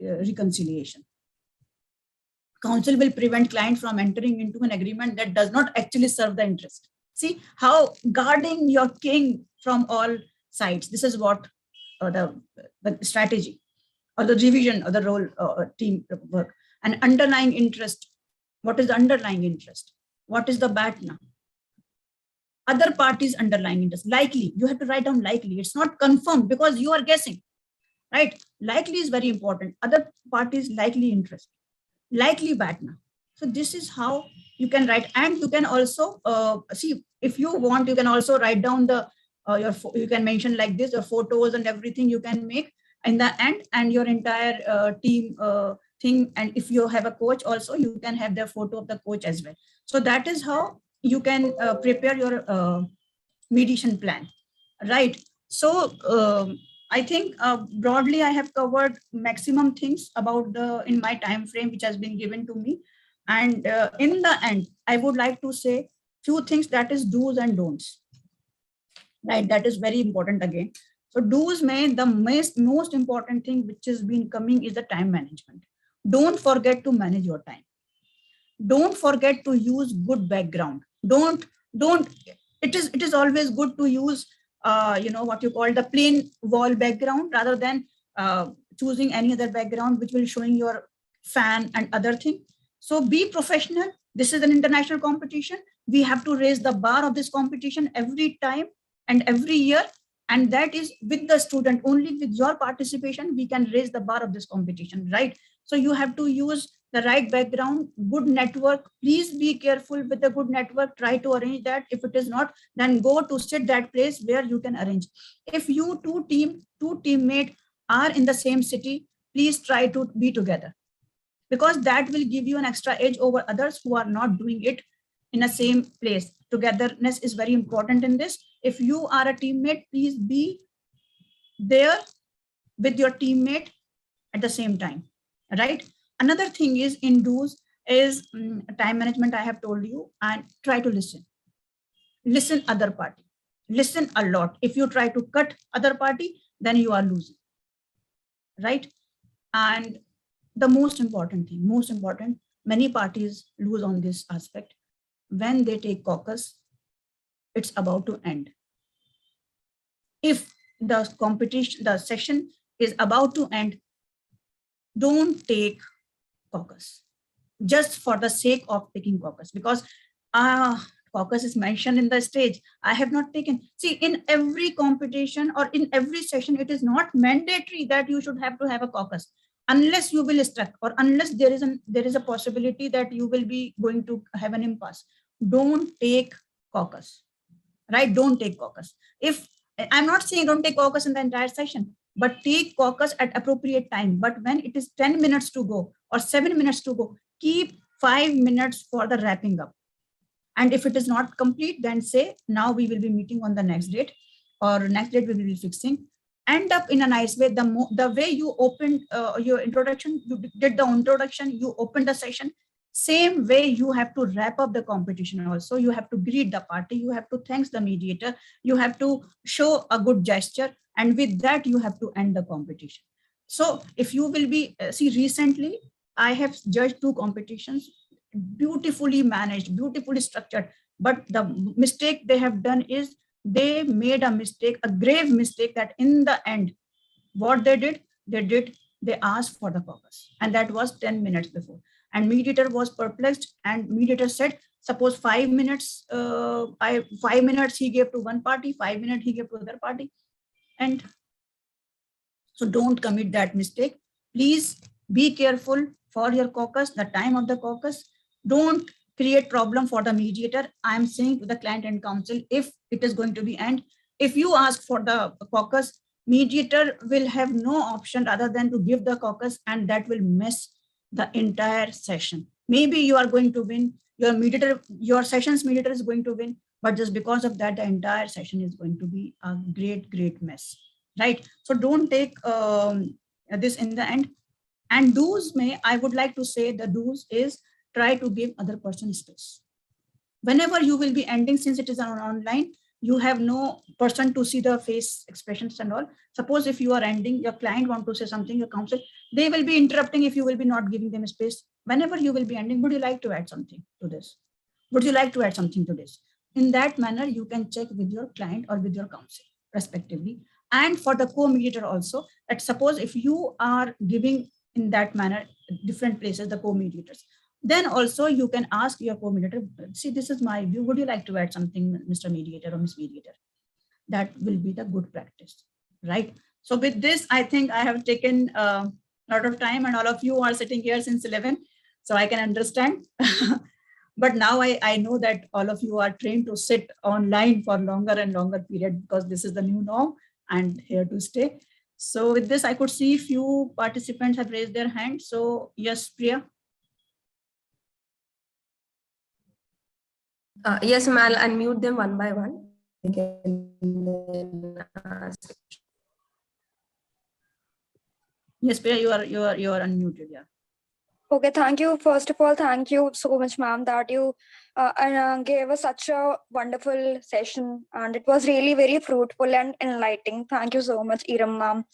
reconciliation. Counsel will prevent client from entering into an agreement that does not actually serve the interest. See how guarding your king from all sides. This is what the strategy or the division or the role team work. And underlying interest. What is the underlying interest? What is the BATNA? Other parties' underlying interest. Likely, you have to write down likely. It's not confirmed because you are guessing, right? Likely is very important. Other parties' likely interest. Likely BATNA. So this is how you can write. And you can also see, if you want, you can also write down the you can mention like this, your photos and everything you can make in the end, and your entire team thing. And if you have a coach also, you can have the photo of the coach as well. So that is how you can prepare your mediation plan, right? So I think broadly I have covered maximum things about in my time frame which has been given to me. And in the end, I would like to say few things, that is do's and don'ts, right? That is very important again. So do's may the most important thing which has been coming is the time management. Don't forget to manage your time. Don't forget to use good background. Don't it is always good to use what you call the plain wall background rather than choosing any other background which will showing your fan and other thing. So be professional. This is an international competition. We have to raise the bar of this competition every time and every year. And that is with the student. Only with your participation, we can raise the bar of this competition, right? So you have to use the right background, good network. Please be careful with the good network. Try to arrange that. If it is not, then go to sit that place where you can arrange. If you two teammates are in the same city, please try to be together, because that will give you an extra edge over others who are not doing it in the same place. Togetherness is very important in this. If you are a teammate, please be there with your teammate at the same time, right? Another thing is in do's is time management, I have told you, and try to listen. Listen other party. Listen a lot. If you try to cut other party, then you are losing, right? And the most important thing, many parties lose on this aspect. When they take caucus, it's about to end. If the competition, the session is about to end, don't take caucus just for the sake of taking caucus, because caucus is mentioned in the stage. I have not taken. See, in every competition or in every session, it is not mandatory that you should have to have a caucus, unless you will struck or unless there is a possibility that you will be going to have an impasse. Don't take caucus, right? Don't take caucus. If I'm not saying don't take caucus in the entire session, but take caucus at appropriate time. But when it is 10 minutes to go or 7 minutes to go, keep 5 minutes for the wrapping up. And if it is not complete, then say, now we will be meeting on the next date, or next date we will be fixing. End up in a nice way. The way you opened your introduction, you did the introduction, you opened the session, same way you have to wrap up the competition also. You have to greet the party, you have to thank the mediator, you have to show a good gesture, and with that you have to end the competition. So if you will be, see, recently I have judged 2 competitions, beautifully managed, beautifully structured, but the mistake they have done is they made a mistake, a grave mistake, that in the end, what they did, they asked for the caucus, and that was 10 minutes before. And mediator was perplexed, and mediator said, suppose 5 minutes, 5 minutes he gave to one party, 5 minutes he gave to other party. And so don't commit that mistake. Please be careful for your caucus, the time of the caucus. Don't create problem for the mediator. I'm saying to the client and counsel, if it is going to be end, if you ask for the caucus, mediator will have no option rather than to give the caucus, and that will mess the entire session. Maybe you are going to win, your session's mediator is going to win, but just because of that, the entire session is going to be a great mess, right? So don't take this in the end. And do's I would like to say the do's is try to give other person space. Whenever you will be ending, since it is online, you have no person to see the face expressions and all. Suppose if you are ending, your client want to say something, your counsel, they will be interrupting if you will be not giving them space. Whenever you will be ending, would you like to add something to this? Would you like to add something to this? In that manner, you can check with your client or with your counsel respectively. And for the co-mediator also, that suppose if you are giving in that manner, different places, the co-mediators, then also you can ask your co-mediator, see, this is my view. Would you like to add something, Mr. Mediator or Miss Mediator? That will be the good practice, right? So with this, I think I have taken a lot of time, and all of you are sitting here since 11, so I can understand. But now I know that all of you are trained to sit online for longer and longer period, because this is the new norm and here to stay. So with this, I could see few participants have raised their hand. So yes, Priya. Yes, ma'am, I'll unmute them one by one. Yes, Priya, you are unmuted. Yeah. Okay, thank you. First of all, thank you so much, ma'am, that you gave us such a wonderful session, and it was really very fruitful and enlightening. Thank you so much, Iram, ma'am.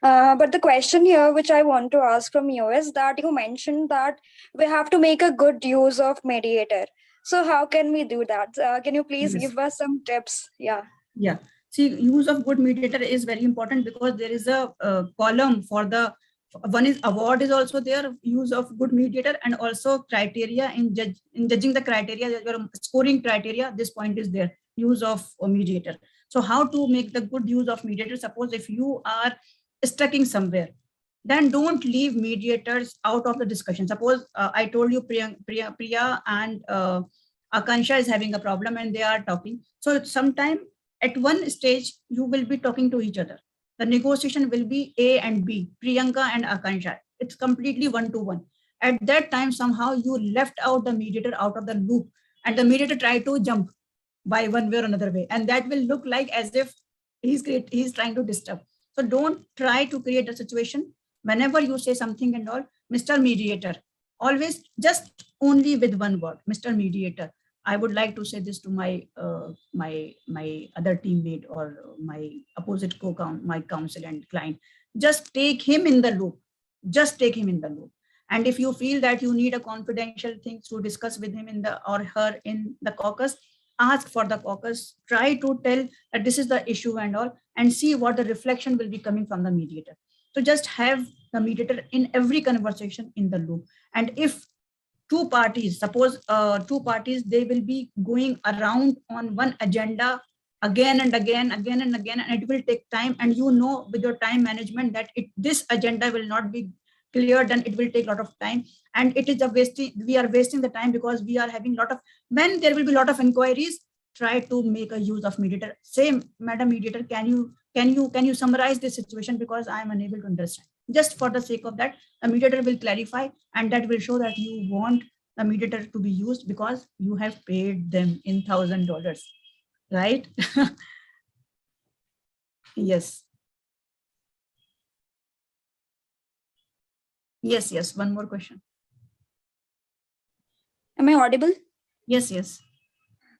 But the question here, which I want to ask from you, is that you mentioned that we have to make a good use of Mediator. So how can we do that? Can you please give us some tips? Yeah. Yeah. See, use of good mediator is very important, because there is a column for the one is award is also there, use of good mediator, and also criteria in judging the criteria, your scoring criteria. This point is there, use of a mediator. So how to make the good use of mediator? Suppose if you are stuck in somewhere, then don't leave mediators out of the discussion. Suppose I told you Priya and Akansha is having a problem and they are talking. So sometime at one stage, you will be talking to each other. The negotiation will be A and B, Priyanka and Akansha. It's completely one-to-one. At that time, somehow you left out the mediator out of the loop, and the mediator tried to jump by one way or another way. And that will look like as if he's trying to disturb. So don't try to create a situation. Whenever you say something and all, Mr. Mediator, always just only with one word, Mr. Mediator. I would like to say this to my my other teammate or my opposite my counsel and client. Just take him in the loop. Just take him in the loop. And if you feel that you need a confidential thing to discuss with him in the or her in the caucus, ask for the caucus. Try to tell that this is the issue and all, and see what the reflection will be coming from the mediator. So just have the mediator in every conversation in the loop. And if two parties, suppose two parties, they will be going around on one agenda again and again, and it will take time. And you know, with your time management, that this agenda will not be cleared, then it will take a lot of time. And it is we are wasting the time, because we are having when there will be a lot of inquiries, try to make a use of mediator. Say, Madam Mediator, can you summarize this situation, because I am unable to understand. Just for the sake of that, the mediator will clarify, and that will show that you want the mediator to be used because you have paid them in $1,000, right? Yes. Yes. One more question. Am I audible? Yes.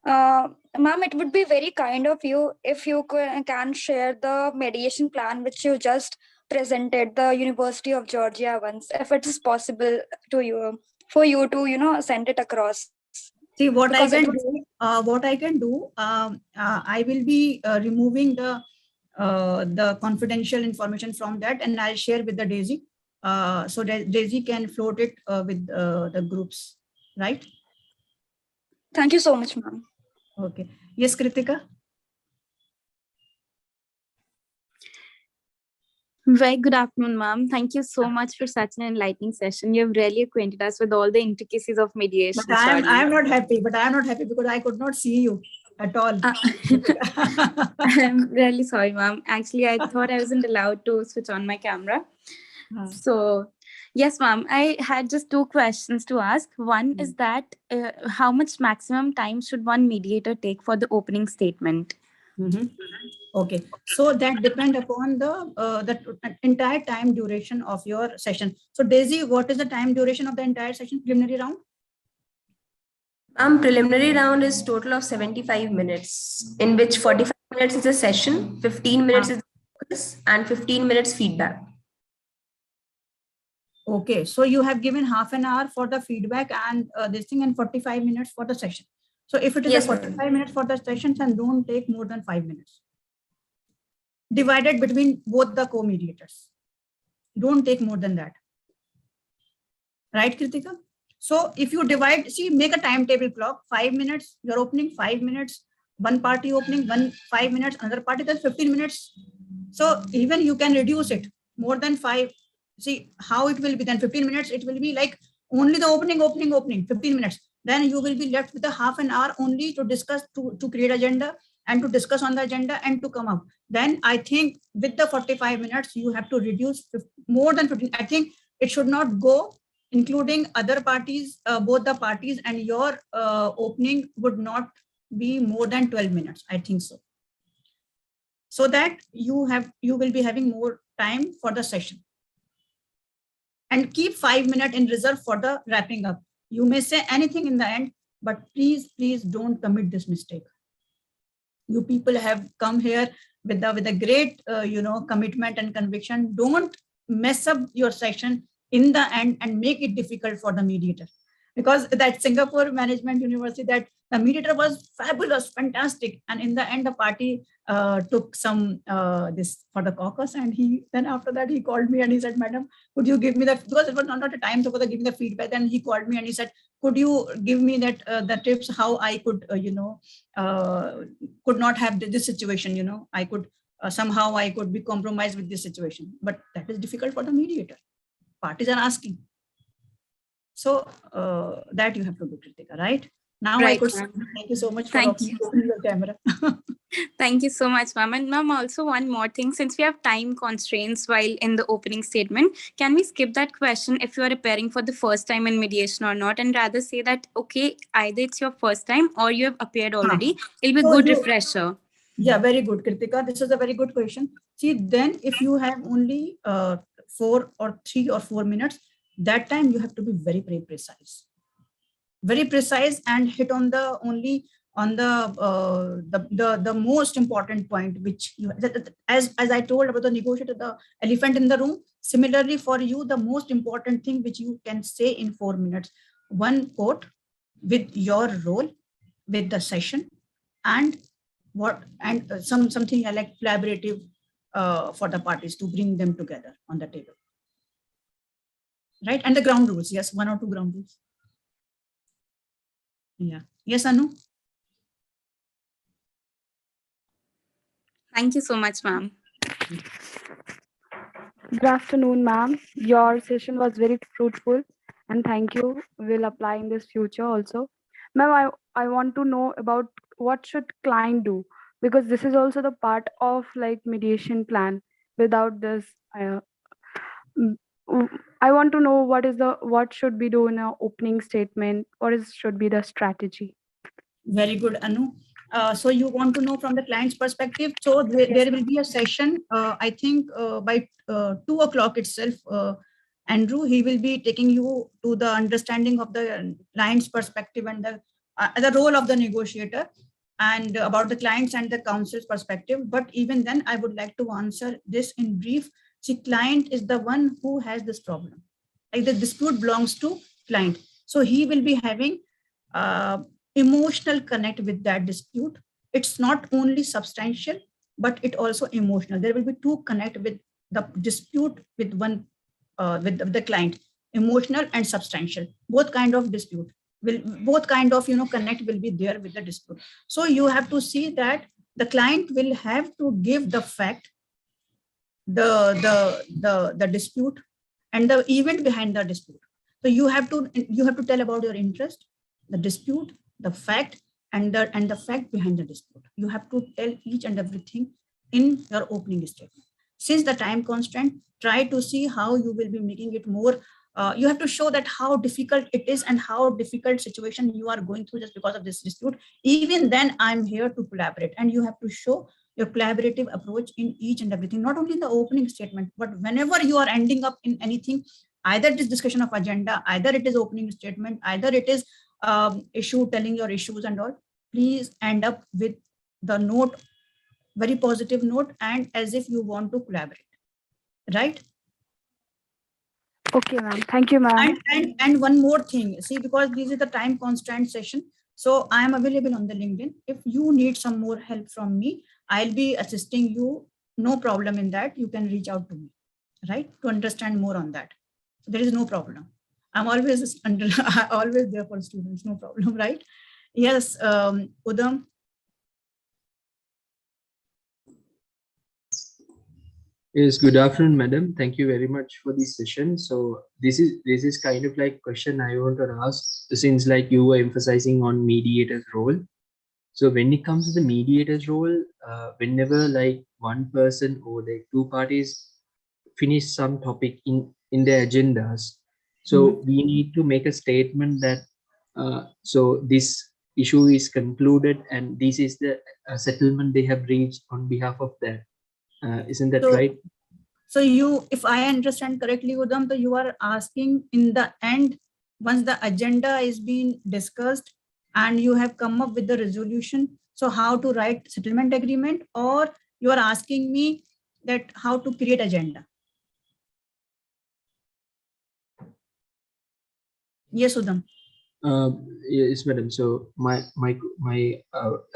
Ma'am, it would be very kind of you if you can share the mediation plan which you just presented the University of Georgia once, if it is possible to you, for you to send it across. See, what I can do, I will be removing the confidential information from that, and I'll share with the Daisy, so that Daisy can float it with the groups, right? Thank you so much, ma'am. Okay. Yes, Kritika. Very good afternoon, ma'am. Thank you so much for such an enlightening session. You have really acquainted us with all the intricacies of mediation. But I am not happy. Because I could not see you at all. I'm really sorry, ma'am. Actually, I thought I wasn't allowed to switch on my camera. So, yes, ma'am. I had just two questions to ask. One is that how much maximum time should one mediator take for the opening statement? Okay, so that depends upon the entire time duration of your session. So Daisy, what is the time duration of the entire session, preliminary round? Preliminary round is total of 75 minutes, in which 45 minutes is a session, 15 minutes is focus, and 15 minutes feedback. Okay, so you have given half an hour for the feedback and this thing, and 45 minutes for the session. So if it is 45 minutes for the session, then don't take more than 5 minutes. Divided between both the co-mediators. Don't take more than that. Right, Kritika? So if you divide, make a timetable clock, 5 minutes, you're opening, 5 minutes, one party opening, 5 minutes, another party, that's 15 minutes. So even you can reduce it more than 5. See how it will be then 15 minutes, it will be like only the opening, 15 minutes. then you will be left with a half an hour only to discuss, to create agenda and to discuss on the agenda and to come up. Then I think with the 45 minutes, you have to reduce more than 15. I think it should not go, including other parties, both the parties, and your opening would not be more than 12 minutes. I think so. So that you will be having more time for the session. And keep 5 minutes in reserve for the wrapping up. You may say anything in the end, but please don't commit this mistake. You people have come here with a great commitment and conviction. Don't mess up your session in the end and make it difficult for the mediator. Because that Singapore Management University, that the mediator was fabulous, fantastic. And in the end, the party took some this for the caucus. And then after that, he called me and he said, "Madam, could you give me that?" Because it was not a time to give me the feedback. Then he called me and he said, "Could you give me that the tips how I could, could not have this situation, I could somehow I could be compromised with this situation." But that is difficult for the mediator. Parties are asking. So that you have to do, Kritika, right? Now right, I could thank you so much for opening your camera. Thank you so much, ma'am. And ma'am, also one more thing, since we have time constraints while in the opening statement, can we skip that question if you are appearing for the first time in mediation or not, and rather say that, okay, either it's your first time or you have appeared already. It'll be a good refresher. Yeah, very good, Kritika. This is a very good question. See, then if you have only 4 or 3 or 4 minutes, that time you have to be very, very precise. Very precise and hit on the only on the most important point, which you, as I told about the negotiator, the elephant in the room. Similarly, for you, the most important thing which you can say in 4 minutes, one quote with your role, with the session, and something like collaborative for the parties to bring them together on the table. Right, and the ground rules. Yes, 1 or 2 ground rules. Yeah. Yes, Anu. Thank you so much, ma'am. Good afternoon, ma'am. Your session was very fruitful, and thank you. We'll apply in this future also. Ma'am, I want to know about what should client do, because this is also the part of like mediation plan. Without this, I want to know what should be done in an opening statement. Should be the strategy? Very good, Anu. So you want to know from the client's perspective. So there will be a session, I think by 2 o'clock itself, Andrew, he will be taking you to the understanding of the client's perspective and the role of the negotiator, and about the clients and the counsel's perspective. But even then, I would like to answer this in brief. See, client is the one who has this problem. Like the dispute belongs to client. So he will be having emotional connect with that dispute. It's not only substantial, but it also emotional. There will be 2 connect with the dispute with one, with the client, emotional and substantial. Both kind of dispute will, both kind of connect will be there with the dispute. So you have to see that the client will have to give the fact, the dispute, and the event behind the dispute. So you have to tell about your interest, the dispute, the fact, and the fact behind the dispute. You have to tell each and everything in your opening statement. Since the time constraint, try to see how you will be making it more. You have to show that how difficult it is and how difficult situation you are going through just because of this dispute. Even then, I'm here to collaborate, and you have to show your collaborative approach in each and everything, not only in the opening statement, but whenever you are ending up in anything, either it is discussion of agenda, either it is opening statement, either it is issue, telling your issues and all, please end up with the note, very positive note, and as if you want to collaborate, right? Okay, ma'am. Thank you, ma'am. And one more thing, see, because this is the time constraint session, so I am available on the LinkedIn. If you need some more help from me, I'll be assisting you. No problem in that. You can reach out to me, right, to understand more on that. There is no problem. I'm always always there for students. No problem, right? Yes, Udam. Yes, good afternoon, madam. Thank you very much for this session. So this is kind of like question I want to ask, since like you were emphasizing on mediator's role. So when it comes to the mediator's role, whenever like one person or like two parties finish some topic in their agendas, so we need to make a statement that so this issue is concluded and this is the settlement they have reached on behalf of that. Isn't that right? So you, if I understand correctly, Udam, so you are asking in the end, once the agenda is being discussed and you have come up with the resolution, so how to write settlement agreement, or you are asking me that how to create agenda? Yes, Udam. Yes, madam. So my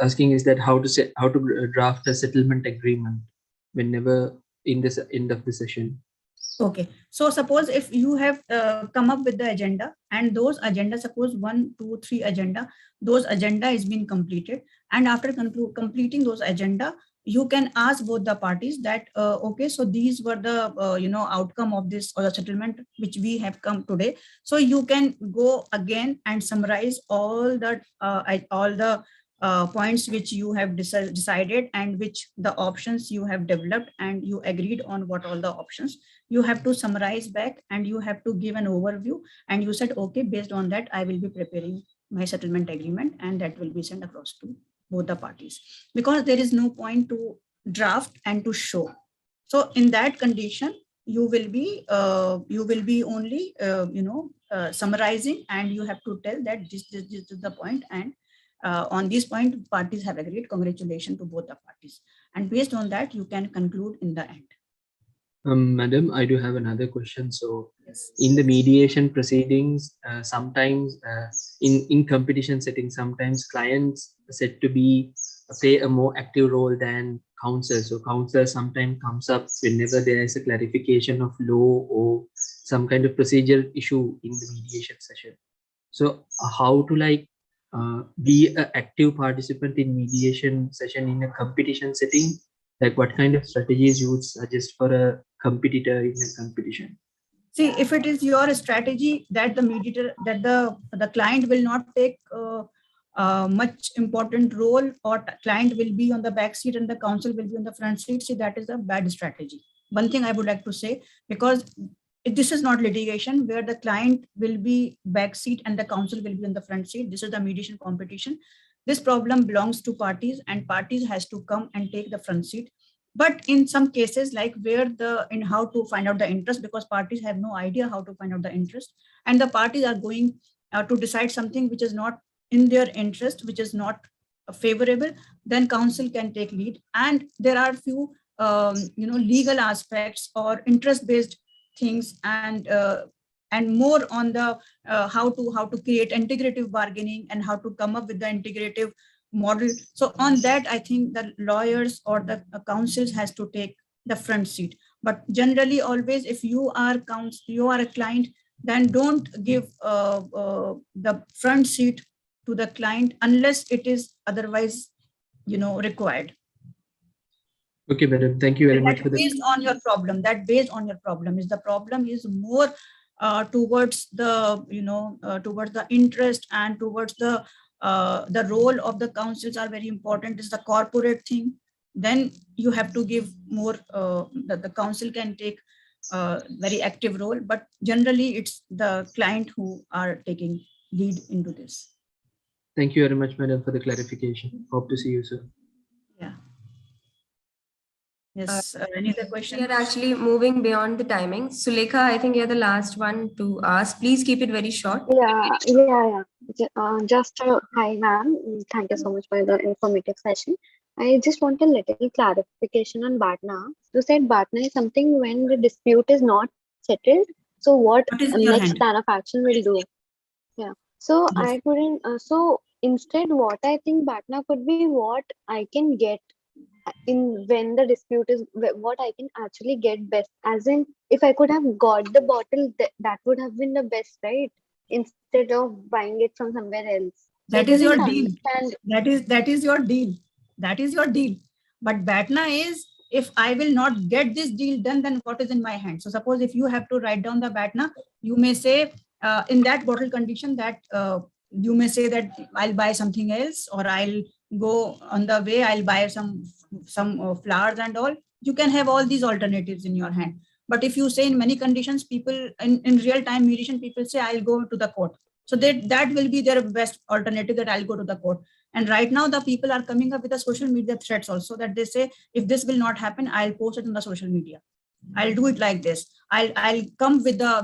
asking is that how to draft a settlement agreement whenever in this end of the session. Okay, so suppose if you have come up with the agenda and those agenda, suppose 1, 2, 3 agenda, those agenda is being completed, and after completing those agenda, you can ask both the parties that okay, so these were the outcome of this or the settlement which we have come today. So you can go again and summarize all the points which you have decided and which the options you have developed, and you agreed on what all the options. You have to summarize back and you have to give an overview, and you said, okay, based on that, I will be preparing my settlement agreement, and that will be sent across to both the parties, because there is no point to draft and to show. So in that condition, you will be only summarizing, and you have to tell that this is the point, and on this point parties have agreed. Congratulations to both the parties, and based on that you can conclude in the end. Madam, I do have another question. So yes, in the mediation proceedings, sometimes in competition settings, sometimes clients are said to be play a more active role than counsel. So counsel sometimes comes up whenever there is a clarification of law or some kind of procedural issue in the mediation session. So how to like be an active participant in mediation session in a competition setting? Like what kind of strategies you would suggest for a competitor in a competition? See, if it is your strategy that the mediator, that the client will not take much important role, or client will be on the back seat and the counsel will be on the front seat, see, that is a bad strategy. One thing I would like to say, because this is not litigation where the client will be back seat and the counsel will be on the front seat. This is the mediation competition. This problem belongs to parties, and parties has to come and take the front seat. But in some cases, like where in how to find out the interest, because parties have no idea how to find out the interest, and the parties are going to decide something which is not in their interest, which is not favorable, then counsel can take lead. And there are few legal aspects or interest-based things, and more on the how to create integrative bargaining and how to come up with the integrative model. So on that, I think the lawyers or the counsels has to take the front seat. But generally, always, if you are a client, then don't give the front seat to the client unless it is otherwise, required. Okay, madam. Thank you very much for based on your problem. That based on your problem is the problem is more towards the towards the interest and towards the role of the counsels are very important. Is the corporate thing. Then you have to give more. The counsel can take very active role, but generally it's the client who are taking lead into this. Thank you very much, madam, for the clarification. Hope to see you soon. Yeah. Yes. Any other question? We are actually moving beyond the timing. Sulekha, I think you're the last one to ask. Please keep it very short. Yeah. Hi, ma'am. Thank you so much for the informative session. I just want a little clarification on BATNA. You said BATNA is something when the dispute is not settled. So what next plan of action will do? Yeah. So yes. I couldn't. So instead, what I think BATNA could be what I can get in when the dispute is, what I can actually get best. As in, if I could have got the bottle, that would have been the best, right? Instead of buying it from somewhere else. That is your deal. That is your deal. That is your deal. But BATNA is if I will not get this deal done, then what is in my hand? So suppose if you have to write down the BATNA, you may say in that bottle condition that you may say that I'll buy something else, or I'll go on the way, I'll buy some flowers and all. You can have all these alternatives in your hand. But if you say in many conditions, people in real time mediation, people say I'll go to the court. So that will be their best alternative, that I'll go to the court. And right now the people are coming up with the social media threats also, that they say, if this will not happen, I'll post it on the social media. I'll do it like this. I'll come with the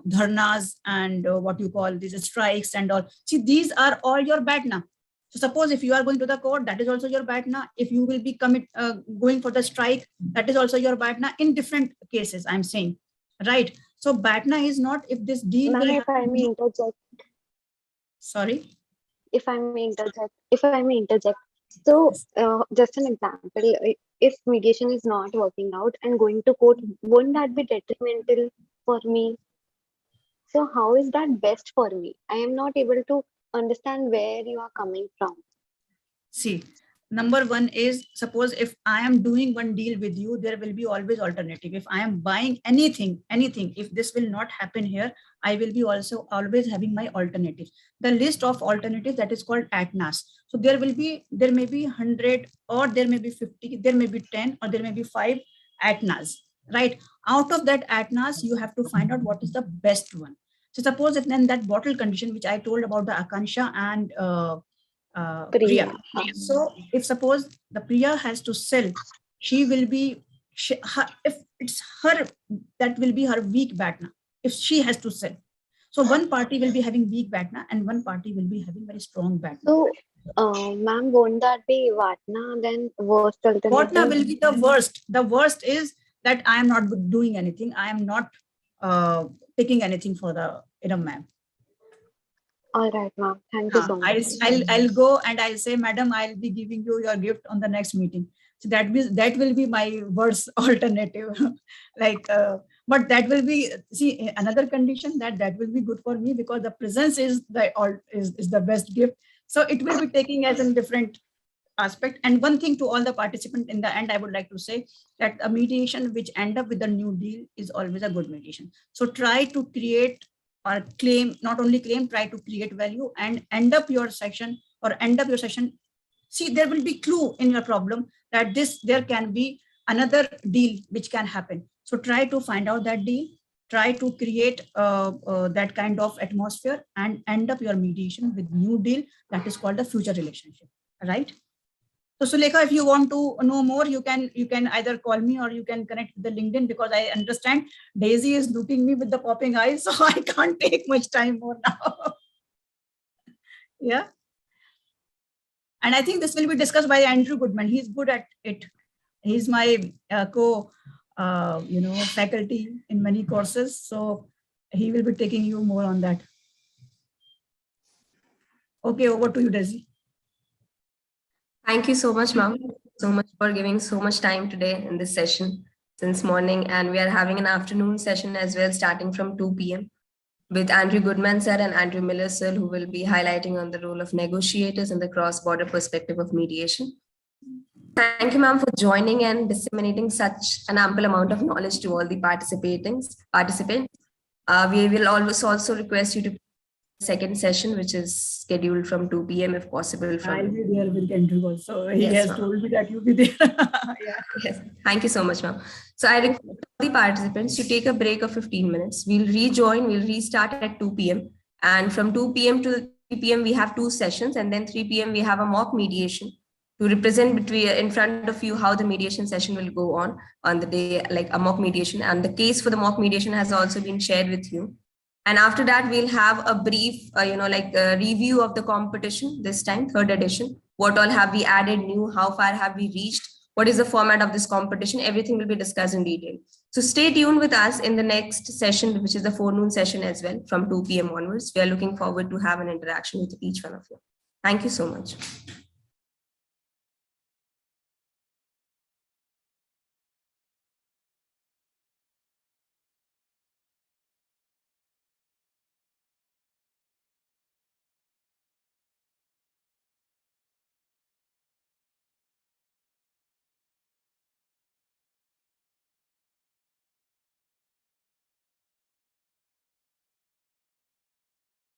dharnas and what you call these strikes and all. See, these are all your BATNA. So suppose if you are going to the court, that is also your BATNA. If you will be going for the strike, that is also your BATNA in different cases, I'm saying, right? So BATNA is not if this deal will if I may interject. Sorry? If I may interject. So just an example, if mediation is not working out and going to court, won't that be detrimental for me? So how is that best for me? I am not able to understand where you are coming from. See, number one is, suppose if I am doing one deal with you, there will be always alternative. If I am buying anything, if this will not happen here, I will be also always having my alternatives. The list of alternatives, that is called ATNAs. So there may be 100, or there may be 50, there may be 10, or there may be 5 ATNAs, right? Out of that ATNAs, you have to find out what is the best one. So suppose if then that bottle condition, which I told about the Akansha and Priya. So if suppose the Priya has to sell, she will be, if it's her, that will be her weak BATNA, if she has to sell. So one party will be having weak BATNA and one party will be having very strong BATNA. So, ma'am, won't that be VATNA then worst alternative? VATNA will be the worst. The worst is that I am not doing anything. I am not taking anything for the ma'am. All right, ma'am. Thank you so much. I'll go and I'll say, madam, I'll be giving you your gift on the next meeting. So that will be my worst alternative. But that will be, see, another condition that will be good for me, because the presence is the best gift. So it will be taking as a different aspect. And one thing to all the participants in the end, I would like to say that a mediation which end up with a new deal is always a good mediation. So try to create or claim, not only claim, try to create value and end up your session. See, there will be clue in your problem that there can be another deal which can happen. So try to find out that deal, try to create that kind of atmosphere and end up your mediation with new deal. That is called the future relationship, right? So Sulekha, if you want to know more, you can either call me or you can connect with the LinkedIn, because I understand Daisy is looking me with the popping eyes, so I can't take much time more now. Yeah. And I think this will be discussed by Andrew Goodman. He's good at it. He's my faculty in many courses. So he will be taking you more on that. Okay, over to you, Daisy. Thank you so much, ma'am. So much for giving so much time today in this session since morning. And we are having an afternoon session as well, starting from 2 p.m. with Andrew Goodman sir and Andrew Miller sir, who will be highlighting on the role of negotiators in the cross-border perspective of mediation. Thank you, ma'am, for joining and disseminating such an ample amount of knowledge to all the participants. We will always also request you to second session, which is scheduled from 2 p.m. if possible. I'll be there with Andrew also. He has told me that you'll be there. Yeah. Yes. Thank you so much, ma'am. So I request the participants to take a break of 15 minutes. We'll restart at 2 p.m. And from 2 p.m. to 3 p.m. we have 2 sessions, and then 3 p.m. we have a mock mediation to represent in front of you how the mediation session will go on the day, like a mock mediation. And the case for the mock mediation has also been shared with you. And after that, we'll have a brief, review of the competition this time, 3rd edition. What all have we added new? How far have we reached? What is the format of this competition? Everything will be discussed in detail. So stay tuned with us in the next session, which is the forenoon session as well, from 2 p.m. onwards. We are looking forward to have an interaction with each one of you. Thank you so much.